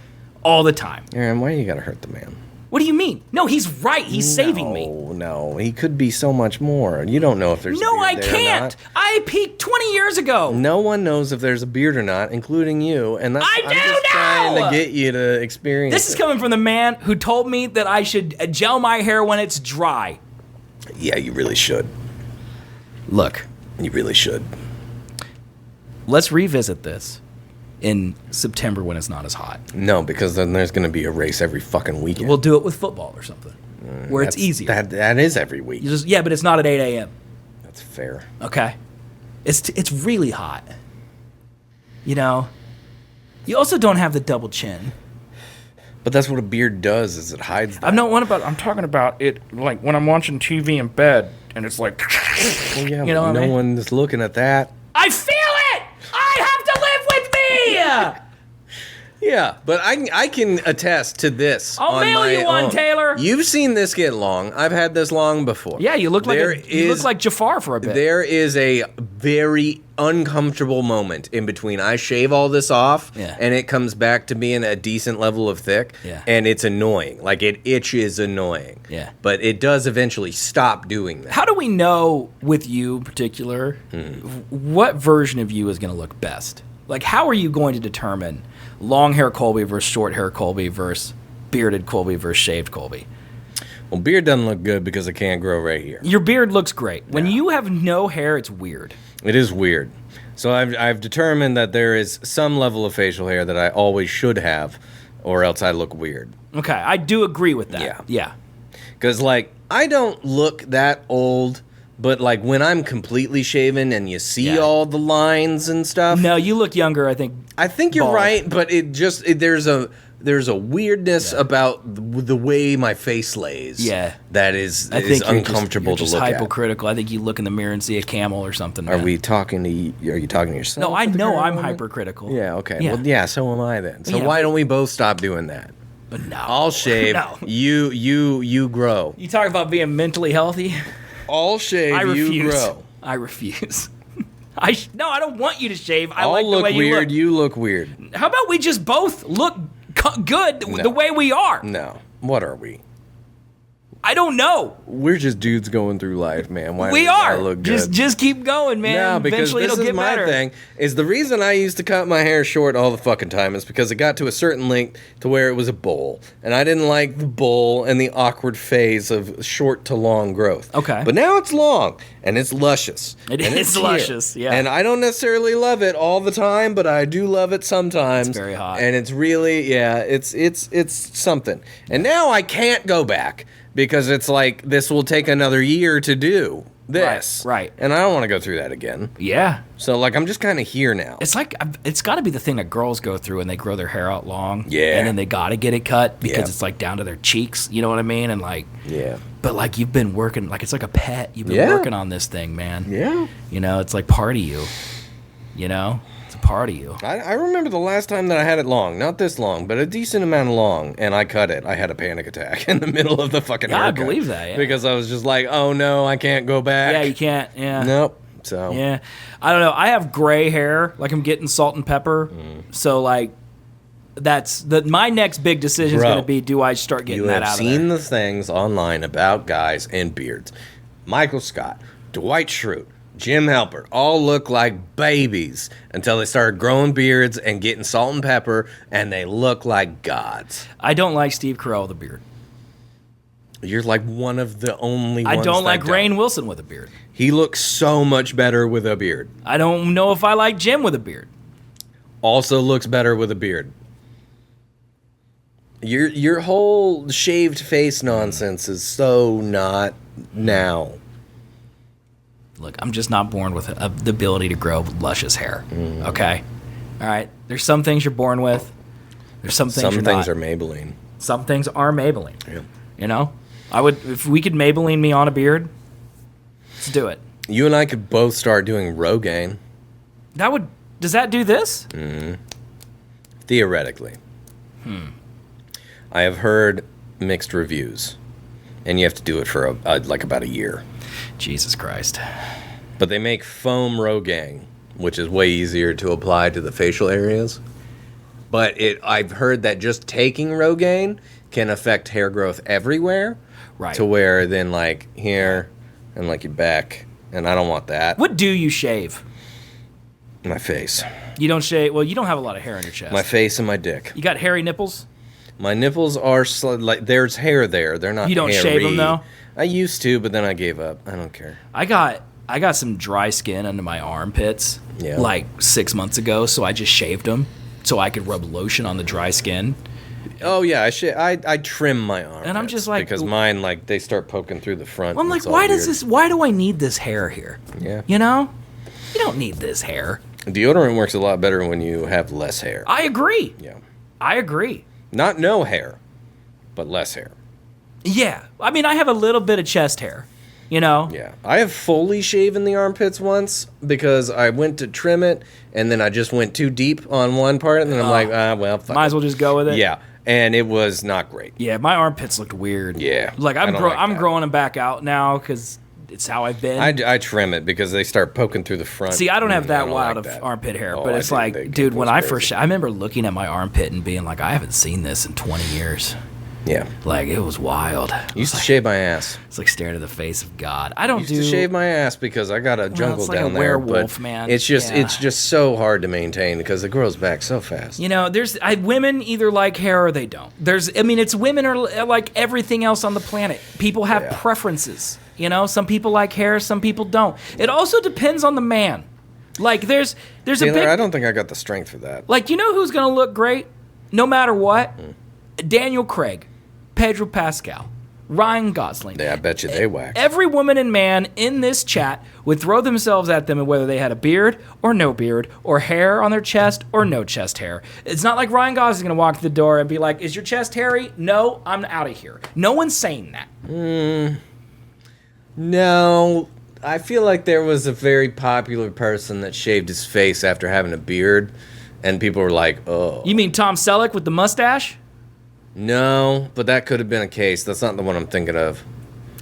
all the time. Aaron, why you gotta hurt the man? What do you mean? No, he's right. He's saving me. No, he could be so much more. You don't know if there's a No, beard I there or can't. not. I peaked 20 years ago. No one knows if there's a beard or not, including you, and I'm just trying to get you to experience This is it. coming from the man who told me that I should gel my hair when it's dry. Yeah, you really should. Look. You really should. Let's revisit this in September when it's not as hot. No, because then there's going to be a race every fucking weekend. We'll do it with football or something, where it's easier. That is every week. But it's not at 8 a.m. That's fair. Okay, it's really hot. You know, you also don't have the double chin. But that's what a beard does, is it hides that. I'm talking about it like when I'm watching TV in bed and it's like, Well, yeah, you know what I mean? one's looking at that. I feel it! I have to live with me! Yeah, but I can attest to this. I'll on mail my you one, own. Taylor. You've seen this get long. I've had this long before. Yeah, you look like There you look is- like Jafar for a bit. There is a very uncomfortable moment in between. I shave all this off, Yeah. and it comes back to being a decent level of thick, Yeah. and it's annoying. Like, it itches annoying. Yeah. But it does eventually stop doing that. How do we know with you in particular what version of you is going to look best? Like, how are you going to determine long hair Colby versus short hair Colby versus bearded Colby versus shaved Colby? Well, beard doesn't look good because it can't grow right here. Your beard looks great. When you have no hair, it's weird. It is weird. So I've determined that there is some level of facial hair that I always should have, or else I look weird. Okay, I do agree with that. Yeah. Yeah. Because, like, I don't look that old, but, like, when I'm completely shaven and you see Yeah. all the lines and stuff, No, you look younger, I think. I think you're bald. right, but there's a weirdness about the way my face lays. Yeah. That is I think uncomfortable you're just to look at. hypocritical. I think you look in the mirror and see a camel or something. Are man. you talking to yourself? No, I at the know current I'm moment? hypercritical. Yeah, okay. Yeah. Well, yeah, so am I then. So Yeah. why don't we both stop doing that? But no. I'll shave. No. You grow. You talk about being mentally healthy? I'll shave. I refuse. You grow. I refuse. No, I don't want you to shave. I I'll like the look way weird. you You look weird. look. How about we just both look good the way we are? No. What are we? I don't know. We're just dudes going through life, man. Why We do gotta are. look good? Just keep going, man. No, because Eventually this it'll is get my better. thing. Is the reason I used to cut my hair short all the fucking time is because it got to a certain length to where it was a bowl, and I didn't like the bowl and the awkward phase of short to long growth. Okay. But now it's long and it's luscious. It and is it's here. luscious, yeah. And I don't necessarily love it all the time, but I do love it sometimes. It's very hot. And it's really, yeah, it's something. And now I can't go back because it's like this will take another year to do this. Right. And I don't want to go through that again. Yeah. So, like, I'm just kind of here now. It's like, it's got to be the thing that girls go through when they grow their hair out long. Yeah. And then they got to get it cut because Yeah. it's like down to their cheeks. You know what I mean? And like, Yeah. but like you've been working, like it's like a pet. You've been Yeah. working on this thing, man. Yeah. You know, it's like part of you. You know? It's a part of you. I remember the last time that I had it long. Not this long, but a decent amount of long. And I cut it. I had a panic attack in the middle of the fucking Yeah, I haircut. believe that, yeah. Because I was just like, oh, no, I can't go back. Yeah, you can't. Yeah. Nope. So. Yeah. I don't know. I have gray hair. Like I'm getting salt and pepper. So like that's my next big decision is Bro, going to be, do I start getting You that have out seen of there? the things online about guys and beards. Michael Scott, Dwight Schrute, Jim Halpert all look like babies until they started growing beards and getting salt and pepper, and they look like gods. I don't like Steve Carell with a beard. You're like one of the only I ones don't that like Rainn Wilson with a beard. He looks so much better with a beard. I don't know if I like Jim with a beard. Also looks better with a beard. Your whole shaved face nonsense is so not now. Look, I'm just not born with the ability to grow luscious hair. Okay? All right? There's some things you're born with. There's some things Some you're things not. are Maybelline. Some things are Maybelline. Yeah. You know? I would, if we could Maybelline me on a beard, let's do it. You and I could both start doing Rogaine, Does that do this? theoretically. I have heard mixed reviews, and you have to do it for like about a year. Jesus Christ. But they make foam Rogaine, which is way easier to apply to the facial areas. But I've heard that just taking Rogaine can affect hair growth everywhere. Right. To where then like here and like your back. And I don't want that. What do you shave? My face. You don't shave. Well, you don't have a lot of hair on your chest. My face and my dick. You got hairy nipples? My nipples are like there's hair there. They're not You don't hairy. shave them, though? I used to, but then I gave up. I don't care. I got some dry skin under my armpits Yeah. like 6 months ago, so I just shaved them so I could rub lotion on the dry skin. Oh yeah, I trim my arms. And I'm just like- because mine like they start poking through the front. I'm and like, it's all why does weird. this? Why do I need this hair here? Yeah. You know, you don't need this hair. Deodorant works a lot better when you have less hair. I agree. Yeah. I agree. Not no hair, but less hair. Yeah. I mean, I have a little bit of chest hair, you know? Yeah. I have fully shaven the armpits once because I went to trim it, and then I just went too deep on one part, and then I'm like, well, fuck Might it. as well just go with it. Yeah. And it was not great. Yeah, my armpits looked weird. Yeah. Like, I I'm don't like that. growing them back out now because it's how I've been. I trim it because they start poking through the front. See, I don't have that I don't wild like of that. armpit hair, Oh, but I it's do. like, They dude, get when those I crazy. I remember looking at my armpit and being like, I haven't seen this in 20 years. Yeah. Like, it was wild. I used to shave my ass. It's like staring at the face of God. I I don't used to shave my ass because I got a jungle it's like a down there. werewolf, but man. It's just Yeah. it's just so hard to maintain because it grows back so fast. You know, women either like hair or they don't. It's women are like everything else on the planet. People have Yeah. preferences. You know, some people like hair, some people don't. It also depends on the man. Like, there's a Taylor, big, I don't think I got the strength for that. like, you know who's gonna look great, no matter what? Daniel Craig, Pedro Pascal, Ryan Gosling. Yeah, I bet you they wax. Every woman and man in this chat would throw themselves at them, whether they had a beard or no beard, or hair on their chest or no chest hair. It's not like Ryan Gosling's gonna walk through the door and be like, "Is your chest hairy?" No, I'm out of here. No one's saying that. No, I feel like there was a very popular person that shaved his face after having a beard, and people were like, "Oh, You mean Tom Selleck with the mustache? no," but that could have been a case. That's not the one I'm thinking of.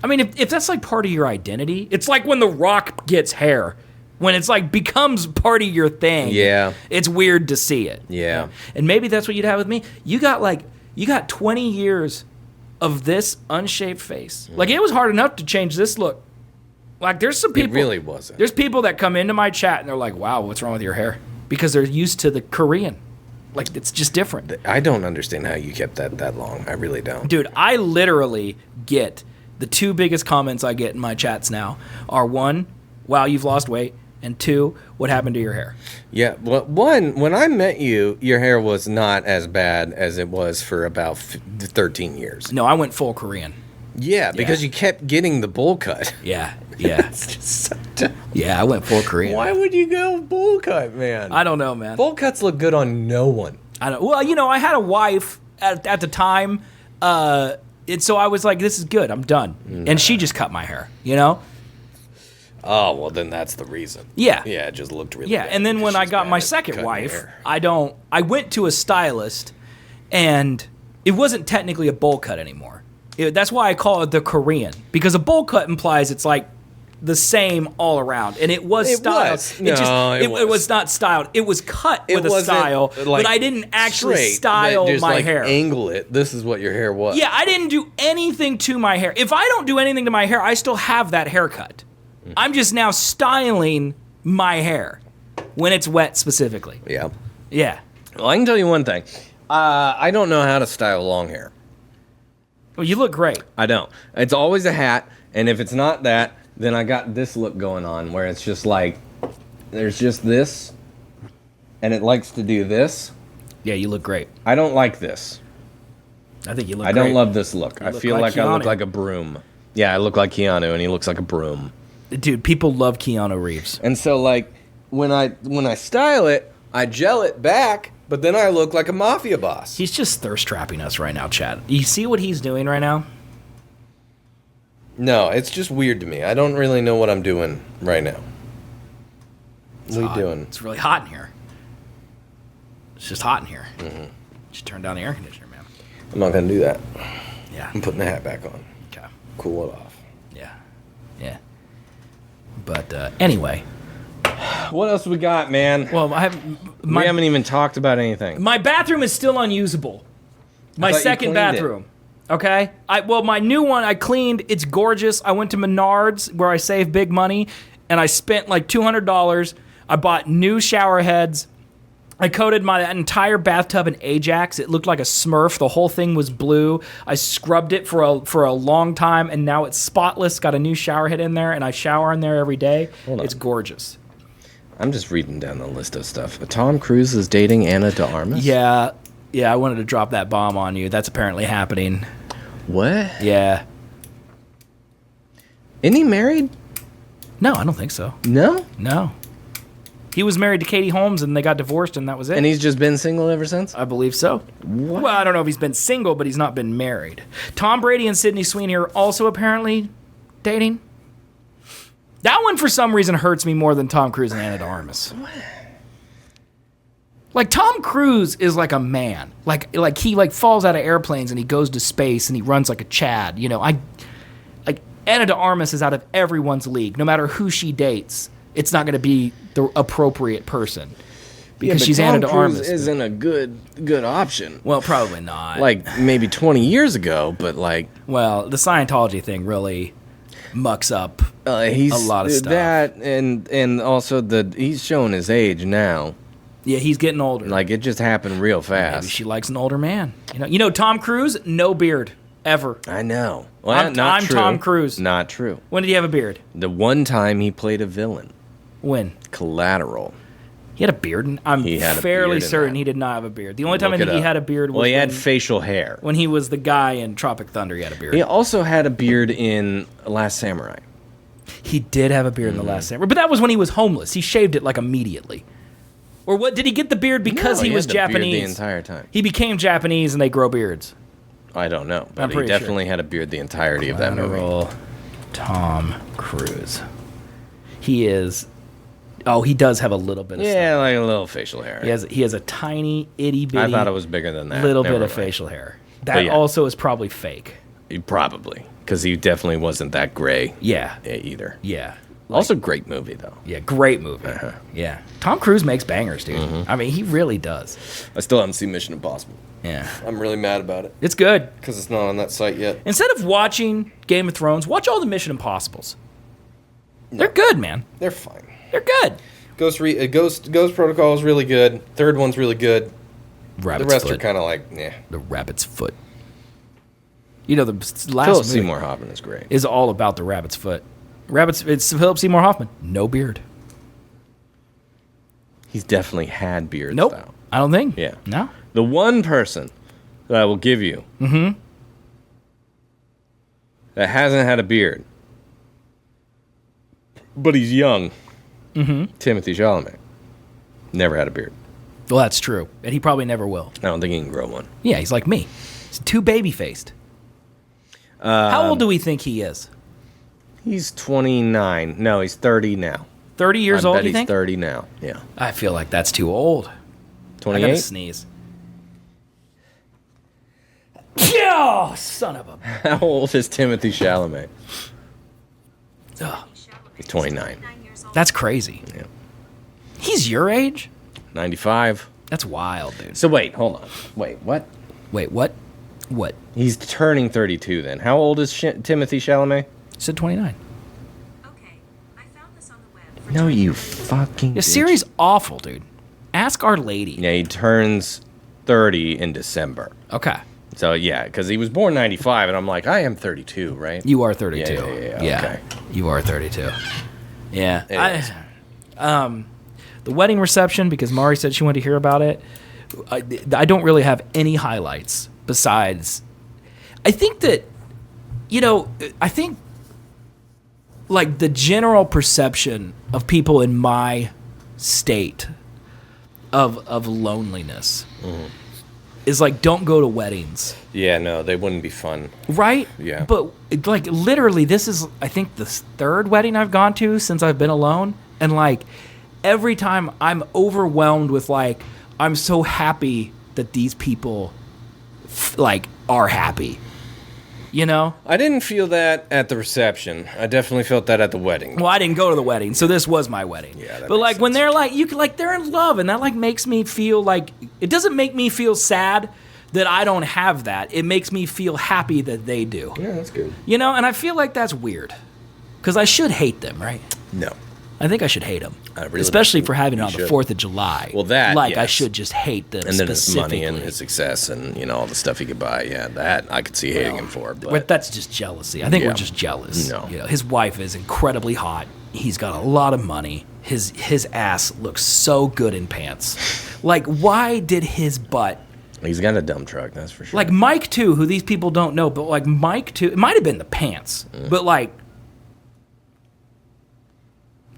I mean, if that's like part of your identity, it's like when The Rock gets hair. When it's like becomes part of your thing. Yeah. It's weird to see it. Yeah. And maybe that's what you'd have with me. You got 20 years of this unshaved face. Like, it was hard enough to change this look. Like, there's some people. It really wasn't. There's people that come into my chat and they're like, "Wow, what's wrong with your hair?" Because they're used to the Korean. Like, it's just different. I don't understand how you kept that long. I really don't. Dude, I literally get the two biggest comments I get in my chats now are, one, "Wow, you've lost weight," and two, "What happened to your hair?" Yeah, well, one, when I met you, your hair was not as bad as it was for about 13 years. No, I went full Korean. Yeah, because Yeah. you kept getting the bowl cut. Yeah, yeah. It's just so dumb. Yeah, I went full Korean. Why would you go bowl cut, man? I don't know, man. Bowl cuts look good on no one. I don't. Well, you know, I had a wife at the time, and so I was like, "This is good. I'm done." And she just cut my hair. You know? Oh, well, then that's the reason. Yeah. Yeah, it just looked really Yeah. bad And then because when I she's got bad my at second cutting wife, hair. I went to a stylist, and it wasn't technically a bowl cut anymore. That's why I call it the Korean, because a bowl cut implies it's like the same all around, and it was It styled. was. No, it it was. was not styled. It was cut It with a wasn't, style, like, but I didn't actually straight, style but just, my like, hair. Angle it. This is what your hair was. Yeah, I didn't do anything to my hair. If I don't do anything to my hair, I still have that haircut. I'm just now styling my hair when it's wet specifically. Yeah. Yeah. Well, I can tell you one thing. I don't know how to style long hair. Well, you look great. I don't. It's always a hat, and if it's not that, then I got this look going on where it's just like, there's just this, and it likes to do this. Yeah, you look great. I don't like this. I think you look I great. don't love this look. I look feel like like I look Keanu. like a broom. Yeah, I look like Keanu, and he looks like a broom. Dude, people love Keanu Reeves. And so, like, when I style it, I gel it back, but then I look like a mafia boss. He's just thirst trapping us right now, Chad. You see what he's doing right now? No, it's just weird to me. I don't really know what I'm doing right now. What are you Hot. doing? It's really hot in here. It's just hot in here. Just turn down the air conditioner, man. I'm not going to do that. Yeah. I'm putting the hat back on. Okay. Cool it off. Yeah. Yeah. But anyway. What else we got, man? Well, I have We haven't even talked about anything. my bathroom is still unusable. My thought you second cleaned bathroom. Okay? My new one I cleaned. It's gorgeous. I went to Menards where I saved big money and I spent like $200. I bought new shower heads. I coated my entire bathtub in Ajax. It looked like a Smurf. The whole thing was blue. I scrubbed it for a long time, and now it's spotless. Got a new shower head in there, and I shower in there every day. Hold on. It's gorgeous. I'm just reading down the list of stuff. Tom Cruise is dating Anna de Armas? Yeah, I wanted to drop that bomb on you. That's apparently happening. What? Yeah. Isn't he married? No, I don't think so. No? No. He was married to Katie Holmes, and they got divorced, and that was it. And he's just been single ever since? I believe so. Well, I don't know if he's been single, but he's not been married. Tom Brady and Sydney Sweeney are also apparently dating. That one, for some reason, hurts me more than Tom Cruise and Ana de Armas. Like, Tom Cruise is like a man. Like he falls out of airplanes and he goes to space and he runs like a Chad. You know, Ana de Armas is out of everyone's league. No matter who she dates, it's not going to be the appropriate person because she's Ana de Armas. Tom Cruise isn't a good option. Well, probably not. Like maybe 20 years ago, but like. Well, the Scientology thing really mucks up he's a lot of stuff. That and also he's showing his age now. Yeah, he's getting older. Like it just happened real fast. Maybe she likes an older man. You know, Tom Cruise, no beard ever. I know. Well, I'm Tom Cruise. Not true. When did he have a beard? The one time he played a villain. When? Collateral. He had a beard. I'm fairly certain that. he did not have a beard. The only time he had a beard was well, he had facial hair. When he was the guy in Tropic Thunder, he had a beard. He also had a beard in Last Samurai. He did have a beard in The Last Samurai, but that was when he was homeless. He shaved it like immediately. Or what? Did he get the beard because he was Japanese? Beard the entire time. He became Japanese and they grow beards. I don't know, but he definitely had a beard the entirety of that movie. Tom Cruise. He is. Oh, he does have a little bit of stuff. Like a little facial hair. He has a tiny, itty bitty. I thought it was bigger than that. Little bit of facial hair. That also is probably fake. Probably, because he definitely wasn't that gray. Yeah. Either. Yeah. Also, great movie though. Yeah, great movie. Yeah, Tom Cruise makes bangers, dude. I mean, he really does. I still haven't seen Mission Impossible. Yeah, I'm really mad about it. It's good because it's not on that site yet. Instead of watching Game of Thrones, watch all the Mission Impossibles. No. They're good, man. They're fine. They're good. Ghost Protocol is really good. Third one's really good. The rest are kind of like, yeah. The Rabbit's Foot. You know, the last Philip Seymour Hoffman is great. Is all about the Rabbit's Foot. It's Philip Seymour Hoffman. No beard. He's definitely had beards, nope. though. I don't think. Yeah. No. The one person that I will give you that hasn't had a beard, but he's young, Timothy Chalamet. Never had a beard. Well, that's true. And he probably never will. I don't think he can grow one. Yeah, he's like me. He's too baby-faced. How old do we think he is? He's 29. No, he's 30 now. 30 years old, you think? He's 30 now, yeah. I feel like that's too old. 28? I gotta sneeze. Oh, son of a... How old is Timothy Chalamet? Ugh. He's 29. That's crazy. Yeah. He's your age? 95. That's wild, dude. So wait, hold on. Wait, what? Wait, what? What? He's turning 32 then. How old is Timothy Chalamet? He said 29. Okay, I found this on the web. No, you fucking The Siri's awful, dude. Ask Our Lady. Yeah, he turns 30 in December. Okay. So, yeah, because he was born 95, and I'm like, I am 32, right? You are 32. Yeah. Okay. You are 32. Yeah. Anyways. The wedding reception, because Mari said she wanted to hear about it, I don't really have any highlights besides... I think that, like, the general perception of people in my state of loneliness is like, don't go to weddings. Yeah, no, they wouldn't be fun. Right? Yeah. But, like, literally, this is, I think, the third wedding I've gone to since I've been alone. And, like, every time I'm overwhelmed with, like, I'm so happy that these people, are happy. You know? I didn't feel that at the reception. I definitely felt that at the wedding. Well, I didn't go to the wedding, so this was my wedding. Yeah, but like when they're like, they're in love, and that like makes me feel like it doesn't make me feel sad that I don't have that. It makes me feel happy that they do. Yeah, that's good. You know, and I feel like that's weird because I should hate them, right? No. I think I should hate them, really especially for having it on should. the 4th of July. Well, that, like I yes. should just hate them. And then his specifically. money and his success and all the stuff he could buy. Yeah, that I could see hating him for. But that's just jealousy. I think we're just jealous. No, his wife is incredibly hot. He's got a lot of money. His ass looks so good in pants. Like, why did his butt? He's got a dump truck, that's for sure. Like Mike too, who these people don't know, but like Mike too. It might have been the pants, but like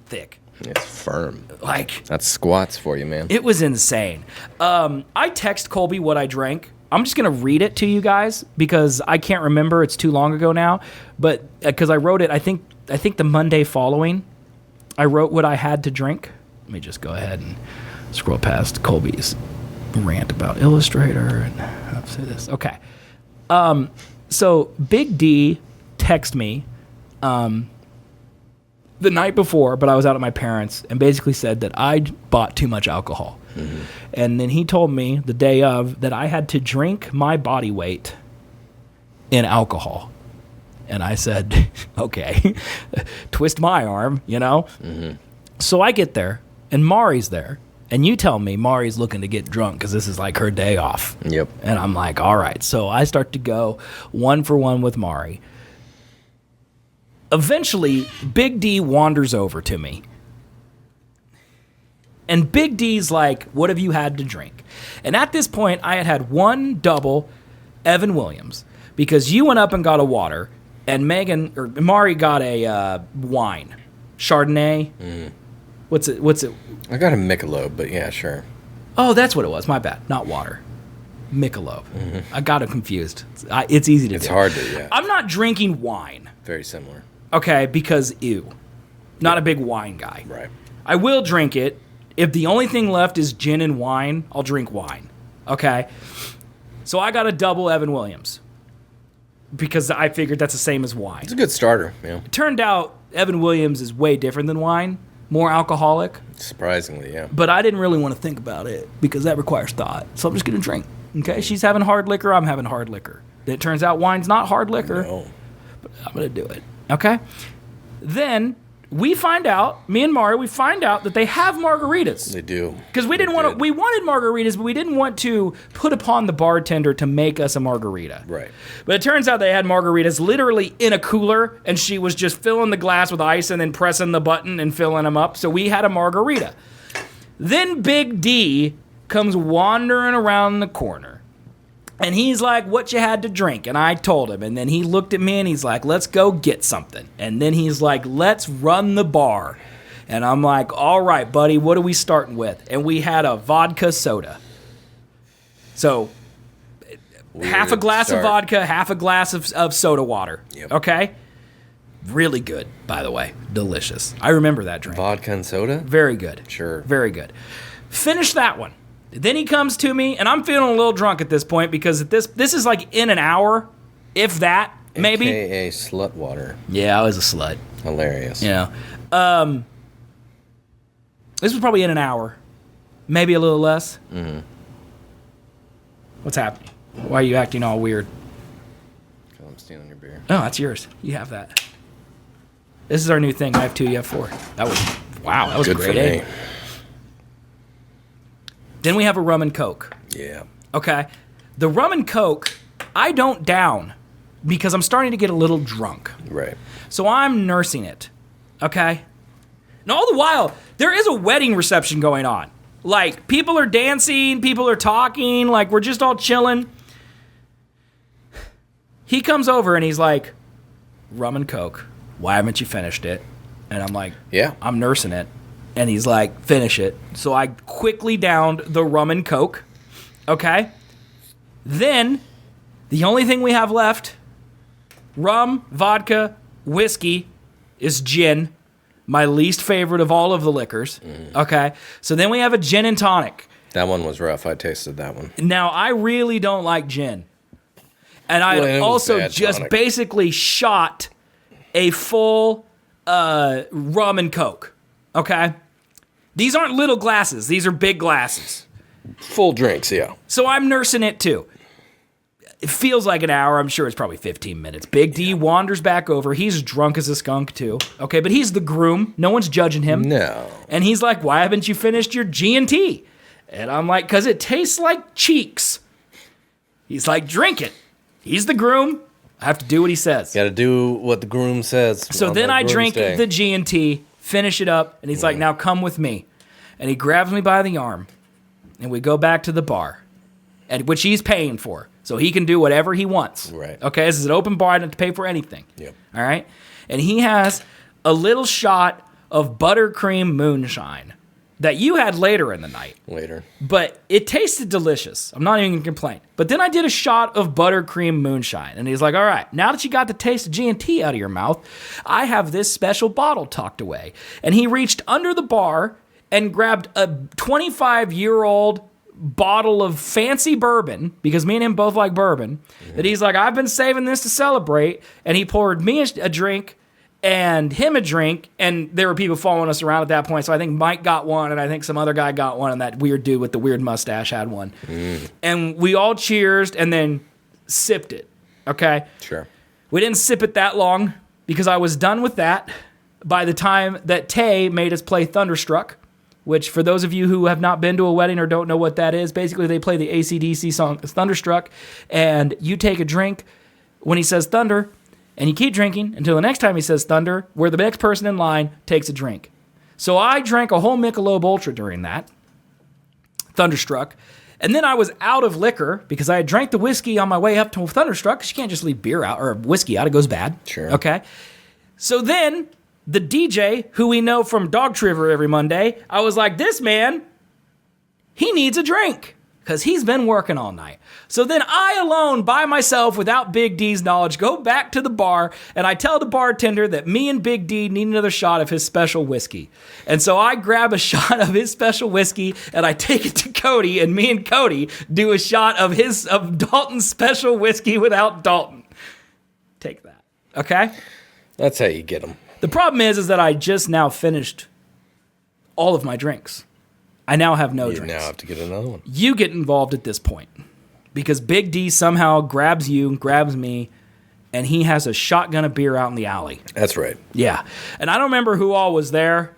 thick. It's firm. Like, That's squats for you, man. it was insane. I text Colby what I drank. I'm just going to read it to you guys because I can't remember. It's too long ago now. But because I wrote it, I think the Monday following, I wrote what I had to drink. Let me just go ahead and scroll past Colby's rant about Illustrator and I'll say this. Okay. So Big D texted me the night before, but I was out at my parents' and basically said that I bought too much alcohol. Mm-hmm. And then he told me the day of that I had to drink my body weight in alcohol. And I said, okay, twist my arm, you know? Mm-hmm. So I get there, and Mari's there. And you tell me Mari's looking to get drunk because this is like her day off. Yep. And I'm like, all right. So I start to go 1 for 1 with Mari. Eventually, Big D wanders over to me. And Big D's like, what have you had to drink? And at this point, I had had 1 double Evan Williams because you went up and got a water, and Mari got a wine, Chardonnay. Mm. What's it? I got a Michelob, but yeah, sure. Oh, that's what it was. My bad. Not water. Michelob. Mm-hmm. I got it confused. It's easy to do. It's hard to, yeah. I'm not drinking wine. Very similar. Okay, because ew. Not a big wine guy. Right. I will drink it. If the only thing left is gin and wine, I'll drink wine. Okay? So I got a double Evan Williams because I figured that's the same as wine. It's a good starter, yeah. It turned out Evan Williams is way different than wine, more alcoholic. Surprisingly, yeah. But I didn't really want to think about it because that requires thought. So I'm just going to drink. Okay? She's having hard liquor. I'm having hard liquor. It turns out wine's not hard liquor. No. But I'm going to do it. Okay? Then we find out, me and Mari, we find out that they have margaritas. They do. Because we wanted margaritas, but we didn't want to put upon the bartender to make us a margarita. Right. But it turns out they had margaritas literally in a cooler, and she was just filling the glass with ice and then pressing the button and filling them up. So we had a margarita. Then Big D comes wandering around the corner. And he's like, what you had to drink? And I told him. And then he looked at me and he's like, let's go get something. And then he's like, let's run the bar. And I'm like, all right, buddy, what are we starting with? And we had a vodka soda. So half a glass of vodka, half a glass of soda water. Yep. Okay? Really good, by the way. Delicious. I remember that drink. Vodka and soda? Very good. Sure. Very good. Finish that one. Then he comes to me, and I'm feeling a little drunk at this point because this is like in an hour, if that, maybe. AKA slut water. Yeah, I was a slut. Hilarious. Yeah. This was probably in an hour, maybe a little less. Mm-hmm. What's happening? Why are you acting all weird? Because I'm stealing your beer. Oh, that's yours. You have that. This is our new thing. I have 2, you have 4. That was good great. For me. Then we have a rum and coke. Yeah. Okay. The rum and coke, I don't down because I'm starting to get a little drunk. Right. So I'm nursing it. Okay. And all the while, there is a wedding reception going on. Like, people are dancing, people are talking, like, we're just all chilling. He comes over and he's like, rum and coke. Why haven't you finished it? And I'm like, yeah, I'm nursing it. And he's like, finish it. So I quickly downed the rum and coke. Okay? Then, the only thing we have left, rum, vodka, whiskey, is gin. My least favorite of all of the liquors. Mm. Okay? So then we have a gin and tonic. That one was rough. I tasted that one. Now, I really don't like gin. And I also just tonic. Basically shot a full rum and coke. Okay? These aren't little glasses. These are big glasses. Full drinks, yeah. So I'm nursing it too. It feels like an hour. I'm sure it's probably 15 minutes. Big D wanders back over. He's drunk as a skunk too. Okay, but he's the groom. No one's judging him. No. And he's like, why haven't you finished your G&T? And I'm like, because it tastes like cheeks. He's like, drink it. He's the groom. I have to do what he says. Got to do what the groom says. So then I drink the G&T, finish it up, and he's like, now come with me. And he grabs me by the arm, and we go back to the bar, which he's paying for. So he can do whatever he wants. Right. Okay, this is an open bar. I don't have to pay for anything. Yep. All right? And he has a little shot of buttercream moonshine that you had later in the night. Later. But it tasted delicious. I'm not even going to complain. But then I did a shot of buttercream moonshine. And he's like, all right, now that you got the taste of G&T out of your mouth, I have this special bottle tucked away. And he reached under the bar and grabbed a 25-year-old bottle of fancy bourbon, because me and him both like bourbon, that he's like, I've been saving this to celebrate. And he poured me a drink and him a drink, and there were people following us around at that point. So I think Mike got one, and I think some other guy got one, and that weird dude with the weird mustache had one. And we all cheersed and then sipped it, okay? Sure. We didn't sip it that long because I was done with that by the time that Tay made us play Thunderstruck, which for those of you who have not been to a wedding or don't know what that is, basically they play the AC/DC song Thunderstruck, and you take a drink when he says thunder, and you keep drinking until the next time he says thunder, where the next person in line takes a drink. So I drank a whole Michelob Ultra during that, Thunderstruck, and then I was out of liquor because I had drank the whiskey on my way up to Thunderstruck, because you can't just leave beer out, or whiskey out, it goes bad. Sure. Okay? So then, the DJ, who we know from Dog Triver every Monday, I was like, this man, he needs a drink, because he's been working all night. So then I alone, by myself, without Big D's knowledge, go back to the bar, and I tell the bartender that me and Big D need another shot of his special whiskey. And so I grab a shot of his special whiskey, and I take it to Cody, and me and Cody do a shot of Dalton's special whiskey without Dalton. Take that, okay? That's how you get them. The problem is that I just now finished all of my drinks. I now have no You drinks. now have to get another one. You get involved at this point because Big D somehow grabs you, grabs me, and he has a shotgun of beer out in the alley. That's right. Yeah. And I don't remember who all was there.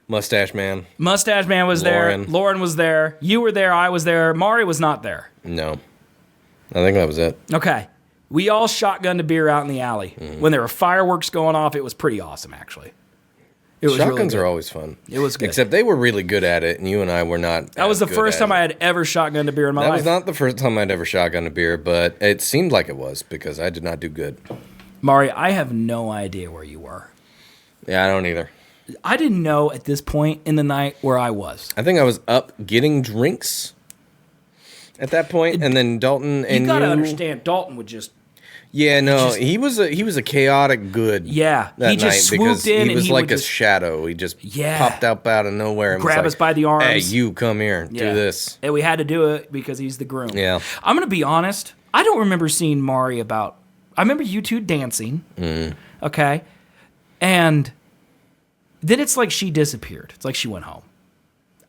Mustache Man. Mustache Man was Lauren. there. Lauren was there. You were there. I was there. Mari was not there. No. I think that was it. Okay. We all shotgunned a beer out in the alley. When there were fireworks going off, it was pretty awesome, actually. It was Shotguns really are always fun. It was good. Except they were really good at it, and you and I were not. That was the first time I had ever shotgunned a beer in my life. That was not the first time I'd ever shotgunned a beer, but it seemed like it was, because I did not do good. Mari, I have no idea where you were. Yeah, I don't either. I didn't know at this point in the night where I was. I think I was up getting drinks at that point, and then Dalton and You gotta understand, Dalton would just... Yeah, no, he was a chaotic good. Yeah, that he just night because swooped in he was and like would a just... shadow. He just Yeah. popped up out of nowhere and Grab was us like, by the arms. Hey, you come here, do this. And we had to do it because he's the groom. Yeah. I'm gonna be honest. I don't remember seeing Mari about... I remember you two dancing. Okay? And then it's like she disappeared. It's like she went home.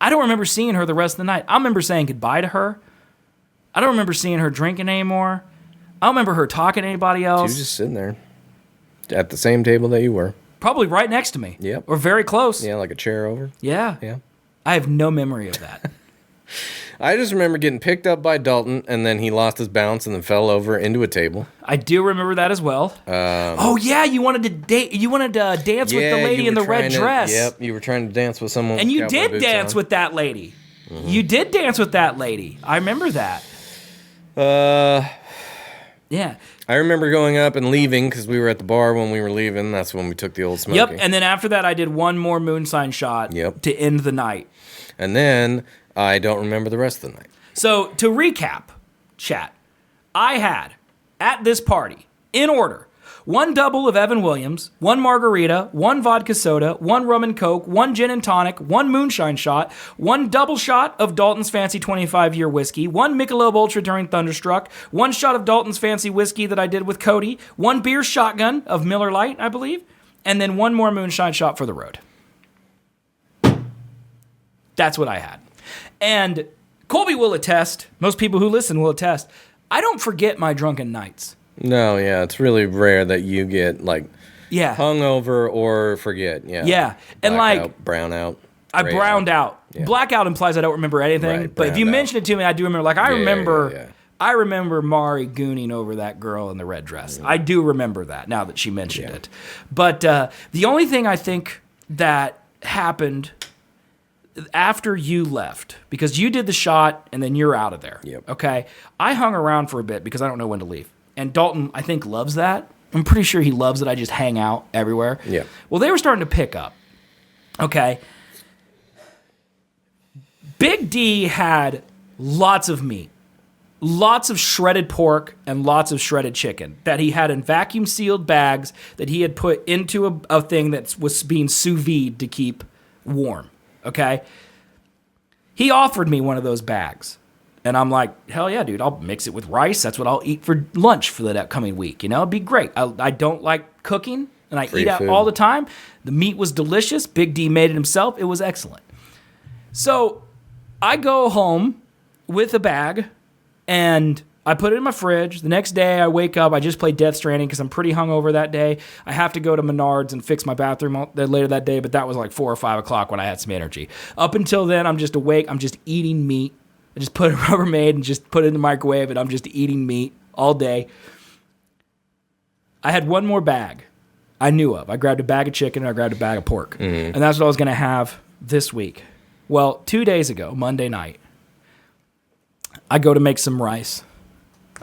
I don't remember seeing her the rest of the night. I remember saying goodbye to her. I don't remember seeing her drinking anymore. I don't remember her talking to anybody She else. was just sitting there at the same table that you were. Probably right next to me. Yep. Or very close. Yeah, like a chair over. Yeah. Yeah. I have no memory of that. I just remember getting picked up by Dalton, and then he lost his balance and then fell over into a table. I do remember that as well. Oh yeah, you wanted to date. You wanted to dance with the lady you in the were red trying to- dress. Yep, you were trying to dance with someone. And with you cowboy did boots dance on. with that lady. You did dance with that lady. I remember that. Yeah. I remember going up and leaving because we were at the bar when we were leaving. That's when we took the old smoky. Yep. And then after that, I did one more moonshine shot. Yep. To end the night. And then I don't remember the rest of the night. So to recap, chat, I had at this party in order. 1 double of Evan Williams, 1 margarita, 1 vodka soda, 1 rum and coke, 1 gin and tonic, 1 moonshine shot, 1 double shot of Dalton's Fancy 25-year whiskey, 1 Michelob Ultra during Thunderstruck, 1 shot of Dalton's Fancy whiskey that I did with Cody, 1 beer shotgun of Miller Lite, I believe, and then 1 more moonshine shot for the road. That's what I had. And Colby will attest, most people who listen will attest, I don't forget my drunken nights. No, yeah, it's really rare that you get like Yeah. hungover or forget. Yeah. Yeah. And Blackout, like brown out. I gray browned out. Yeah. Blackout implies I don't remember anything. Right, but if you browned out. mention it to me, I do remember. Like I Yeah, remember yeah. I remember Mari gooning over that girl in the red dress. I do remember that now that she mentioned it. But the only thing I think that happened after you left, because you did the shot and then you're out of there. Yep. Okay. I hung around for a bit because I don't know when to leave. And Dalton, I think, loves that. I'm pretty sure he loves that I just hang out everywhere. Yeah. Well, they were starting to pick up. Okay. Big D had lots of meat, lots of shredded pork, and lots of shredded chicken that he had in vacuum sealed bags that he had put into a thing that was being sous vide to keep warm. Okay. He offered me one of those bags. And I'm like, hell yeah, dude, I'll mix it with rice. That's what I'll eat for lunch for the upcoming week. You know, it'd be great. I don't like cooking, and I eat out all the time. The meat was delicious. Big D made it himself. It was excellent. So I go home with a bag, and I put it in my fridge. The next day I wake up. I just played Death Stranding because I'm pretty hungover that day. I have to go to Menards and fix my bathroom later that day, but that was like 4 or 5 o'clock when I had some energy. Up until then, I'm just awake. I'm just eating meat. I just put a Rubbermaid and just put it in the microwave, and I'm just eating meat all day. I had one more bag I knew of. I grabbed a bag of chicken and I grabbed a bag of pork. And that's what I was going to have this week. Well, 2 days ago, Monday night, I go to make some rice,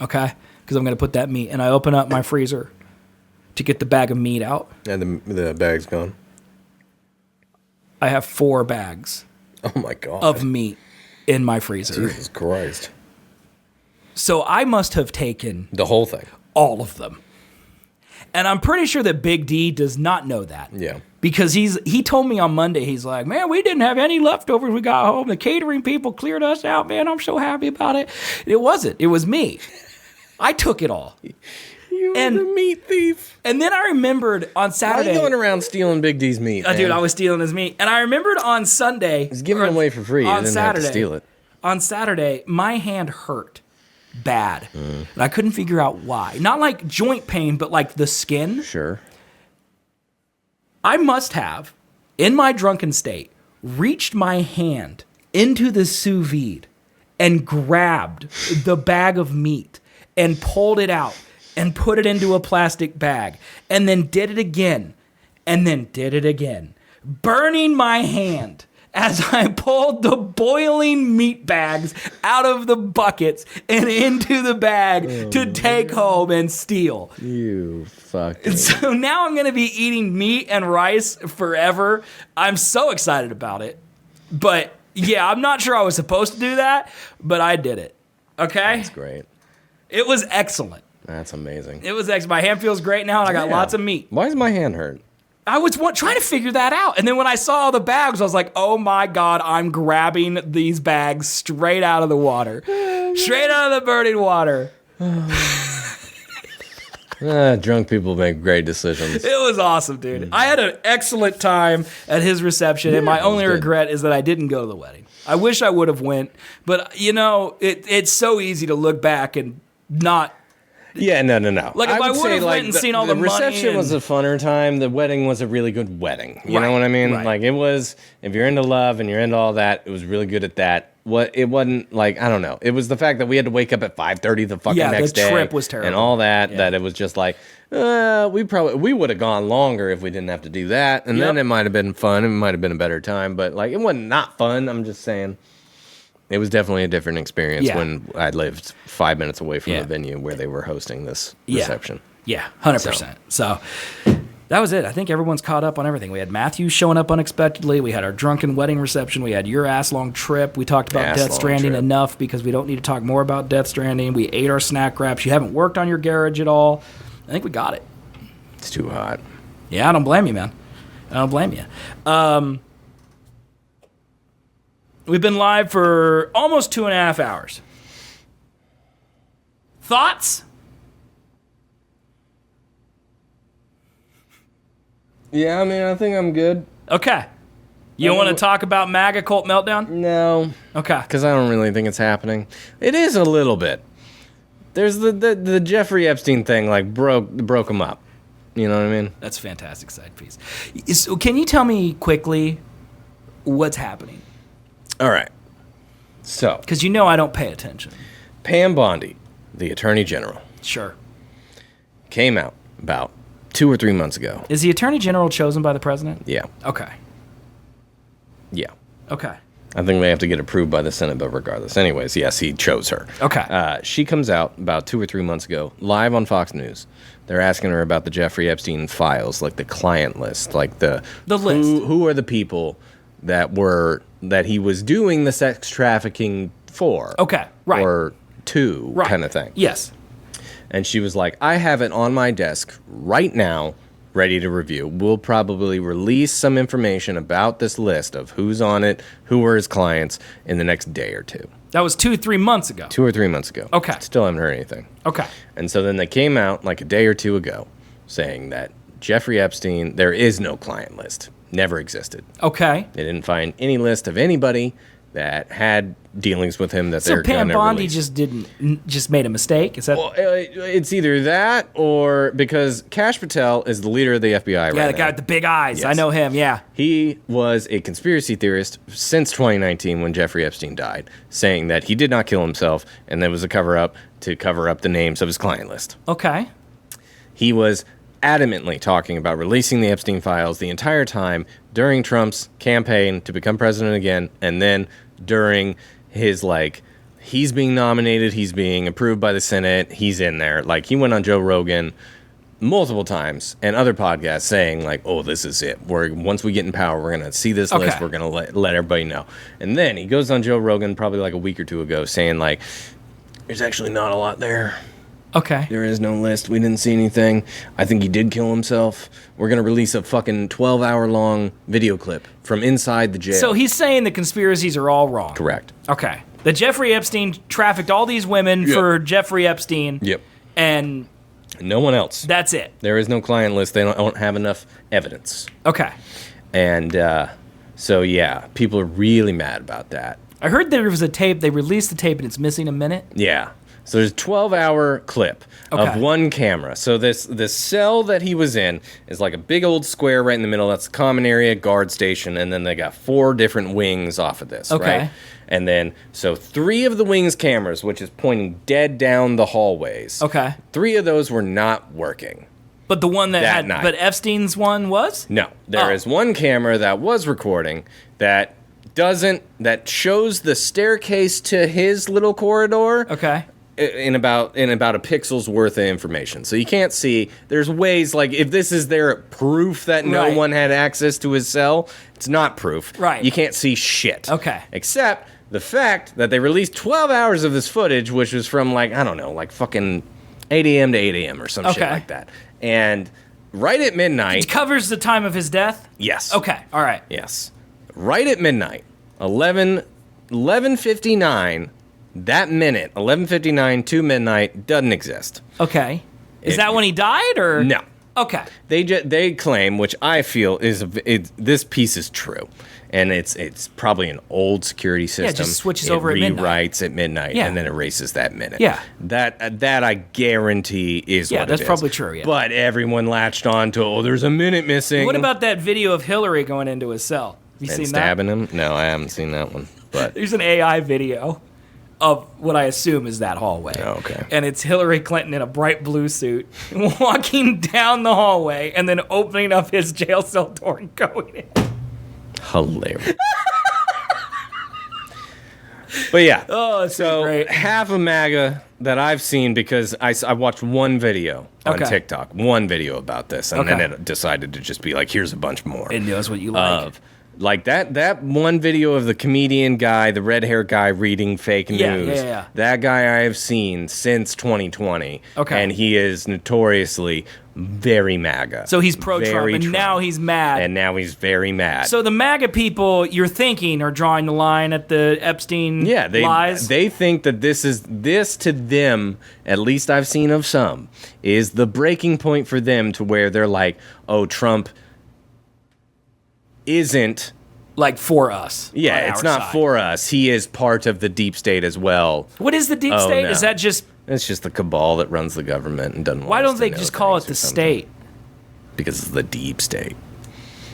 okay? Because I'm going to put that meat. And I open up my freezer to get the bag of meat out. And the bag's gone. I have 4 bags Oh, my God. of meat in my freezer. Jesus Christ. So I must have taken The whole thing. all of them. And I'm pretty sure that Big D does not know that. Yeah. Because he told me on Monday, he's like, man, we didn't have any leftovers. We got home. The catering people cleared us out, man. I'm so happy about it. It wasn't. It was me. I took it all. You were the meat thief. And then I remembered on Why are Saturday. you going around stealing Big D's meat, man? Dude, I was stealing his meat. And I remembered on Sunday. He's giving it away for free. You didn't have to steal it. On Saturday, my hand hurt bad. And I couldn't figure out why. Not like joint pain, but like the skin. Sure. I must have, in my drunken state, reached my hand into the sous vide and grabbed the bag of meat and pulled it out and put it into a plastic bag and then did it again and then did it again, burning my hand as I pulled the boiling meat bags out of the buckets and into the bag to take home and steal. You fucking... So now I'm going to be eating meat and rice forever. I'm so excited about it. But yeah, I'm not sure I was supposed to do that, but I did it. Okay? That's great. It was excellent. That's amazing. It was excellent. My hand feels great now, and I got lots of meat. Why does my hand hurt? I was trying to figure that out. And then when I saw all the bags, I was like, oh my God, I'm grabbing these bags straight out of the water. Straight out of the burning water. Drunk people make great decisions. It was awesome, dude. I had an excellent time at his reception, and my only regret is that I didn't go to the wedding. I wish I would have went, but you know, it's so easy to look back and not. Yeah, no. Like, if I would have went and seen all the money reception and- was a funner time. The wedding was a really good wedding. You know what I mean? right. Like, it was, if you're into love and you're into all that, it was really good at that. It wasn't, like, I don't know. It was the fact that we had to wake up at 5:30 the fucking next day. Yeah, the trip was terrible. And all that, that it was just like, we would have gone longer if we didn't have to do that. And then it might have been fun. It might have been a better time. But, like, it wasn't not fun. I'm just saying. It was definitely a different experience when I lived 5 minutes away from the venue where they were hosting this reception. Yeah, 100%. So that was it. I think everyone's caught up on everything. We had Matthew showing up unexpectedly. We had our drunken wedding reception. We had your ass-long trip. We talked about Death Stranding enough because we don't need to talk more about Death Stranding. We ate our snack wraps. You haven't worked on your garage at all. I think we got it. It's too hot. Yeah, I don't blame you, man. I don't blame you. We've been live for almost 2.5 hours. Thoughts? Yeah, I mean, I think I'm good. Okay. You don't want to talk about MAGA cult meltdown? No. Okay. Because I don't really think it's happening. It is a little bit. There's the Jeffrey Epstein thing, like, broke him up. You know what I mean? That's a fantastic side piece. So can you tell me quickly what's happening? All right. So, Because you know I don't pay attention. Pam Bondi, the Attorney General, Sure. came out about 2 or 3 months ago. Is the Attorney General chosen by the president? Yeah. Okay. Yeah. Okay. I think they have to get approved by the Senate, but regardless. Anyways, yes, he chose her. Okay. She comes out about 2 or 3 months ago, live on Fox News. They're asking her about the Jeffrey Epstein files, like the client list, like the list. Who are the people that he was doing the sex trafficking for? Okay, right. Or to, Right. kind of thing. Yes. And she was like, I have it on my desk right now, ready to review. We'll probably release some information about this list of who's on it, who are his clients, in the next day or two. That was 2-3 months ago. 2 or 3 months ago. Okay. Still haven't heard anything. Okay. And so then they came out like a day or two ago saying that Jeffrey Epstein, there is no client list. Never existed. Okay. They didn't find any list of anybody that had dealings with him that So they're Pam going to Bondi release. just made a mistake? Is that... Well, it's either that or because Kash Patel is the leader of the FBI right now. Yeah, the guy with the big eyes. Yes. I know him, yeah. He was a conspiracy theorist since 2019 when Jeffrey Epstein died, saying that he did not kill himself and there was a cover-up to cover up the names of his client list. Okay. He was adamantly talking about releasing the Epstein files the entire time during Trump's campaign to become president again, and then during his, like, he's being nominated, he's being approved by the Senate, he's in there. Like, he went on Joe Rogan multiple times and other podcasts saying, like, oh, this is it. Once we get in power, we're going to see this list, we're going to let everybody know. And then he goes on Joe Rogan probably like a week or two ago saying, like, there's actually not a lot there. Okay. There is no list. We didn't see anything. I think he did kill himself. We're going to release a fucking 12-hour-long video clip from inside the jail. So he's saying the conspiracies are all wrong. Correct. Okay. That Jeffrey Epstein trafficked all these women for Jeffrey Epstein. Yep. And no one else. That's it. There is no client list. They don't have enough evidence. Okay. And so, yeah, people are really mad about that. I heard there was a tape. They released the tape and it's missing a minute. Yeah. So there's a 12-hour clip of one camera. So this cell that he was in is like a big old square right in the middle. That's the common area, guard station, and then they got 4 different wings off of this, right? And then, so 3 of the wings cameras, which is pointing dead down the hallways. 3 of those were not working. But the one that had, night. but Epstein's one was? No. There is one camera that was recording that shows the staircase to his little corridor. In about a pixel's worth of information. So you can't see. There's ways, like, if this is their proof that no one had access to his cell, it's not proof. You can't see shit. Except the fact that they released 12 hours of this footage, which was from, like, I don't know, like fucking 8 a.m. to 8 a.m. or some shit like that. And right at midnight... It covers the time of his death? Yes. Okay, all right. Yes. Right at midnight, 11:59... That minute, 11:59 to midnight, doesn't exist. Okay. Is that when he died, or? No. Okay. They claim, which I feel is this piece is true, and it's probably an old security system. Yeah, it just switches over at midnight. Rewrites at midnight, and then erases that minute. Yeah. That I guarantee is what it is. Yeah, that's probably true. Yeah. But everyone latched on to, there's a minute missing. What about that video of Hillary going into his cell? Have you seen that? Stabbing him? No, I haven't seen that one. But there's an AI video of what I assume is that hallway. Okay. And it's Hillary Clinton in a bright blue suit walking down the hallway and then opening up his jail cell door and going in. Hilarious. But yeah. Oh, it's so great. Half of MAGA that I've seen, because I watched one video on TikTok, one video about this, and then it decided to just be like, here's a bunch more. It knows what you like. Like that one video of the comedian guy, the red hair guy reading fake news. Yeah. That guy I have seen since 2020. And he is notoriously very MAGA. So he's pro-Trump, and now he's mad. And now he's very mad. So the MAGA people, you're thinking, are drawing the line at the Epstein lies? They think that this to them, at least I've seen of some, is the breaking point for them to where they're like, oh, Trump isn't like for us. Yeah, it's not side. For us. He is part of the deep state as well. What is the deep state? No. Is that just... It's just the cabal that runs the government and doesn't want Why us don't to they know just call it the things or state? Because it's the deep state.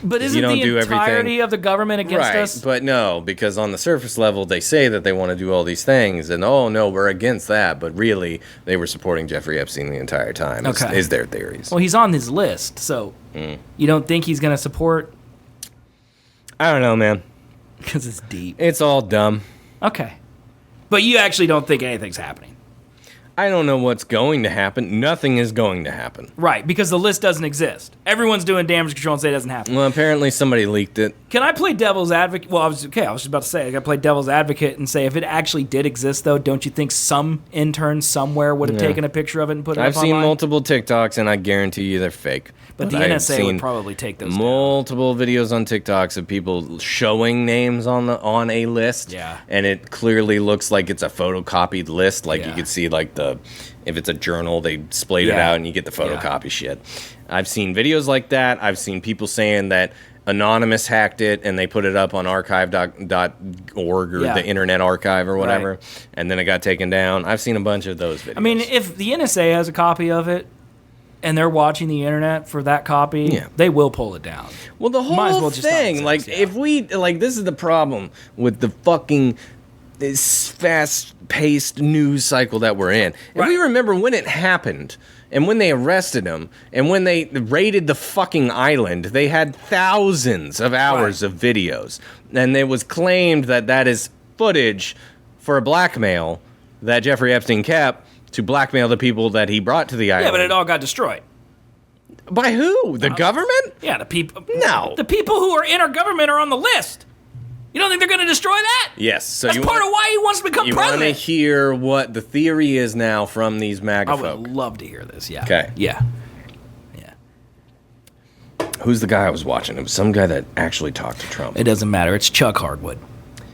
But isn't don't the do entirety everything- of the government against Right, us? but no, because on the surface level, they say that they want to do all these things, and oh no, we're against that, but really, they were supporting Jeffrey Epstein the entire time, is their theories. Well, he's on his list, so you don't think he's going to support... I don't know, man. Because it's deep. It's all dumb. Okay. But you actually don't think anything's happening. I don't know what's going to happen. Nothing is going to happen. Right, because the list doesn't exist. Everyone's doing damage control and say it doesn't happen. Well, apparently somebody leaked it. Can I play devil's advocate? Well, I was just about to say, I got to play devil's advocate and say if it actually did exist, though, don't you think some intern somewhere would have taken a picture of it and put it up I've seen online? multiple TikToks, and I guarantee you they're fake. But the I've NSA would seen probably take those down. multiple videos on TikToks of people showing names on a list. Yeah. And it clearly looks like it's a photocopied list. Like you Yeah. could see if it's a journal, they splayed it Yeah. out and you get the photocopy shit. I've seen videos like that. I've seen people saying that Anonymous hacked it and they put it up on archive.org or the Internet Archive or whatever. Right. And then it got taken down. I've seen a bunch of those videos. I mean, if the NSA has a copy of it and they're watching the internet for that copy, they will pull it down. Well, the whole Might as well just not thing, exist, if we, this is the problem with the fucking this fast-paced news cycle that we're in. If we remember when it happened and when they arrested him and when they raided the fucking island, they had thousands of hours of videos. And it was claimed that that is footage for a blackmail that Jeffrey Epstein kept to blackmail the people that he brought to the island. Yeah, but it all got destroyed. By who? The government? Yeah, the people. No. The people who are in our government are on the list. You don't think they're going to destroy that? Yes. So That's part of why he wants to become you want to president. hear what the theory is now from these MAGA I folk. would love to hear this, yeah. Okay. Yeah. Who's the guy I was watching? It was some guy that actually talked to Trump. It doesn't matter. It's Chuck Hardwood.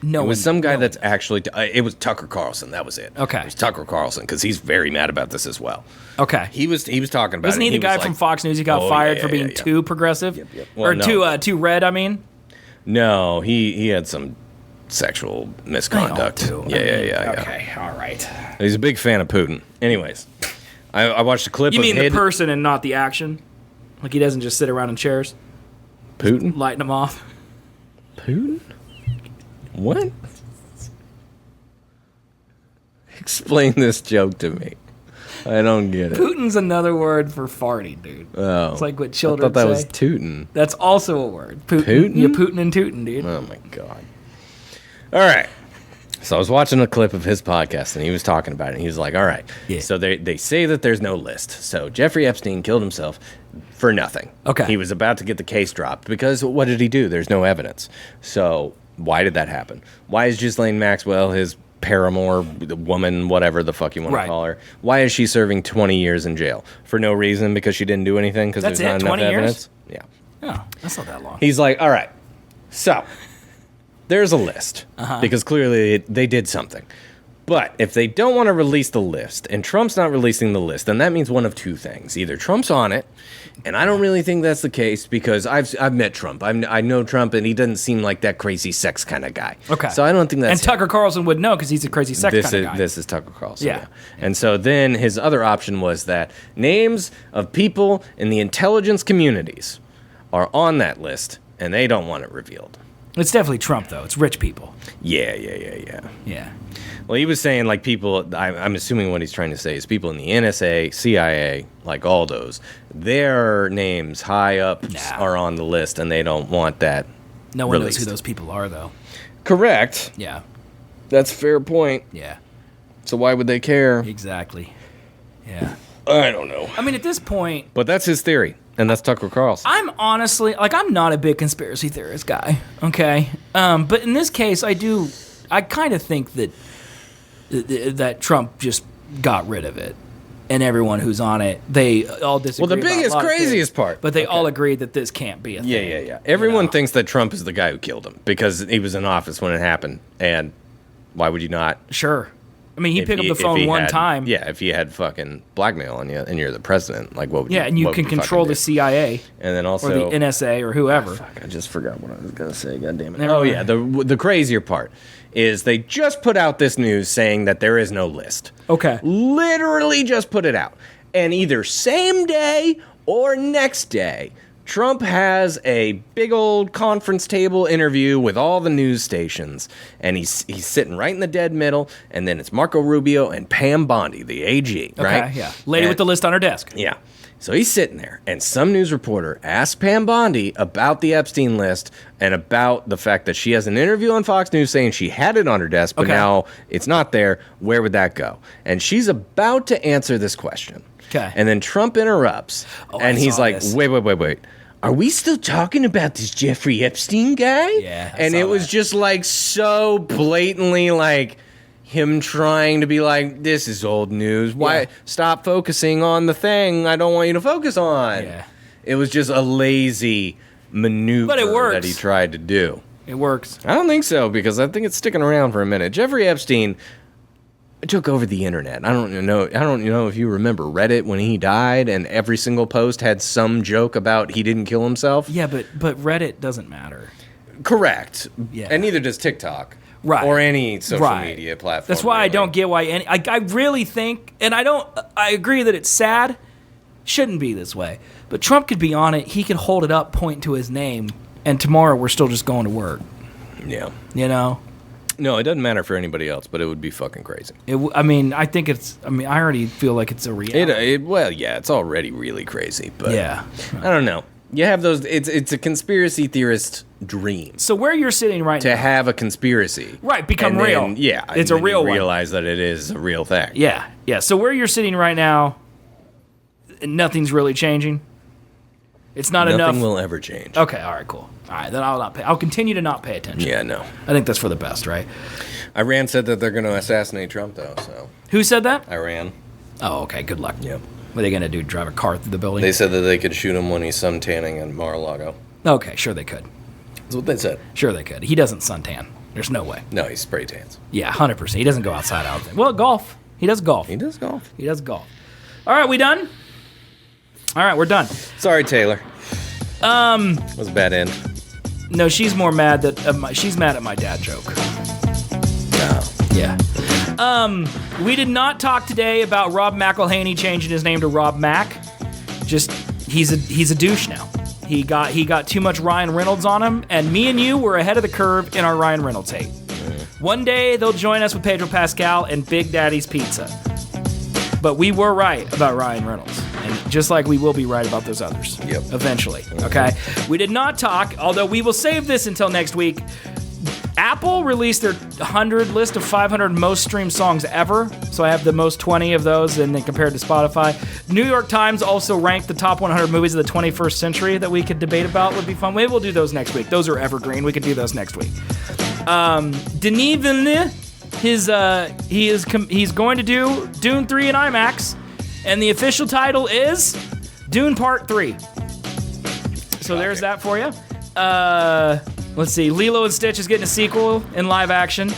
No, It was some guy that's actually... it was Tucker Carlson. That was it. Okay. It was Tucker Carlson, because he's very mad about this as well. Okay. He was talking about Wasn't it. he the guy was from like, Fox News? He got "Oh, fired yeah, for being yeah. too progressive? Yep. Well, Or no. too red, I mean? No, he had some sexual misconduct. too. Yeah. Okay, all right. He's a big fan of Putin. Anyways, I watched a clip You of mean the person and not the action? Like he doesn't just sit around in chairs? Putin? Lighting them off? Putin? What? Explain this joke to me. I don't get it. Putin's another word for farting, dude. Oh. It's like what I children thought that say. was tootin'. That's also a word. Putin? You're Putin and tootin', dude. Oh my god. All right. So I was watching a clip of his podcast and he was talking about it. And he was like, all right. Yeah. So they say that there's no list. So Jeffrey Epstein killed himself for nothing. Okay. He was about to get the case dropped because what did he do? There's no evidence. So why did that happen? Why is Ghislaine Maxwell, his paramour, woman, whatever the fuck you want to call her, why is she serving 20 years in jail? For no reason, because she didn't do anything? Because there's not enough 20 years? evidence? Yeah. Oh, that's not that long. He's like, all right, so there's a list because clearly they did something. But if they don't want to release the list and Trump's not releasing the list, then that means one of two things. Either Trump's on it, and I don't really think that's the case because I've met Trump. I know Trump, and he doesn't seem like that crazy sex kind of guy. Okay. So I don't think that's And Tucker Carlson would know because he's a crazy sex kind of guy. This is Tucker Carlson. Yeah. And so then his other option was that names of people in the intelligence communities are on that list, and they don't want it revealed. It's definitely Trump, though. It's rich people. Yeah. Yeah. Well, he was saying, like, people, I'm assuming what he's trying to say is people in the NSA, CIA, like all those, their names high up are on the list, and they don't want that No one released. knows who those people are, though. Correct. Yeah. That's a fair point. Yeah. So why would they care? Exactly. Yeah. I don't know. I mean, at this point, But that's his theory, and that's Tucker Carlson. I'm honestly, like, I'm not a big conspiracy theorist guy, okay? But in this case, I kind of think that Trump just got rid of it. And everyone who's on it, they all disagree. Well, the about a biggest, lot of craziest things, part. But they all agree that this can't be a thing. Yeah. Everyone you know? thinks that Trump is the guy who killed him because he was in office when it happened. And why would you not? Sure. I mean, he If picked up the if phone he one had- time. Yeah, if he had fucking blackmail on you and you're the president, like what would you Yeah, and you what can would fucking control do? the CIA And then also or the NSA or whoever. Fuck, I just forgot what I was gonna say. God damn it! Never Oh mind. yeah, the crazier part is they just put out this news saying that there is no list. Okay. Literally just put it out, and either same day or next day, Trump has a big old conference table interview with all the news stations, and he's sitting right in the dead middle, and then it's Marco Rubio and Pam Bondi, the AG, right? Okay, yeah. Lady with the list on her desk. Yeah. So he's sitting there, and some news reporter asked Pam Bondi about the Epstein list and about the fact that she has an interview on Fox News saying she had it on her desk, but now it's not there. Where would that go? And she's about to answer this question. Okay. And then Trump interrupts, and he's like, wait. Are we still talking about this Jeffrey Epstein guy? Yeah. And it was just like so blatantly like him trying to be like, this is old news. Why stop focusing on the thing I don't want you to focus on? Yeah. It was just a lazy maneuver But it works. that he tried to do. It works. I don't think so, because I think it's sticking around for a minute. Jeffrey Epstein took over the internet. I don't know if you remember Reddit when he died, and every single post had some joke about he didn't kill himself. Yeah, but Reddit doesn't matter. Correct. Yeah. And neither does TikTok. Right. Or any social media platform. That's why I don't get why any. I really think, and I agree that it's sad. Shouldn't be this way. But Trump could be on it. He could hold it up, point to his name, and tomorrow we're still just going to work. Yeah. You know? No, it doesn't matter for anybody else, but it would be fucking crazy. I already feel like it's a reality. It's already really crazy, but yeah. I don't know. You have those. It's a conspiracy theorist dream. So where you're sitting right now, to have a conspiracy, right? Become and real. Then, yeah, it's and a real you one. realize that it is a real thing. Yeah. So where you're sitting right now, nothing's really changing. It's not enough. Nothing will ever change. Okay. All right. Cool. All right. Then I'll continue to not pay attention. Yeah. No. I think that's for the best, right? Iran said that they're going to assassinate Trump, though. So. Who said that? Iran. Oh, okay. Good luck. Yeah. What are they going to do? Drive a car through the building? They said that they could shoot him when he's suntanning in Mar-a-Lago. Okay. Sure they could. That's what they said. Sure they could. He doesn't suntan. There's no way. No, he spray tans. Yeah, 100%. He doesn't go outside out there. Well, golf. He does golf. He does golf. All right, we done? All right, we're done. Sorry, Taylor. That was a bad end. No, she's more mad that she's mad at my dad joke. No. Yeah. We did not talk today about Rob McElhaney changing his name to Rob Mack. Just he's a douche now. He got too much Ryan Reynolds on him, and me and you were ahead of the curve in our Ryan Reynolds hate. One day they'll join us with Pedro Pascal and Big Daddy's Pizza. But we were right about Ryan Reynolds, and just like we will be right about those others. Yep. Eventually. Okay. We did not talk, although we will save this until next week. Apple released their 100 list of 500 most streamed songs ever. So I have the most 20 of those, and then compared to Spotify. New York Times also ranked the top 100 movies of the 21st century that we could debate about. Would be fun. Maybe we'll do those next week. Those are evergreen. We could do those next week. Denis Villeneuve, he's going to do Dune 3 in IMAX, and the official title is Dune Part 3. So there's that for you. Let's see. Lilo and Stitch is getting a sequel in live action.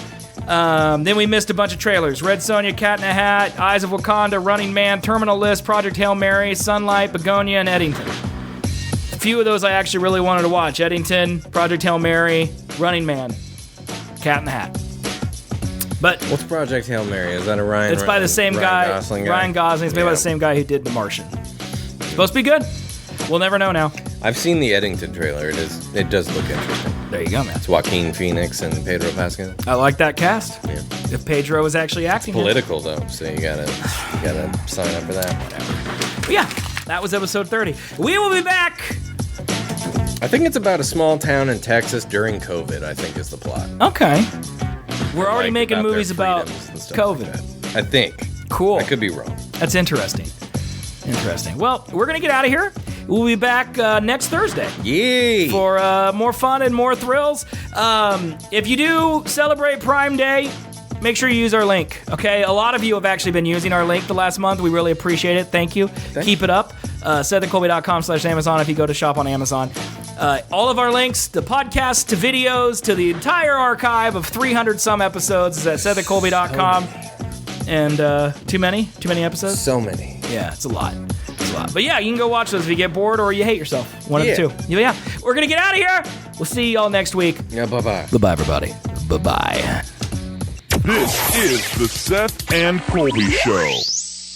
Then we missed a bunch of trailers. Red Sonja, Cat in a Hat, Eyes of Wakanda, Running Man, Terminal List, Project Hail Mary, Sunlight, Begonia, and Eddington. A few of those I actually really wanted to watch. Eddington, Project Hail Mary, Running Man, Cat in the Hat. But what's Project Hail Mary? Is that a Ryan? It's by the same guy. Gosling guy? Ryan Gosling. It's made by the same guy who did The Martian. Supposed to be good. We'll never know now. I've seen the Eddington trailer. It does look interesting. There you go, man. It's Joaquin Phoenix and Pedro Pascal. I like that cast. Yeah. If Pedro was actually acting. Political though, so you gotta sign up for that. Whatever. But yeah, that was episode 30. We will be back. I think it's about a small town in Texas during COVID. I think is the plot. Okay. We're already Like, making about movies their about freedoms and stuff COVID. like that. I think. Cool. I could be wrong. That's interesting. Well, we're going to get out of here. We'll be back next Thursday. Yay! For more fun and more thrills. If you do celebrate Prime Day, make sure you use our link, okay? A lot of you have actually been using our link the last month. We really appreciate it. Thank you. Keep it up. SethandColby.com/Amazon if you go to shop on Amazon. All of our links, the podcasts, to videos, to the entire archive of 300-some episodes is at SethandColby.com. And too many episodes? So many. Yeah, it's a lot. But yeah, you can go watch those if you get bored or you hate yourself. One of the two. Yeah. We're going to get out of here. We'll see y'all next week. Yeah, bye-bye. Bye-bye, everybody. Bye-bye. This is the Seth and Colby Show.